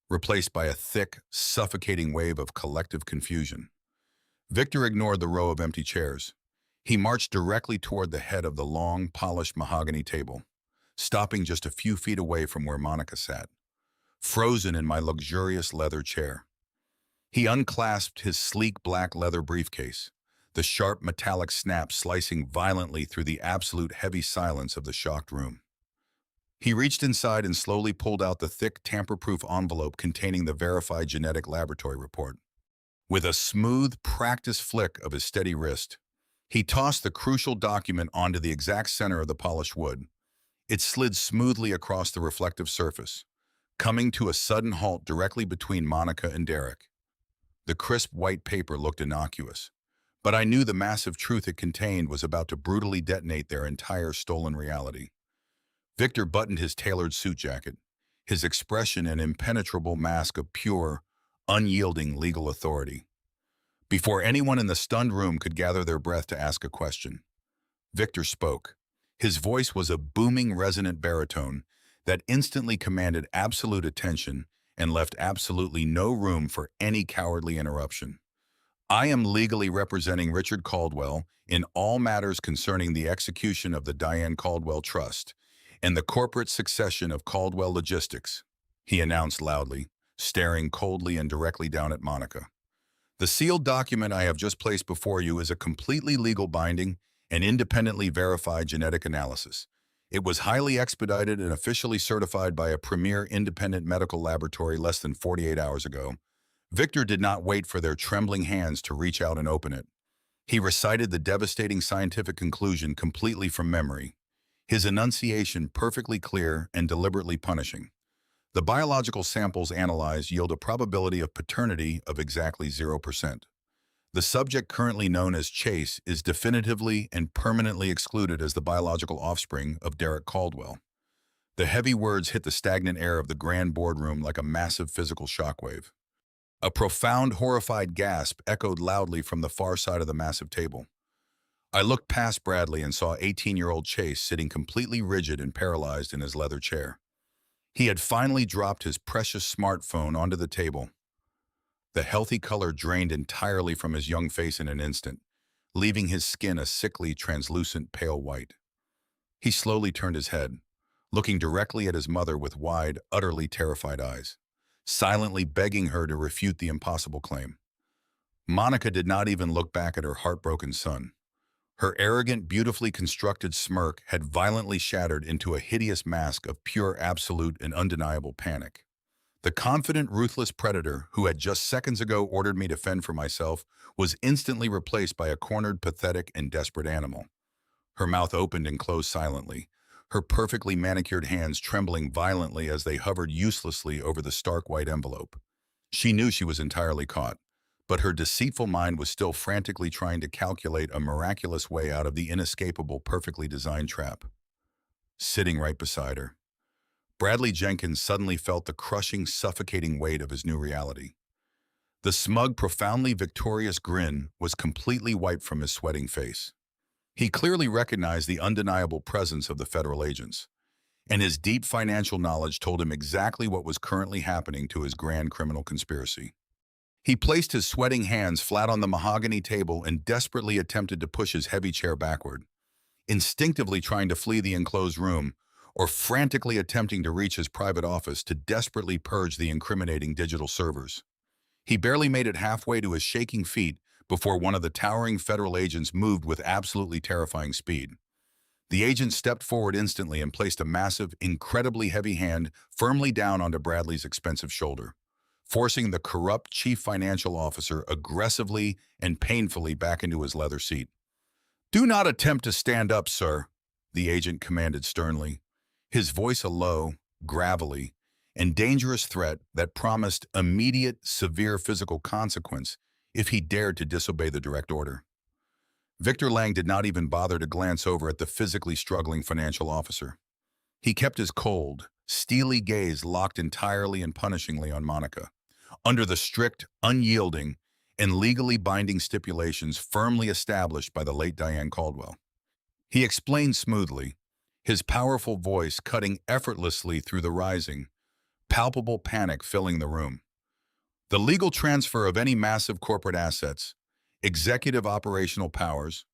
replaced by a thick, suffocating wave of collective confusion. Victor ignored the row of empty chairs. He marched directly toward the head of the long, polished mahogany table, stopping just a few feet away from where Monica sat, frozen in my luxurious leather chair. He unclasped his sleek black leather briefcase, the sharp metallic snap slicing violently through the absolute heavy silence of the shocked room. He reached inside and slowly pulled out the thick, tamper-proof envelope containing the verified genetic laboratory report. With a smooth, practiced flick of his steady wrist, he tossed the crucial document onto the exact center of the polished wood. It slid smoothly across the reflective surface, coming to a sudden halt directly between Monica and Derek. The crisp white paper looked innocuous, but I knew the massive truth it contained was about to brutally detonate their entire stolen reality. Victor buttoned his tailored suit jacket, his expression an impenetrable mask of pure, unyielding legal authority. Before anyone in the stunned room could gather their breath to ask a question, Victor spoke. His voice was a booming, resonant baritone that instantly commanded absolute attention and left absolutely no room for any cowardly interruption. I am legally representing Richard Caldwell in all matters concerning the execution of the Diane Caldwell Trust and the corporate succession of Caldwell Logistics, he announced loudly, staring coldly and directly down at Monica. The sealed document I have just placed before you is a completely legal binding and independently verified genetic analysis. It was highly expedited and officially certified by a premier independent medical laboratory less than 48 hours ago. Victor did not wait for their trembling hands to reach out and open it. He recited the devastating scientific conclusion completely from memory, his enunciation perfectly clear and deliberately punishing. The biological samples analyzed yield a probability of paternity of exactly 0%. The subject currently known as Chase is definitively and permanently excluded as the biological offspring of Derek Caldwell. The heavy words hit the stagnant air of the grand boardroom like a massive physical shockwave. A profound, horrified gasp echoed loudly from the far side of the massive table. I looked past Bradley and saw 18-year-old Chase sitting completely rigid and paralyzed in his leather chair. He had finally dropped his precious smartphone onto the table. The healthy color drained entirely from his young face in an instant, leaving his skin a sickly, translucent, pale white. He slowly turned his head, looking directly at his mother with wide, utterly terrified eyes, silently begging her to refute the impossible claim. Monica did not even look back at her heartbroken son. Her arrogant, beautifully constructed smirk had violently shattered into a hideous mask of pure, absolute, and undeniable panic. The confident, ruthless predator who had just seconds ago ordered me to fend for myself was instantly replaced by a cornered, pathetic, and desperate animal. Her mouth opened and closed silently, her perfectly manicured hands trembling violently as they hovered uselessly over the stark white envelope. She knew she was entirely caught, but her deceitful mind was still frantically trying to calculate a miraculous way out of the inescapable, perfectly designed trap. Sitting right beside her, Bradley Jenkins suddenly felt the crushing, suffocating weight of his new reality. The smug, profoundly victorious grin was completely wiped from his sweating face. He clearly recognized the undeniable presence of the federal agents, and his deep financial knowledge told him exactly what was currently happening to his grand criminal conspiracy. He placed his sweating hands flat on the mahogany table and desperately attempted to push his heavy chair backward, instinctively trying to flee the enclosed room, or frantically attempting to reach his private office to desperately purge the incriminating digital servers. He barely made it halfway to his shaking feet before one of the towering federal agents moved with absolutely terrifying speed. The agent stepped forward instantly and placed a massive, incredibly heavy hand firmly down onto Bradley's expensive shoulder, forcing the corrupt chief financial officer aggressively and painfully back into his leather seat. "Do not attempt to stand up, sir," the agent commanded sternly, his voice a low, gravelly, and dangerous threat that promised immediate, severe physical consequence if he dared to disobey the direct order. Victor Lang did not even bother to glance over at the physically struggling financial officer. He kept his cold, steely gaze locked entirely and punishingly on Monica, under the strict, unyielding, and legally binding stipulations firmly established by the late Diane Caldwell. He explained smoothly, his powerful voice cutting effortlessly through the rising, palpable panic filling the room. The legal transfer of any massive corporate assets, executive operational powers,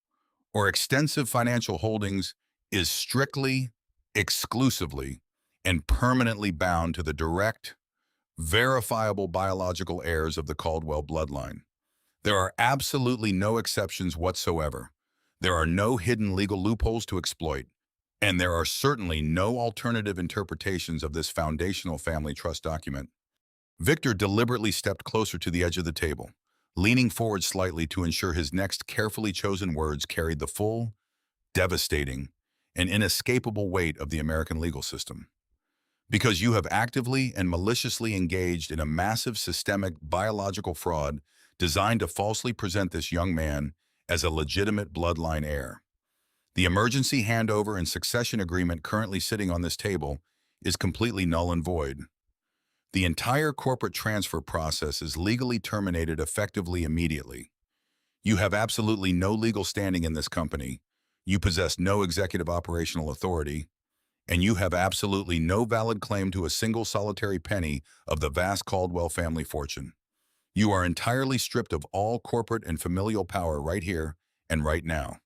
or extensive financial holdings is strictly, exclusively, and permanently bound to the direct, verifiable biological heirs of the Caldwell bloodline. There are absolutely no exceptions whatsoever. There are no hidden legal loopholes to exploit, and there are certainly no alternative interpretations of this foundational family trust document. Victor deliberately stepped closer to the edge of the table, leaning forward slightly to ensure his next carefully chosen words carried the full, devastating, and inescapable weight of the American legal system. Because you have actively and maliciously engaged in a massive systemic biological fraud designed to falsely present this young man as a legitimate bloodline heir. The emergency handover and succession agreement currently sitting on this table is completely null and void. The entire corporate transfer process is legally terminated effectively immediately. You have absolutely no legal standing in this company. You possess no executive operational authority, and you have absolutely no valid claim to a single solitary penny of the vast Caldwell family fortune. You are entirely stripped of all corporate and familial power right here and right now.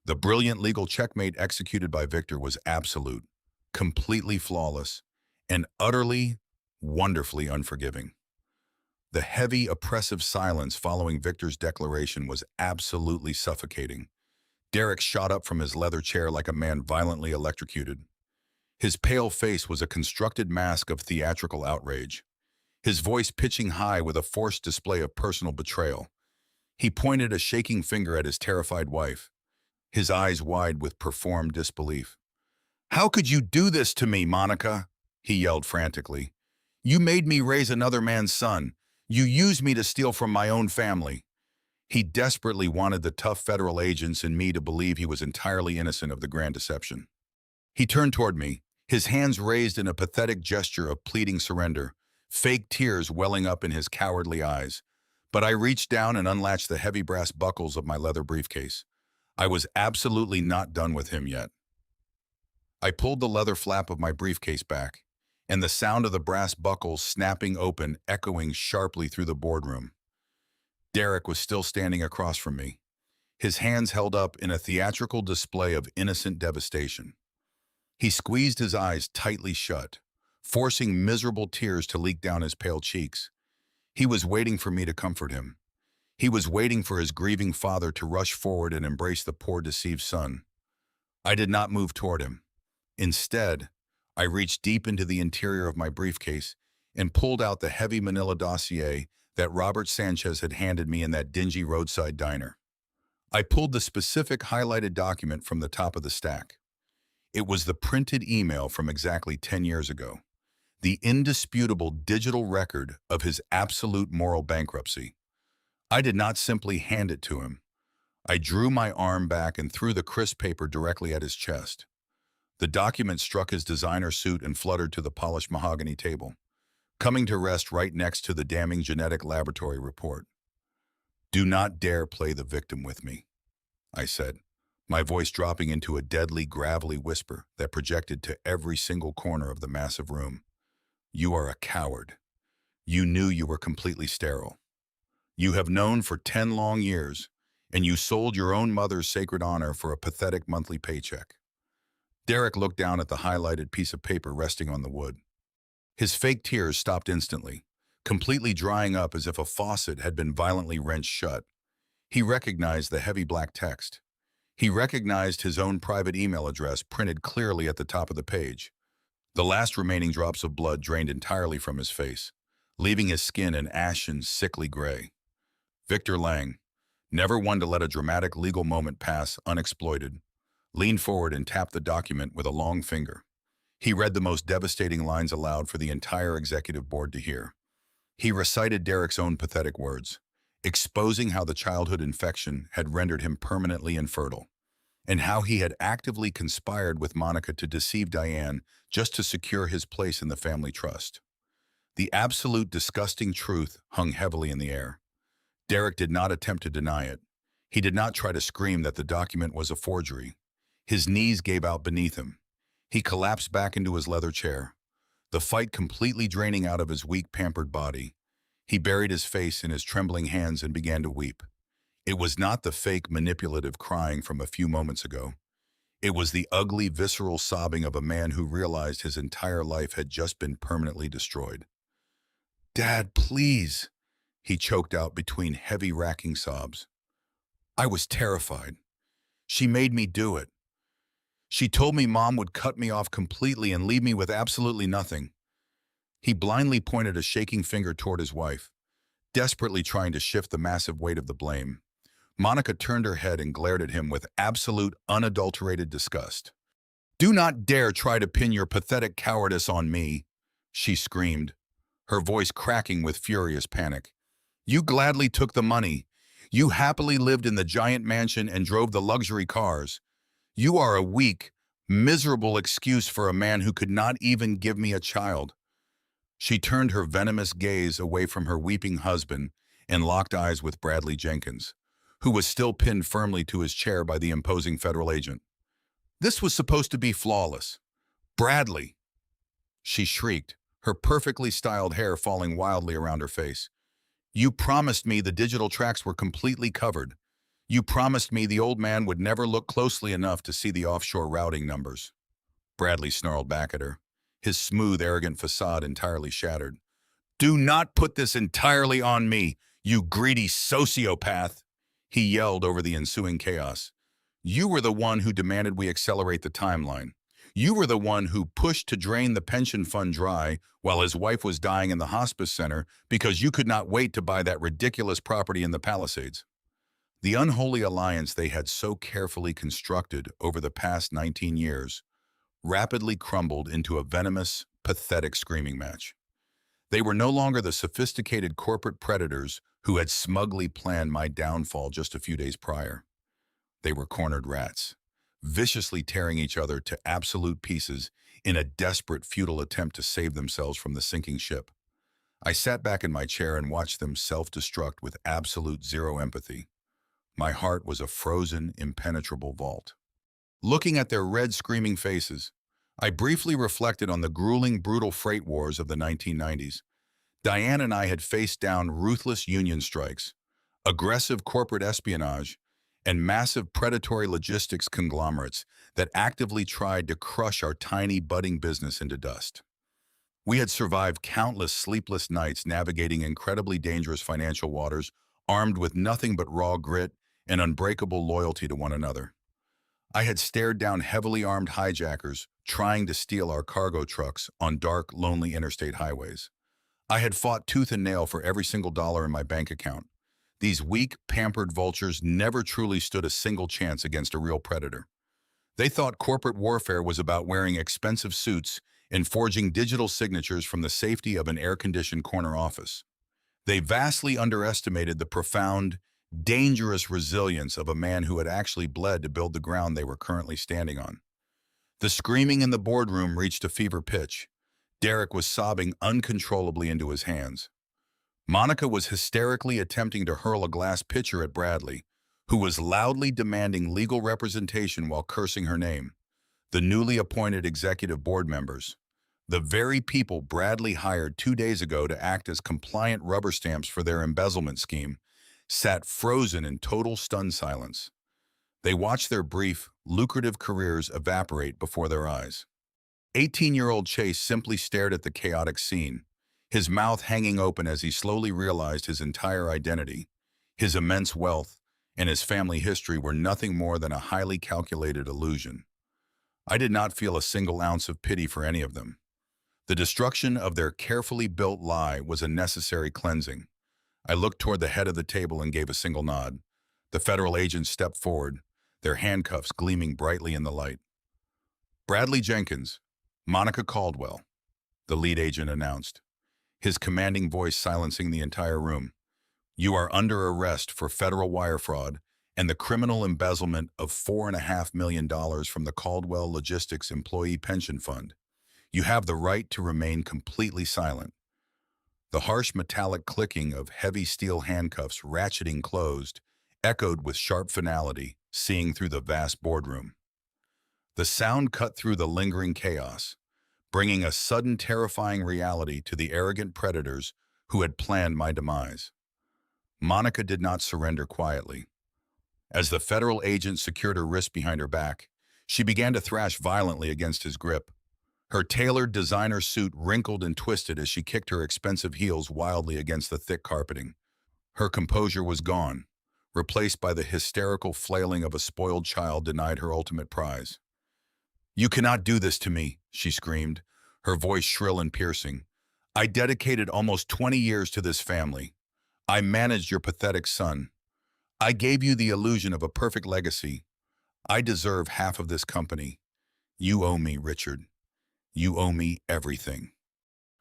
The brilliant legal checkmate executed by Victor was absolute, completely flawless, and utterly, wonderfully unforgiving. The heavy, oppressive silence following Victor's declaration was absolutely suffocating. Derek shot up from his leather chair like a man violently electrocuted. His pale face was a constructed mask of theatrical outrage, his voice pitching high with a forced display of personal betrayal. He pointed a shaking finger at his terrified wife, his eyes wide with performed disbelief. "How could you do this to me, Monica?" he yelled frantically. "You made me raise another man's son. You used me to steal from my own family." He desperately wanted the tough federal agents and me to believe he was entirely innocent of the grand deception. He turned toward me, his hands raised in a pathetic gesture of pleading surrender, fake tears welling up in his cowardly eyes. But I reached down and unlatched the heavy brass buckles of my leather briefcase. I was absolutely not done with him yet. I pulled the leather flap of my briefcase back, and the sound of the brass buckles snapping open echoing sharply through the boardroom. Derek was still standing across from me, his hands held up in a theatrical display of innocent devastation. He squeezed his eyes tightly shut, forcing miserable tears to leak down his pale cheeks. He was waiting for me to comfort him. He was waiting for his grieving father to rush forward and embrace the poor deceived son. I did not move toward him. Instead, I reached deep into the interior of my briefcase and pulled out the heavy manila dossier that Robert Sanchez had handed me in that dingy roadside diner. I pulled the specific highlighted document from the top of the stack. It was the printed email from exactly 10 years ago, the indisputable digital record of his absolute moral bankruptcy. I did not simply hand it to him. I drew my arm back and threw the crisp paper directly at his chest. The document struck his designer suit and fluttered to the polished mahogany table, coming to rest right next to the damning genetic laboratory report. "Do not dare play the victim with me," I said, my voice dropping into a deadly, gravelly whisper that projected to every single corner of the massive room. "You are a coward. You knew you were completely sterile. You have known for 10 long years, and you sold your own mother's sacred honor for a pathetic monthly paycheck." Derek looked down at the highlighted piece of paper resting on the wood. His fake tears stopped instantly, completely drying up as if a faucet had been violently wrenched shut. He recognized the heavy black text. He recognized his own private email address printed clearly at the top of the page. The last remaining drops of blood drained entirely from his face, leaving his skin an ashen, sickly gray. Victor Lang, never one to let a dramatic legal moment pass unexploited, leaned forward and tapped the document with a long finger. He read the most devastating lines aloud for the entire executive board to hear. He recited Derek's own pathetic words, exposing how the childhood infection had rendered him permanently infertile, and how he had actively conspired with Monica to deceive Diane just to secure his place in the family trust. The absolute disgusting truth hung heavily in the air. Derek did not attempt to deny it. He did not try to scream that the document was a forgery. His knees gave out beneath him. He collapsed back into his leather chair, the fight completely draining out of his weak, pampered body. He buried his face in his trembling hands and began to weep. It was not the fake, manipulative crying from a few moments ago. It was the ugly, visceral sobbing of a man who realized his entire life had just been permanently destroyed. "Dad, please," he choked out between heavy, racking sobs. "I was terrified. She made me do it. She told me Mom would cut me off completely and leave me with absolutely nothing." He blindly pointed a shaking finger toward his wife, desperately trying to shift the massive weight of the blame. Monica turned her head and glared at him with absolute, unadulterated disgust. "Do not dare try to pin your pathetic cowardice on me," she screamed, her voice cracking with furious panic. "You gladly took the money. You happily lived in the giant mansion and drove the luxury cars. You are a weak, miserable excuse for a man who could not even give me a child. She turned her venomous gaze away from her weeping husband and locked eyes with Bradley Jenkins, who was still pinned firmly to his chair by the imposing federal agent. This was supposed to be flawless. Bradley! She shrieked, her perfectly styled hair falling wildly around her face. You promised me the digital tracks were completely covered. You promised me the old man would never look closely enough to see the offshore routing numbers. Bradley snarled back at her, his smooth, arrogant facade entirely shattered. Do not put this entirely on me, you greedy sociopath, he yelled over the ensuing chaos. You were the one who demanded we accelerate the timeline. You were the one who pushed to drain the pension fund dry while his wife was dying in the hospice center because you could not wait to buy that ridiculous property in the Palisades. The unholy alliance they had so carefully constructed over the past 19 years rapidly crumbled into a venomous, pathetic screaming match. They were no longer the sophisticated corporate predators who had smugly planned my downfall just a few days prior. They were cornered rats, viciously tearing each other to absolute pieces in a desperate, futile attempt to save themselves from the sinking ship. I sat back in my chair and watched them self-destruct with absolute zero empathy. My heart was a frozen, impenetrable vault. Looking at their red, screaming faces, I briefly reflected on the grueling, brutal freight wars of the 1990s. Diane and I had faced down ruthless union strikes, aggressive corporate espionage, and massive predatory logistics conglomerates that actively tried to crush our tiny, budding business into dust. We had survived countless sleepless nights navigating incredibly dangerous financial waters, armed with nothing but raw grit and unbreakable loyalty to one another. I had stared down heavily armed hijackers trying to steal our cargo trucks on dark, lonely interstate highways. I had fought tooth and nail for every single dollar in my bank account. These weak, pampered vultures never truly stood a single chance against a real predator. They thought corporate warfare was about wearing expensive suits and forging digital signatures from the safety of an air-conditioned corner office. They vastly underestimated the profound, dangerous resilience of a man who had actually bled to build the ground they were currently standing on. The screaming in the boardroom reached a fever pitch. Derek was sobbing uncontrollably into his hands. Monica was hysterically attempting to hurl a glass pitcher at Bradley, who was loudly demanding legal representation while cursing her name. The newly appointed executive board members, the very people Bradley hired 2 days ago to act as compliant rubber stamps for their embezzlement scheme, sat frozen in total stunned silence. They watched their brief, lucrative careers evaporate before their eyes. 18-year-old Chase simply stared at the chaotic scene, his mouth hanging open as he slowly realized his entire identity, his immense wealth, and his family history were nothing more than a highly calculated illusion. I did not feel a single ounce of pity for any of them. The destruction of their carefully built lie was a necessary cleansing. I looked toward the head of the table and gave a single nod. The federal agents stepped forward, their handcuffs gleaming brightly in the light. Bradley Jenkins, Monica Caldwell, the lead agent announced, his commanding voice silencing the entire room. You are under arrest for federal wire fraud and the criminal embezzlement of $4.5 million from the Caldwell Logistics Employee Pension Fund. You have the right to remain completely silent. The harsh metallic clicking of heavy steel handcuffs ratcheting closed echoed with sharp finality, seeing through the vast boardroom. The sound cut through the lingering chaos, bringing a sudden terrifying reality to the arrogant predators who had planned my demise. Monica did not surrender quietly. As the federal agent secured her wrist behind her back, she began to thrash violently against his grip. Her tailored designer suit wrinkled and twisted as she kicked her expensive heels wildly against the thick carpeting. Her composure was gone, replaced by the hysterical flailing of a spoiled child denied her ultimate prize. You cannot do this to me, she screamed, her voice shrill and piercing. I dedicated almost 20 years to this family. I managed your pathetic son. I gave you the illusion of a perfect legacy. I deserve half of this company. You owe me, Richard. You owe me everything.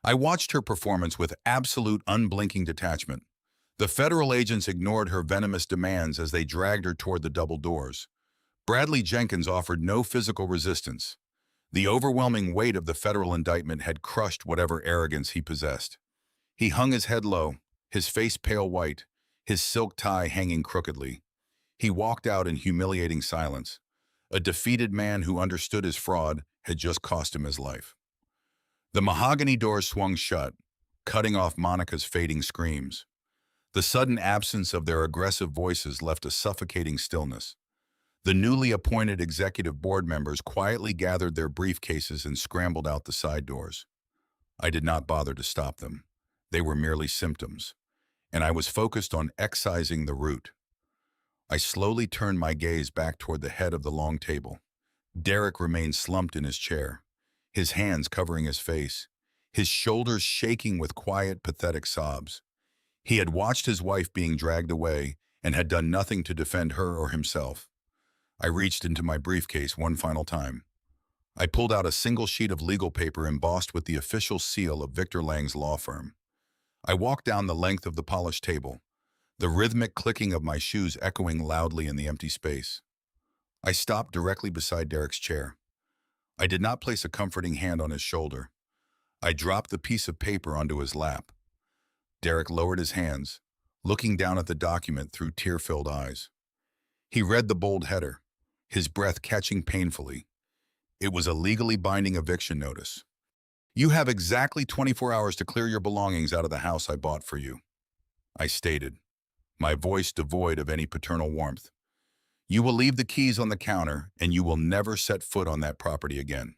I watched her performance with absolute unblinking detachment. The federal agents ignored her venomous demands as they dragged her toward the double doors. Bradley Jenkins offered no physical resistance. The overwhelming weight of the federal indictment had crushed whatever arrogance he possessed. He hung his head low, his face pale white, his silk tie hanging crookedly. He walked out in humiliating silence. A defeated man who understood his fraud had just cost him his life. The mahogany doors swung shut, cutting off Monica's fading screams. The sudden absence of their aggressive voices left a suffocating stillness. The newly appointed executive board members quietly gathered their briefcases and scrambled out the side doors. I did not bother to stop them. They were merely symptoms, and I was focused on excising the root. I slowly turned my gaze back toward the head of the long table. Derek remained slumped in his chair, his hands covering his face, his shoulders shaking with quiet, pathetic sobs. He had watched his wife being dragged away and had done nothing to defend her or himself. I reached into my briefcase one final time. I pulled out a single sheet of legal paper embossed with the official seal of Victor Lang's law firm. I walked down the length of the polished table, the rhythmic clicking of my shoes echoing loudly in the empty space. I stopped directly beside Derek's chair. I did not place a comforting hand on his shoulder. I dropped the piece of paper onto his lap. Derek lowered his hands, looking down at the document through tear-filled eyes. He read the bold header, his breath catching painfully. It was a legally binding eviction notice. "You have exactly 24 hours to clear your belongings out of the house I bought for you," I stated, my voice devoid of any paternal warmth. "You will leave the keys on the counter, and you will never set foot on that property again."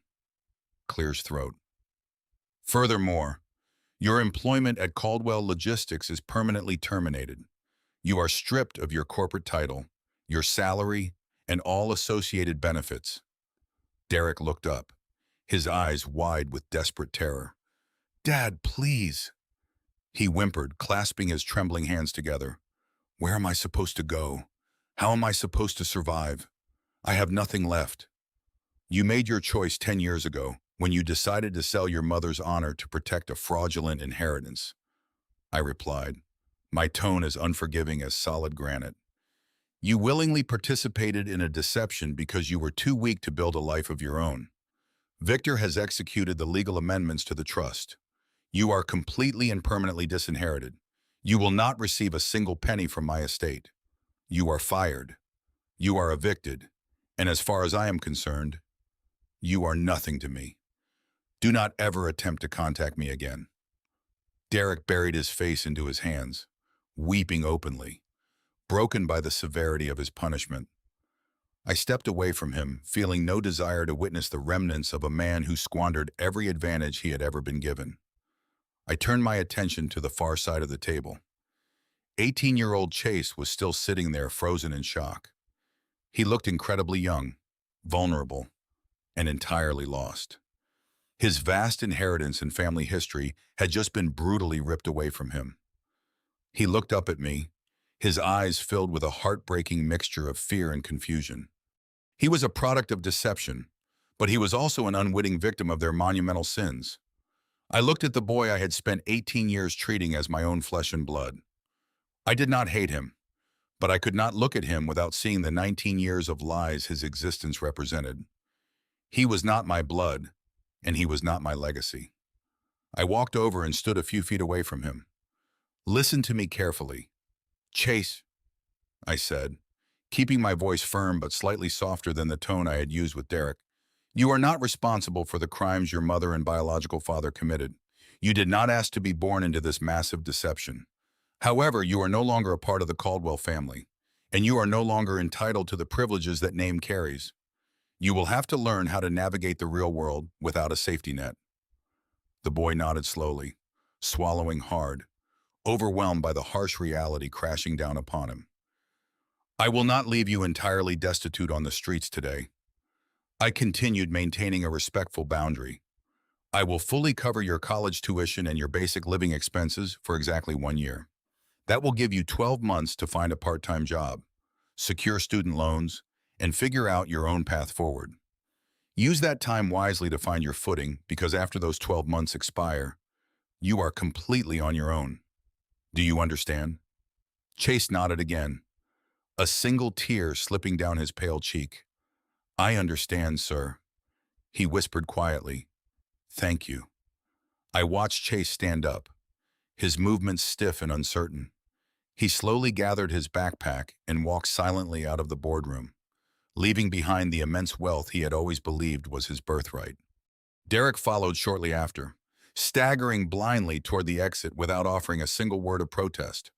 Clear's throat. "Furthermore, your employment at Caldwell Logistics is permanently terminated. You are stripped of your corporate title, your salary, and all associated benefits." Derek looked up, his eyes wide with desperate terror. "Dad, please," he whimpered, clasping his trembling hands together. "Where am I supposed to go? How am I supposed to survive? I have nothing left." "You made your choice 10 years ago when you decided to sell your mother's honor to protect a fraudulent inheritance," I replied, my tone as unforgiving as solid granite. "You willingly participated in a deception because you were too weak to build a life of your own. Victor has executed the legal amendments to the trust. You are completely and permanently disinherited. You will not receive a single penny from my estate. You are fired. You are evicted. And as far as I am concerned, you are nothing to me. Do not ever attempt to contact me again." Derek buried his face into his hands, weeping openly, broken by the severity of his punishment. I stepped away from him, feeling no desire to witness the remnants of a man who squandered every advantage he had ever been given. I turned my attention to the far side of the table. 18-year-old Chase was still sitting there, frozen in shock. He looked incredibly young, vulnerable, and entirely lost. His vast inheritance and family history had just been brutally ripped away from him. He looked up at me, his eyes filled with a heartbreaking mixture of fear and confusion. He was a product of deception, but he was also an unwitting victim of their monumental sins. I looked at the boy I had spent 18 years treating as my own flesh and blood. I did not hate him, but I could not look at him without seeing the 19 years of lies his existence represented. He was not my blood, and he was not my legacy. I walked over and stood a few feet away from him. "Listen to me carefully. Chase," I said, keeping my voice firm but slightly softer than the tone I had used with Derek. "You are not responsible for the crimes your mother and biological father committed. You did not ask to be born into this massive deception. However, you are no longer a part of the Caldwell family, and you are no longer entitled to the privileges that name carries. You will have to learn how to navigate the real world without a safety net." The boy nodded slowly, swallowing hard, overwhelmed by the harsh reality crashing down upon him. "I will not leave you entirely destitute on the streets today," I continued, maintaining a respectful boundary. "I will fully cover your college tuition and your basic living expenses for exactly 1 year. That will give you 12 months to find a part-time job, secure student loans, and figure out your own path forward. Use that time wisely to find your footing, because after those 12 months expire, you are completely on your own. Do you understand?" Chase nodded again, a single tear slipping down his pale cheek. I understand, sir, he whispered quietly. Thank you. I watched Chase stand up, his movements stiff and uncertain. He slowly gathered his backpack and walked silently out of the boardroom, leaving behind the immense wealth he had always believed was his birthright. Derek followed shortly after, staggering blindly toward the exit without offering a single word of protest.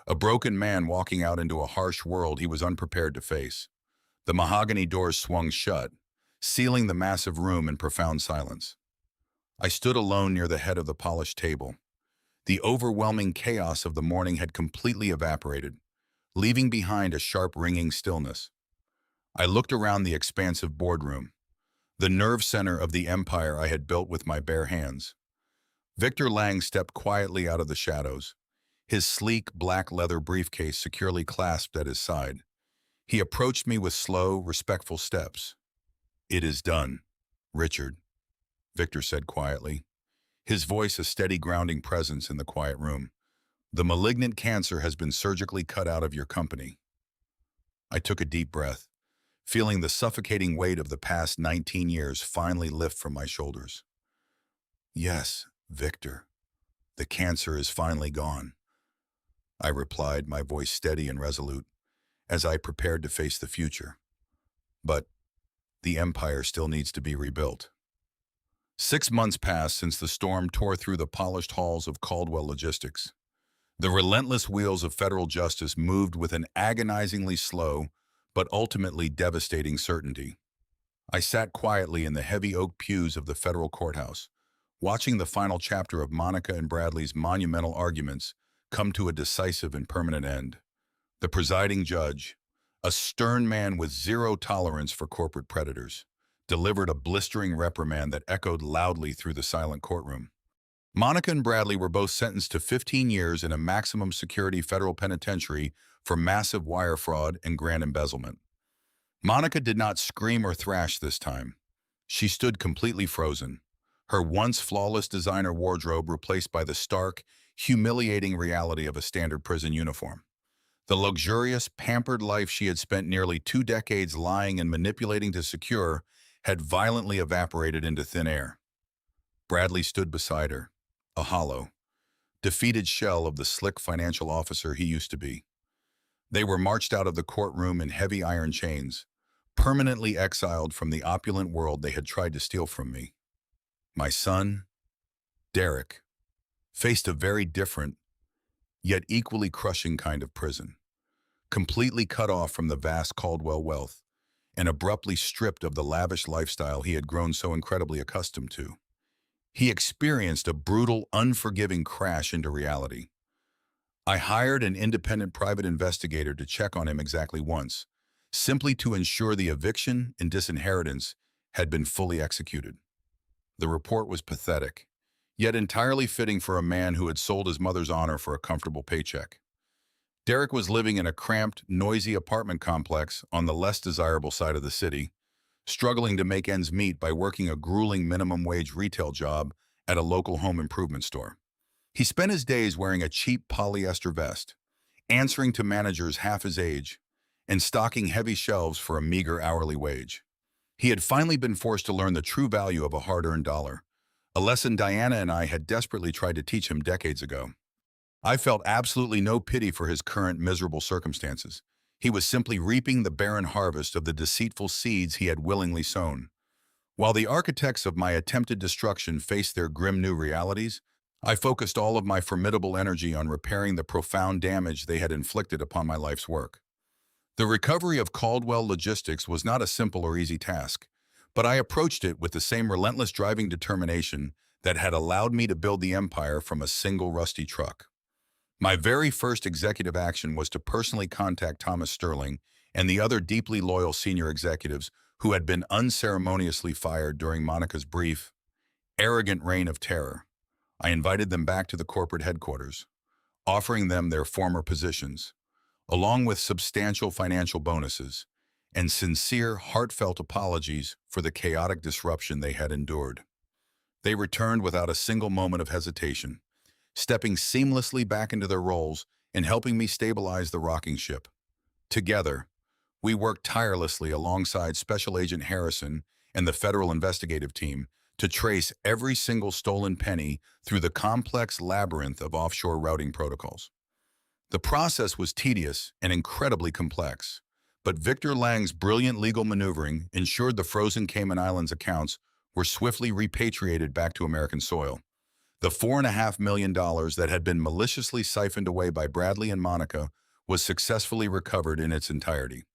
A broken man walking out into a harsh world he was unprepared to face. The mahogany doors swung shut, sealing the massive room in profound silence. I stood alone near the head of the polished table. The overwhelming chaos of the morning had completely evaporated, leaving behind a sharp ringing stillness. I looked around the expansive boardroom, the nerve center of the empire I had built with my bare hands. Victor Lang stepped quietly out of the shadows, his sleek black leather briefcase securely clasped at his side. He approached me with slow, respectful steps. "It is done, Richard," Victor said quietly, his voice a steady grounding presence in the quiet room. "The malignant cancer has been surgically cut out of your company." I took a deep breath, feeling the suffocating weight of the past 19 years finally lift from my shoulders. "Yes, Victor, the cancer is finally gone," I replied, my voice steady and resolute, as I prepared to face the future. "But the empire still needs to be rebuilt." 6 months passed since the storm tore through the polished halls of Caldwell Logistics. The relentless wheels of federal justice moved with an agonizingly slow, but ultimately devastating certainty. I sat quietly in the heavy oak pews of the federal courthouse, watching the final chapter of Monica and Bradley's monumental arguments come to a decisive and permanent end. The presiding judge, a stern man with zero tolerance for corporate predators, delivered a blistering reprimand that echoed loudly through the silent courtroom. Monica and Bradley were both sentenced to 15 years in a maximum security federal penitentiary for massive wire fraud and grand embezzlement. Monica did not scream or thrash this time. She stood completely frozen, her once flawless designer wardrobe replaced by the stark, humiliating reality of a standard prison uniform. The luxurious, pampered life she had spent nearly 2 decades lying and manipulating to secure had violently evaporated into thin air. Bradley stood beside her, a hollow, defeated shell of the slick financial officer he used to be. They were marched out of the courtroom in heavy iron chains, permanently exiled from the opulent world they had tried to steal from me. My son, Derek, faced a very different, yet equally crushing kind of prison, completely cut off from the vast Caldwell wealth and abruptly stripped of the lavish lifestyle he had grown so incredibly accustomed to. He experienced a brutal, unforgiving crash into reality. I hired an independent private investigator to check on him exactly once, simply to ensure the eviction and disinheritance had been fully executed. The report was pathetic, yet entirely fitting for a man who had sold his mother's honor for a comfortable paycheck. Derek was living in a cramped, noisy apartment complex on the less desirable side of the city, struggling to make ends meet by working a grueling minimum wage retail job at a local home improvement store. He spent his days wearing a cheap polyester vest, answering to managers half his age, and stocking heavy shelves for a meager hourly wage. He had finally been forced to learn the true value of a hard-earned dollar, a lesson Diana and I had desperately tried to teach him decades ago. I felt absolutely no pity for his current miserable circumstances. He was simply reaping the barren harvest of the deceitful seeds he had willingly sown. While the architects of my attempted destruction faced their grim new realities, I focused all of my formidable energy on repairing the profound damage they had inflicted upon my life's work. The recovery of Caldwell Logistics was not a simple or easy task, but I approached it with the same relentless driving determination that had allowed me to build the empire from a single rusty truck. My very first executive action was to personally contact Thomas Sterling and the other deeply loyal senior executives who had been unceremoniously fired during Monica's brief, arrogant reign of terror. I invited them back to the corporate headquarters, offering them their former positions, along with substantial financial bonuses and sincere, heartfelt apologies for the chaotic disruption they had endured. They returned without a single moment of hesitation, stepping seamlessly back into their roles and helping me stabilize the rocking ship. Together, We worked tirelessly alongside Special Agent Harrison and the federal investigative team to trace every single stolen penny through the complex labyrinth of offshore routing protocols. The process was tedious and incredibly complex, but Victor Lang's brilliant legal maneuvering ensured the frozen Cayman Islands accounts were swiftly repatriated back to American soil. The $4.5 million that had been maliciously siphoned away by Bradley and Monica was successfully recovered in its entirety.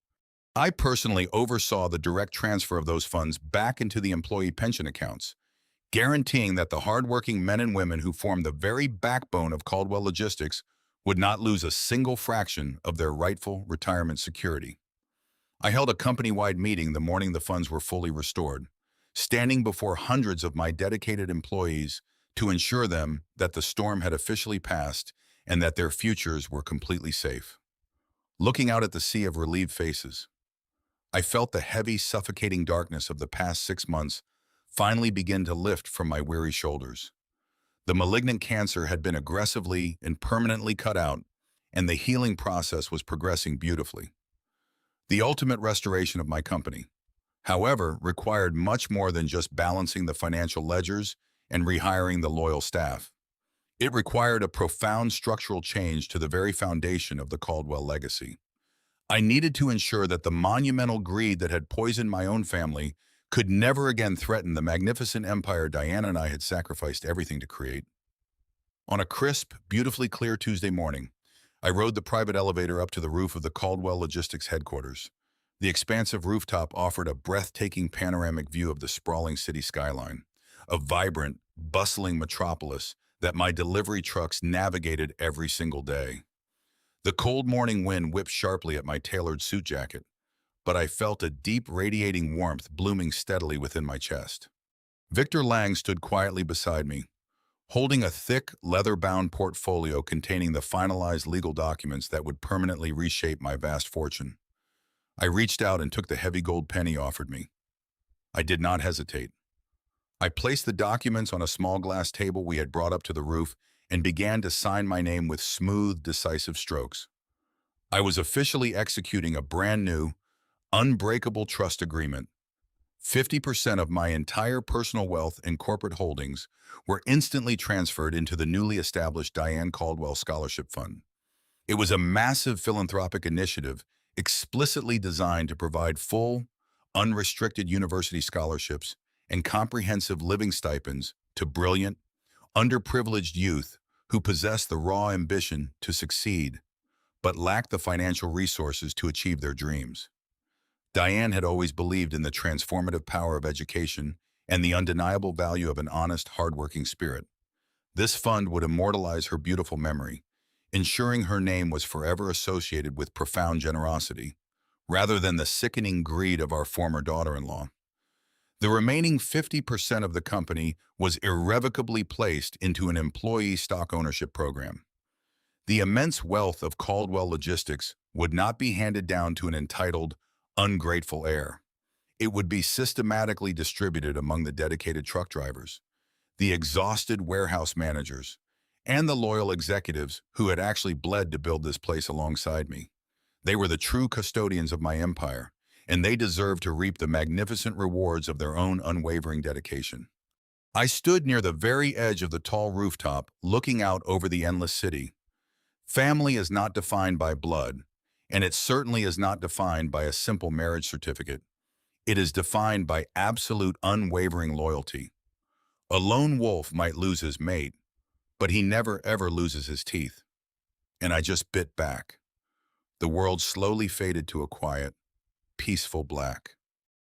I personally oversaw the direct transfer of those funds back into the employee pension accounts, guaranteeing that the hardworking men and women who formed the very backbone of Caldwell Logistics would not lose a single fraction of their rightful retirement security. I held a company-wide meeting the morning the funds were fully restored, standing before hundreds of my dedicated employees to ensure them that the storm had officially passed and that their futures were completely safe. Looking out at the sea of relieved faces, I felt the heavy, suffocating darkness of the past 6 months finally begin to lift from my weary shoulders. The malignant cancer had been aggressively and permanently cut out, and the healing process was progressing beautifully. The ultimate restoration of my company, however, required much more than just balancing the financial ledgers and rehiring the loyal staff. It required a profound structural change to the very foundation of the Caldwell legacy. I needed to ensure that the monumental greed that had poisoned my own family could never again threaten the magnificent empire Diana and I had sacrificed everything to create. On a crisp, beautifully clear Tuesday morning, I rode the private elevator up to the roof of the Caldwell Logistics headquarters. The expansive rooftop offered a breathtaking panoramic view of the sprawling city skyline, a vibrant, bustling metropolis that my delivery trucks navigated every single day. The cold morning wind whipped sharply at my tailored suit jacket, but I felt a deep radiating warmth blooming steadily within my chest. Victor Lang stood quietly beside me, holding a thick, leather-bound portfolio containing the finalized legal documents that would permanently reshape my vast fortune. I reached out and took the heavy gold penny he offered me. I did not hesitate. I placed the documents on a small glass table we had brought up to the roof and began to sign my name with smooth, decisive strokes. I was officially executing a brand new, unbreakable trust agreement. 50% of my entire personal wealth and corporate holdings were instantly transferred into the newly established Diane Caldwell Scholarship Fund. It was a massive philanthropic initiative explicitly designed to provide full, unrestricted university scholarships and comprehensive living stipends to brilliant, underprivileged youth who possess the raw ambition to succeed, but lack the financial resources to achieve their dreams. Diane had always believed in the transformative power of education and the undeniable value of an honest, hardworking spirit. This fund would immortalize her beautiful memory, ensuring her name was forever associated with profound generosity, rather than the sickening greed of our former daughter-in-law. The remaining 50% of the company was irrevocably placed into an employee stock ownership program. The immense wealth of Caldwell Logistics would not be handed down to an entitled, ungrateful heir. It would be systematically distributed among the dedicated truck drivers, the exhausted warehouse managers, and the loyal executives who had actually bled to build this place alongside me. They were the true custodians of my empire, and they deserved to reap the magnificent rewards of their own unwavering dedication. I stood near the very edge of the tall rooftop, looking out over the endless city. Family is not defined by blood, and it certainly is not defined by a simple marriage certificate. It is defined by absolute unwavering loyalty. A lone wolf might lose his mate, but he never ever loses his teeth. And I just bit back. The world slowly faded to a quiet, peaceful black.